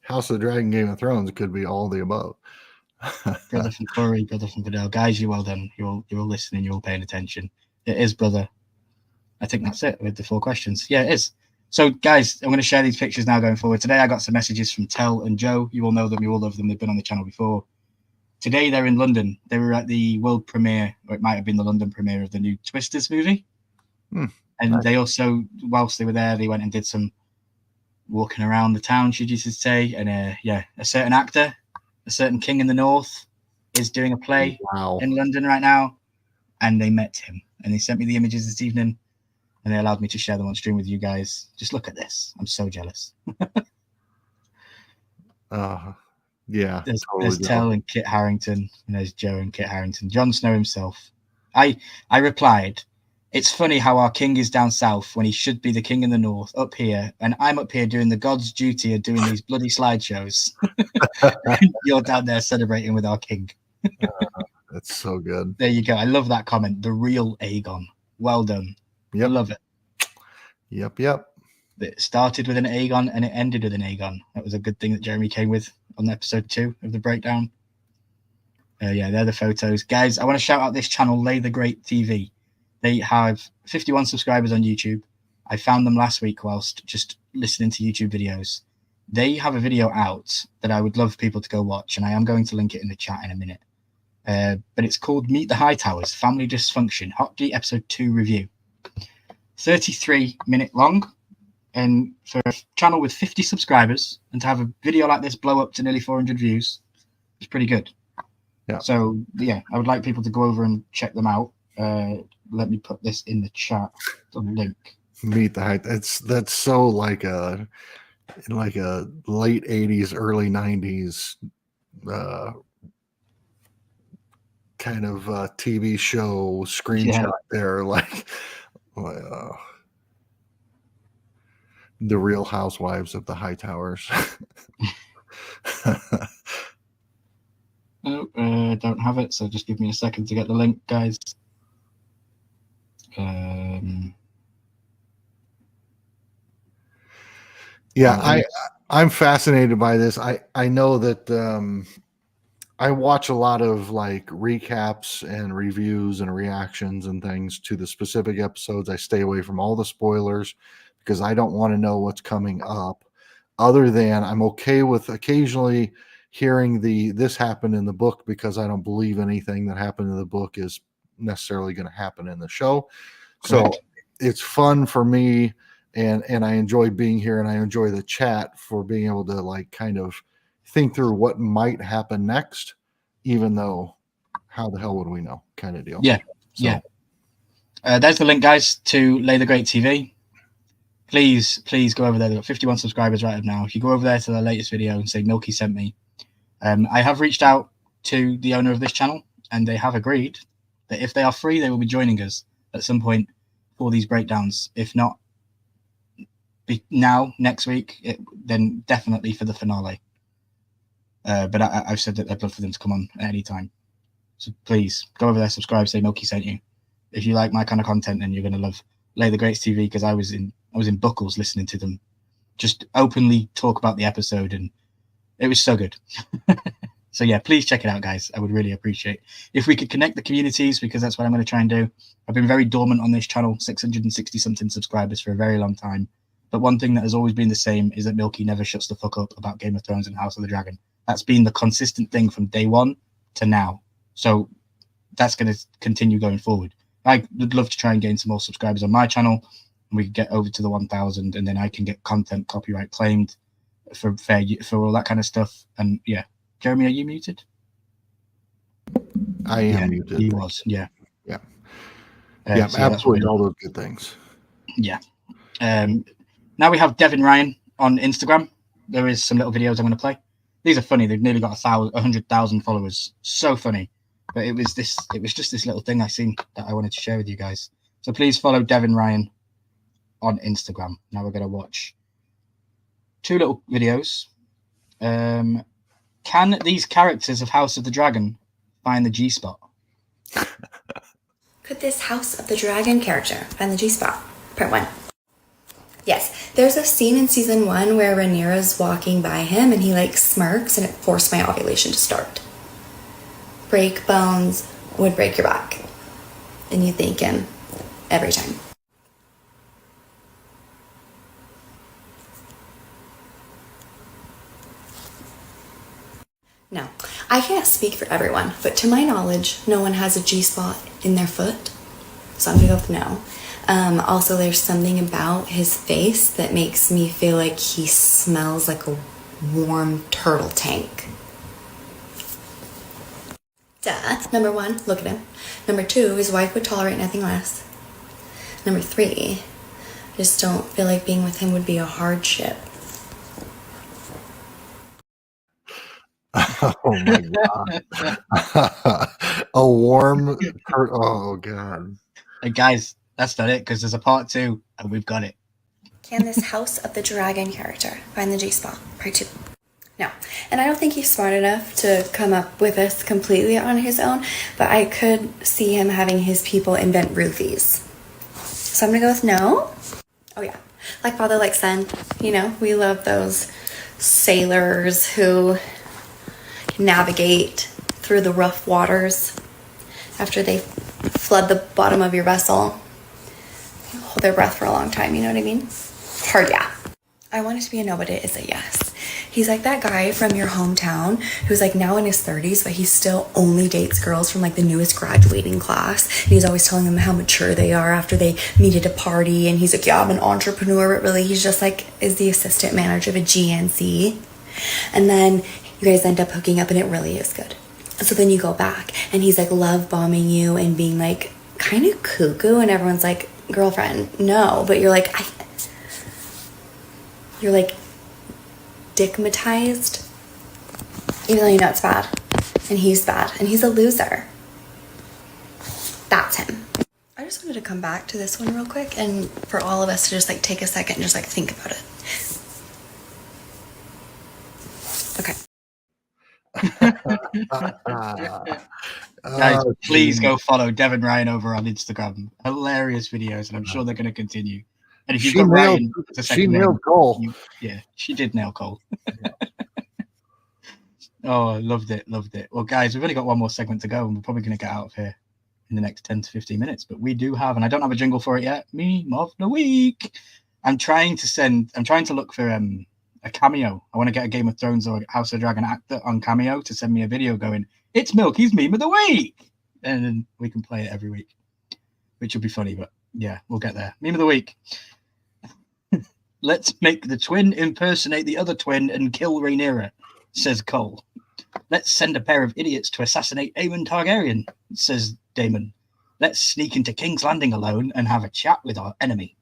House of the Dragon Game of Thrones, it could be all the above. Brother from Corey, brother from Fidel. Guys, you're well done. You're all listening. You're all paying attention. It is brother. I think that's it with the 4 questions. Yeah, it is. So, guys, I'm going to share these pictures now going forward. Today, I got some messages from Tell and Joe. You all know them. You all love them. They've been on the channel before. Today, they're in London. They were at the world premiere, or it might have been the London premiere of the new Twisters movie. And nice. They also, whilst they were there, they went and did some walking around the town, should you say. And a certain actor, a certain king in the north, is doing a play in London right now. And they met him. And they sent me the images this evening. And they allowed me to share them on stream with you guys. Just look at this. I'm so jealous. Yeah. There's Tell and Kit Harington, and there's Joe and Kit Harington. Jon Snow himself. I replied, it's funny how our king is down south when he should be the king in the north, up here, and I'm up here doing the God's duty of doing these bloody slideshows. You're down there celebrating with our king. That's so good. There you go. I love that comment. The real Aegon. Well done. Yep. I love it. Yep. It started with an Aegon and it ended with an Aegon. That was a good thing that Jeremy came with on episode 2 of the breakdown. Yeah, they're the photos. Guys, I want to shout out this channel, Lay the Great TV. They have 51 subscribers on YouTube. I found them last week whilst just listening to YouTube videos. They have a video out that I would love people to go watch, and I am going to link it in the chat in a minute. But it's called Meet the Hightowers, Family Dysfunction, Hot D episode 2 review. 33-minute long, and for a channel with 50 subscribers, and to have a video like this blow up to nearly 400 views, it's pretty good. Yeah. So yeah, I would like people to go over and check them out. Let me put this in the chat, the link. Meet the Height. That's so like a late 80s, early 90s kind of TV show screenshot there, like the Real Housewives of the Hightowers. No, don't have it, so just give me a second to get the link, guys. Yeah, I'm fascinated by this. I know that I watch a lot of like recaps and reviews and reactions and things to the specific episodes. I stay away from all the spoilers because I don't want to know what's coming up. Other than I'm okay with occasionally hearing this happened in the book because I don't believe anything that happened in the book is necessarily going to happen in the show. Correct. So it's fun for me, and I enjoy being here, and I enjoy the chat for being able to like kind of think through what might happen next, even though how the hell would we know kind of deal. Yeah. So, yeah. There's the link, guys, to Lay the Great TV. Please go over there. They've got 51 subscribers right now. If you go over there to their latest video and say Milky sent me, I have reached out to the owner of this channel, and they have agreed that if they are free, they will be joining us at some point for these breakdowns. If not now, next week, then definitely for the finale. But I've said that I'd love for them to come on at any time. So please go over there, subscribe, say Milky sent you. If you like my kind of content, then you're going to love Lay the Greats TV, because I was in buckles listening to them just openly talk about the episode, and it was so good. So yeah, please check it out, guys. I would really appreciate if we could connect the communities, because that's what I'm going to try and do. I've been very dormant on this channel, 660 something subscribers for a very long time. But one thing that has always been the same is that Milky never shuts the fuck up about Game of Thrones and House of the Dragon. That's been the consistent thing from day one to now. So that's going to continue going forward. I would love to try and gain some more subscribers on my channel, and we can get over to the 1,000, and then I can get content copyright claimed for all that kind of stuff. And yeah, Jeremy, are you muted? I am muted. He was, yeah. Yeah. So absolutely. All those good things. Yeah. Now we have Devin Ryan on Instagram. There is some little videos I'm going to play. These are funny. They've nearly got 100,000 followers. So funny. But it was just this little thing I seen that I wanted to share with you guys. So please follow Devin Ryan on Instagram. Now we're going to watch two little videos. Can these characters of House of the Dragon find the G-spot? Could this House of the Dragon character find the G-spot? Part 1. Yes, there's a scene in season 1 where Rhaenyra's walking by him and he like smirks, and it forced my ovulation to start. Break bones would break your back. And you thank him every time. Now, I can't speak for everyone, but to my knowledge, no one has a G-spot in their foot. So I'm gonna go with no. Also, there's something about his face that makes me feel like he smells like a warm turtle tank. Duh. Number 1, look at him. Number 2, his wife would tolerate nothing less. Number 3, I just don't feel like being with him would be a hardship. Oh my god. A warm oh god. Hey guys, that's not it, because there's a part 2 and we've got it. Can this House of the Dragon character find the G-spot? Part 2. No. And I don't think he's smart enough to come up with this completely on his own, but I could see him having his people invent roofies. So I'm gonna go with no. Oh yeah. Like father, like son. You know, we love those sailors who navigate through the rough waters after they flood the bottom of your vessel. Hold their breath for a long time, you know what I mean? Hard yeah. I want it to be a no, but it is a yes. He's like that guy from your hometown who's like now in his 30s, but he still only dates girls from like the newest graduating class. And he's always telling them how mature they are after they meet at a party. And he's like, yeah, I'm an entrepreneur, but really he's just like is the assistant manager of a GNC. And then you guys end up hooking up and it really is good. So then you go back and he's like love bombing you and being like kind of cuckoo, and everyone's like, girlfriend, no. But you're like, you're like dickmatized, even though you know it's bad, and he's bad, and he's a loser. That's him. I just wanted to come back to this one real quick, and for all of us to just like take a second and just like think about it. Okay. Guys, please go follow Devin Ryan over on Instagram. Hilarious videos, and I'm sure they're going to continue. And if you've got Ryan, she nailed Cole. Yeah, she did nail Cole. Oh, loved it. Well, guys, we've only got one more segment to go, and we're probably going to get out of here in the next 10 to 15 minutes. But we do have, and I don't have a jingle for it yet, meme of the week. I'm trying to look for a cameo. I want to get a Game of Thrones or House of the Dragon actor on Cameo to send me a video going, "It's Milky's meme of the week," and then we can play it every week, which will be funny. But yeah, we'll get there. Meme of the week. Let's make the twin impersonate the other twin and kill Rhaenyra, says Cole. Let's send a pair of idiots to assassinate Aemon Targaryen, says Damon. Let's sneak into King's Landing alone and have a chat with our enemy.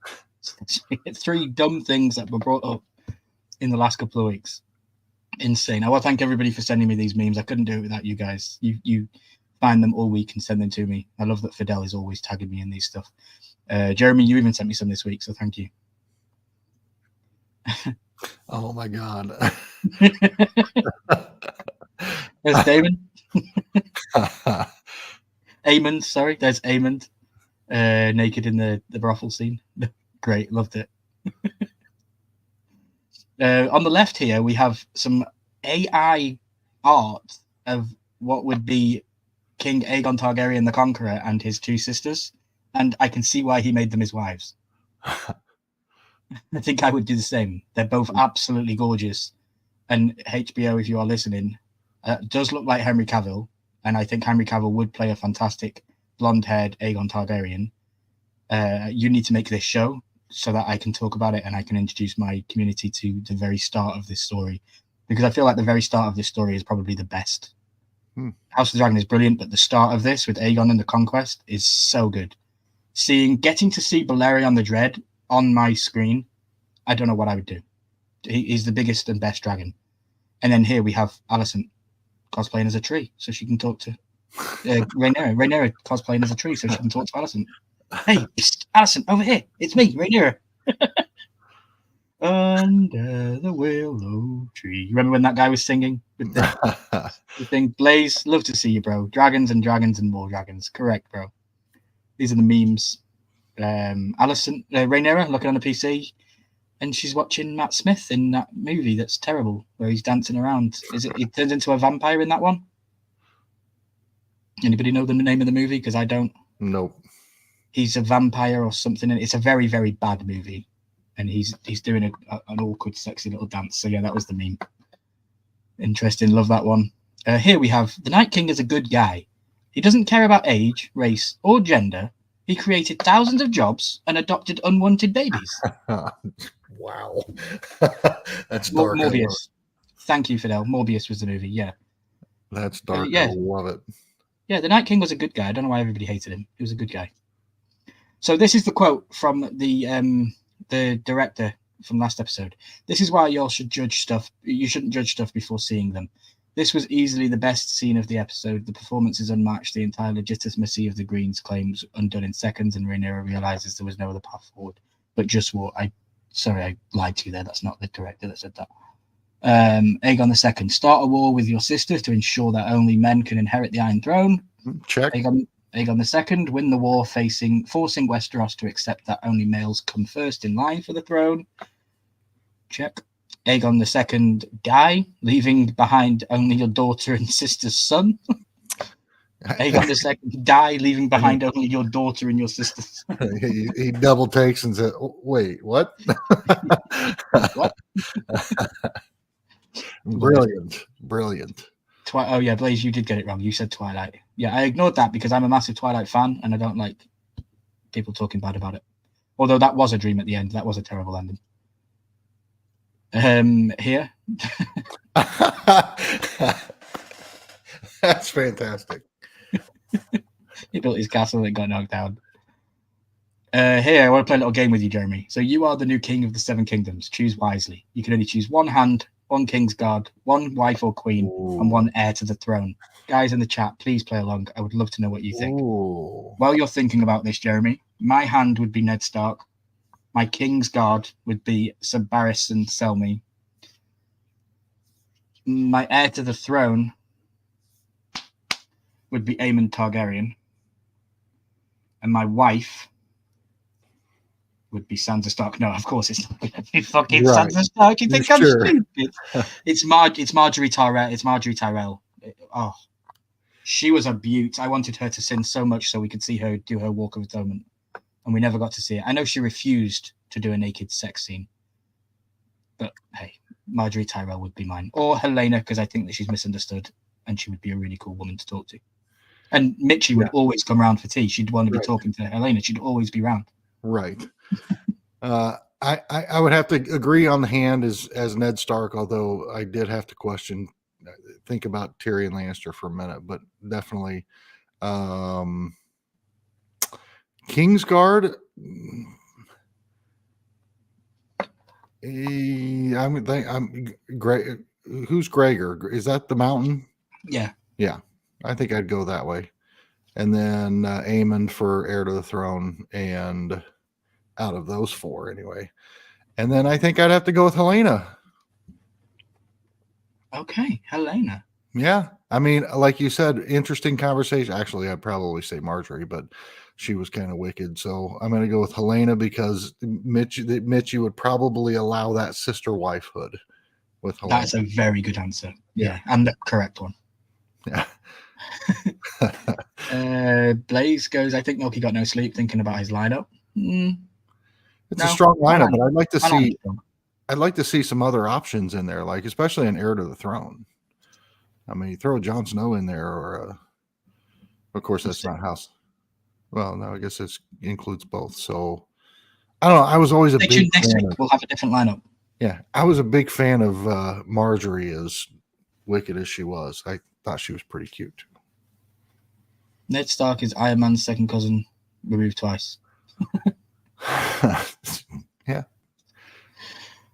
Three dumb things that were brought up in the last couple of weeks. Insane. I want to thank everybody for sending me these memes. I couldn't do it without you guys. You find them all week and send them to me. I love that Fidel is always tagging me in these stuff. Jeremy, you even sent me some this week, so thank you. Oh my God. There's Damon. Aemond, sorry. There's Aemond. Naked in the brothel scene. Great, loved it. On the left here, we have some AI art of what would be King Aegon Targaryen the Conqueror and his two sisters. And I can see why he made them his wives. I think I would do the same. They're both absolutely gorgeous. And HBO, if you are listening, does look like Henry Cavill. And I think Henry Cavill would play a fantastic blonde-haired Aegon Targaryen. You need to make this show so that I can talk about it and I can introduce my community to the very start of this story. Because I feel like the very start of this story is probably the best. House of the Dragon is brilliant, but the start of this with Aegon and the Conquest is so good. Getting to see Balerion the Dread on my screen, I don't know what I would do. He's the biggest and best dragon. And then here we have Alicent cosplaying as a tree, so she can talk to Rhaenyra. Rhaenyra cosplaying as a tree, so she can talk to Alicent. Hey, Alicent, over here. It's me, Rhaenyra. Under the willow tree. Remember when that guy was singing? With the thing? Blaze, love to see you, bro. Dragons and dragons and more dragons. Correct, bro. These are the memes. Alicent, Rhaenyra looking on the PC, and she's watching Matt Smith in that movie that's terrible, where he's dancing around. He turns into a vampire in that one? Anybody know the name of the movie? Because I don't. Nope. He's a vampire or something, and it's a very, very bad movie. And he's doing an awkward, sexy little dance. So yeah, that was the meme. Interesting, love that one. Here we have the Night King is a good guy. He doesn't care about age, race, or gender. He created thousands of jobs and adopted unwanted babies. Wow. That's dark. Morbius. Thank you, Fidel. Morbius was the movie, yeah. That's dark. Yeah. I love it. Yeah, the Night King was a good guy. I don't know why everybody hated him. He was a good guy. So this is the quote from the director from last episode. This is why y'all should judge stuff. You shouldn't judge stuff before seeing them. This was easily the best scene of the episode. The performance is unmatched. The entire legitimacy of the Greens' claims undone in seconds, and Rhaenyra realizes there was no other path forward. But just what I lied to you there. That's not the director that said that. Aegon II, start a war with your sisters to ensure that only men can inherit the Iron Throne. Check. Aegon II, win the war forcing Westeros to accept that only males come first in line for the throne. Check. Aegon II, die, leaving behind only your daughter and sister's son. Aegon II, die, leaving behind only your daughter and your sister's son. he double takes and says, oh, wait, what? What? Brilliant. Oh yeah, Blaze, you did get it wrong. You said Twilight. Yeah, I ignored that because I'm a massive Twilight fan and I don't like people talking bad about it. Although that was a dream at the end. That was a terrible ending. Here. That's fantastic. He built his castle and it got knocked down. Here, I want to play a little game with you, Jeremy. So you are the new king of the Seven Kingdoms. Choose wisely. You can only choose one hand, one king's guard, one wife or queen, and one heir to the throne. Guys in the chat, please play along. I would love to know what you think. While you're thinking about this, Jeremy, my hand would be Ned Stark. My king's guard would be Sir Barristan Selmy. My heir to the throne would be Aemon Targaryen. And my wife would be Sansa Stark. No, of course it's not going to be fucking Right. Sansa Stark. You think Sure. I'm stupid? It's Marjorie Tyrell. It's Marjorie Tyrell. Oh, she was a beaut. I wanted her to sin so much so we could see her do her Walk of Atonement, and we never got to see it. I know she refused to do a naked sex scene, but hey, Marjorie Tyrell would be mine, or Helena, because I think that she's misunderstood, and she would be a really cool woman to talk to. And Mitchie would always come round for tea. She'd want to be talking to Helena. She'd always be round. Right. I would have to agree on the hand as Ned Stark, although I did have to think about Tyrion Lannister for a minute, but definitely Kingsguard. I'm Greg. Who's Gregor? Is that the mountain? Yeah. Yeah. I think I'd go that way. And then Aemon for heir to the throne, and out of those four anyway. And then I think I'd have to go with Helena. Okay, Helena. Yeah. I mean, like you said, interesting conversation. Actually, I'd probably say Marjorie, but she was kind of wicked. So I'm going to go with Helena because Mitchie would probably allow that sister wifehood with Helena. That's a very good answer. Yeah. And the correct one. Yeah. Blaze goes, I think Milky got no sleep thinking about his lineup. It's a strong lineup, but I'd like to see some other options in there, like especially an heir to the throne. I mean, you throw Jon Snow in there, or of course that's not House. Well, no, I guess it includes both. So I don't know. I was always a big fan. Next week we'll have a different lineup. Yeah, I was a big fan of Marjorie, as wicked as she was. I thought she was pretty cute. Ned Stark is Iron Man's second cousin, removed twice. Yeah.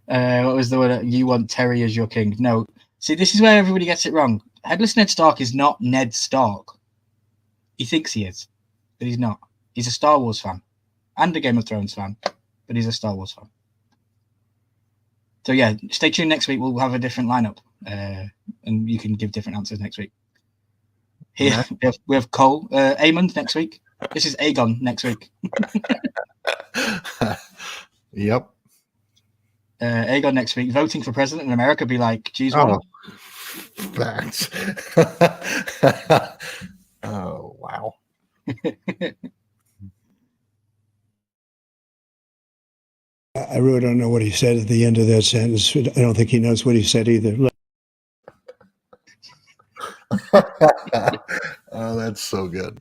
What was the word? You want Terry as your king? No. See, this is where everybody gets it wrong. Headless Ned Stark is not Ned Stark. He thinks he is, but he's not. He's a Star Wars fan and a Game of Thrones fan, but he's a Star Wars fan. So yeah, stay tuned next week. We'll have a different lineup, and you can give different answers next week. Here we have Cole, Aemond next week. This is Aegon next week. Yep. Aegon next week. Voting for president in America be like, geez, what? Facts. Oh, wow. I really don't know what he said at the end of that sentence. I don't think he knows what he said either. Oh, that's so good.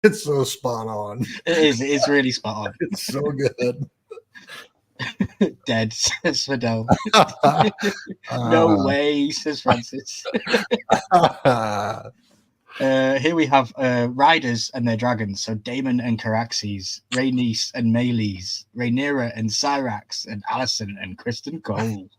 It's so spot on. It is. It's really spot on. It's so good. Dead, says Fidel. No way, says Francis. Here we have riders and their dragons. So Daemon and Caraxes, Rhaenys and Meleys, Rhaenyra and Syrax, and Alicent and Kristen Cole.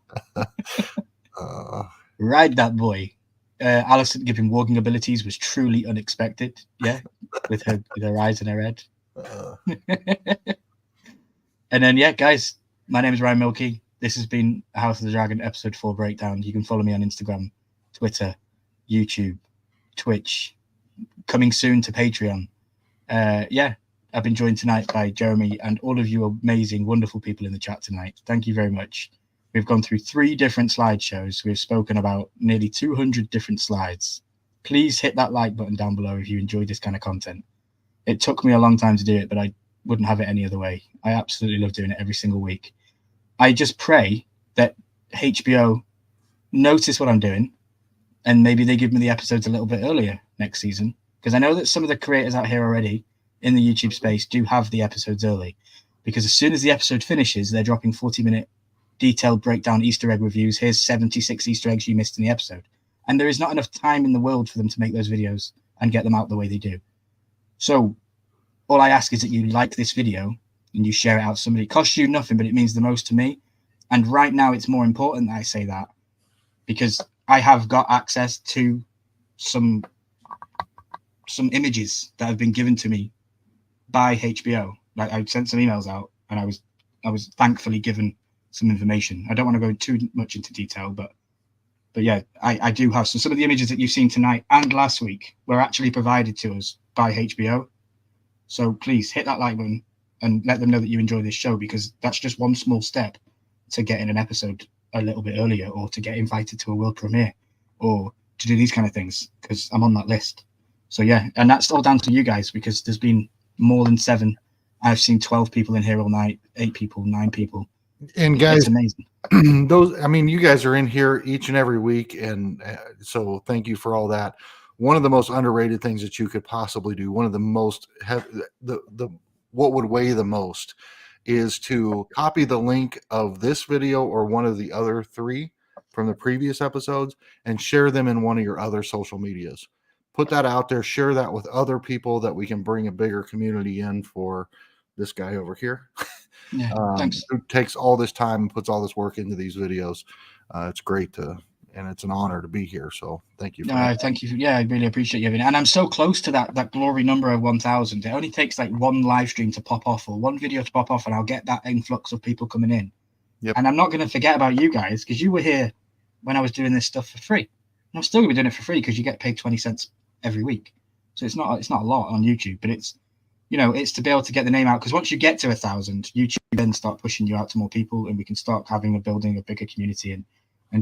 Ride that boy. Alicent giving walking abilities was truly unexpected. Yeah, with her eyes in her head. And then yeah, guys, my name is Ryan Milky. This has been House of the Dragon episode 4 breakdown. You can follow me on Instagram, Twitter, YouTube, Twitch, coming soon to Patreon. Yeah, I've been joined tonight by Jeremy and all of you amazing, wonderful people in the chat tonight. Thank you very much. We've gone through 3 different slideshows. We've spoken about nearly 200 different slides. Please hit that like button down below if you enjoyed this kind of content. It took me a long time to do it, but I wouldn't have it any other way. I absolutely love doing it every single week. I just pray that HBO notice what I'm doing and maybe they give me the episodes a little bit earlier next season, because I know that some of the creators out here already in the YouTube space do have the episodes early, because as soon as the episode finishes, they're dropping 40-minute detailed breakdown Easter egg reviews. Here's 76 Easter eggs you missed in the episode. And there is not enough time in the world for them to make those videos and get them out the way they do. So all I ask is that you like this video and you share it out to somebody. It costs you nothing, but it means the most to me. And right now it's more important that I say that, because I have got access to some images that have been given to me by HBO. Like I sent some emails out, and I was thankfully given some information. I don't want to go too much into detail, but yeah, I do have some of the images that you've seen tonight and last week were actually provided to us by HBO. So please hit that like button and let them know that you enjoy this show, because that's just one small step to getting an episode a little bit earlier, or to get invited to a world premiere, or to do these kind of things, because I'm on that list. So yeah, and that's all down to you guys, because there's been more than 7. I've seen 12 people in here all night, 8 people, 9 people. And guys, it's amazing. You guys are in here each and every week, and so thank you for all that. One of the most underrated things that you could possibly do, one of the most what would weigh the most, is to copy the link of this video or one of the other 3 from the previous episodes and share them in one of your other social medias. Put that out there, share that with other people, that we can bring a bigger community in for this guy over here. Yeah, thanks. Who takes all this time and puts all this work into these videos. It's great and it's an honor to be here. So thank you. Thank you. Yeah, I really appreciate you. And I'm so close to that glory number of 1,000. It only takes like one live stream to pop off, or one video to pop off, and I'll get that influx of people coming in. Yep. And I'm not going to forget about you guys, because you were here when I was doing this stuff for free. And I'm still going to be doing it for free, because you get paid 20 cents every week. So it's not a lot on YouTube, but it's, it's to be able to get the name out, because once you get to 1,000, YouTube then start pushing you out to more people, and we can start building a bigger community and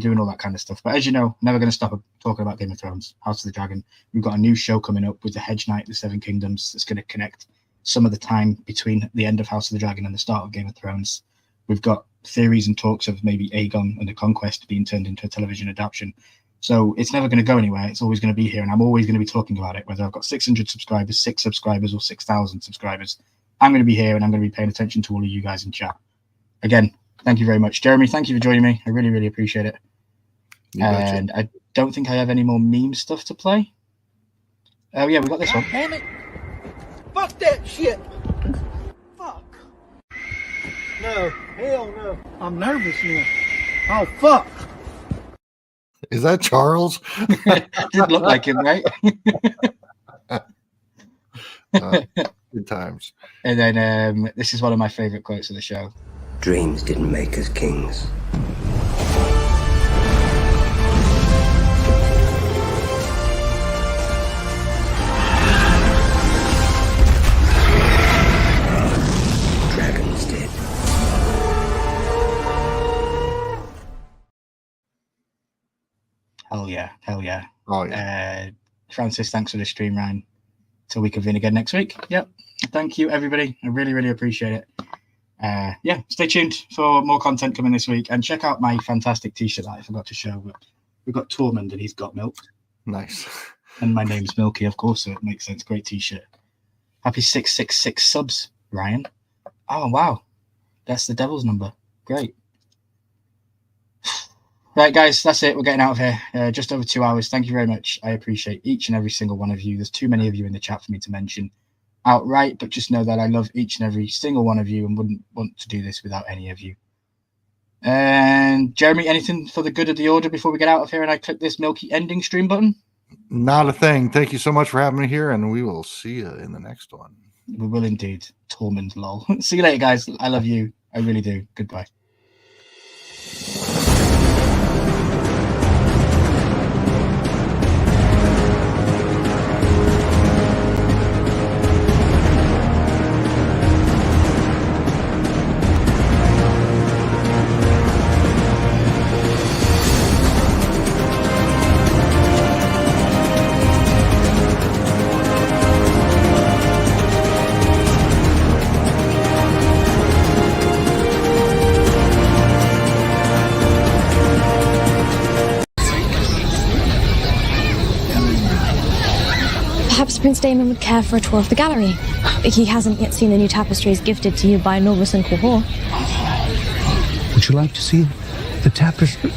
doing all that kind of stuff. But as you know, never going to stop talking about Game of Thrones, House of the Dragon. We've got a new show coming up with the Hedge Knight, the Seven Kingdoms, that's going to connect some of the time between the end of House of the Dragon and the start of Game of Thrones. We've got theories and talks of maybe Aegon and the Conquest being turned into a television adaptation. So it's never going to go anywhere. It's always going to be here, and I'm always going to be talking about it, whether I've got 600 subscribers, 6 subscribers, or 6,000 subscribers. I'm going to be here, and I'm going to be paying attention to all of you guys in chat. Again, thank you very much. Jeremy, thank you for joining me. I really, really appreciate it. And I don't think I have any more meme stuff to play. Oh, yeah, we got this one. Damn it. Fuck that shit. Fuck. No, hell no. I'm nervous now. Oh, fuck. Is that Charles? Didn't look like him, right? Good times. And then this is one of my favorite quotes of the show. Dreams didn't make us kings. Dragons did. Hell yeah. Hell yeah. Oh, yeah. Francis, thanks for the stream, Ryan. Till we convene again next week. Yep. Thank you, everybody. I really, really appreciate it. Yeah, stay tuned for more content coming this week, and check out my fantastic t-shirt that I forgot to show. We've got Tormund, and he's got milk. Nice. And my name's Milky, of course, so it makes sense. Great t-shirt. Happy 666 subs, Ryan. Oh, wow. That's the devil's number. Great. Right, guys, that's it. We're getting out of here. Just over 2 hours. Thank you very much. I appreciate each and every single one of you. There's too many of you in the chat for me to mention outright, but just know that I love each and every single one of you and wouldn't want to do this without any of you. And Jeremy, anything for the good of the order before we get out of here and I click this Milky ending stream button? Not a thing. Thank you so much for having me here, and we will see you in the next one. We will indeed. Tormund, lol. See you later, guys. I love you. I really do. Goodbye. Perhaps Prince Daemon would care for a tour of the gallery. He hasn't yet seen the new tapestries gifted to you by Norbus and Quahor. Would you like to see the tapestry?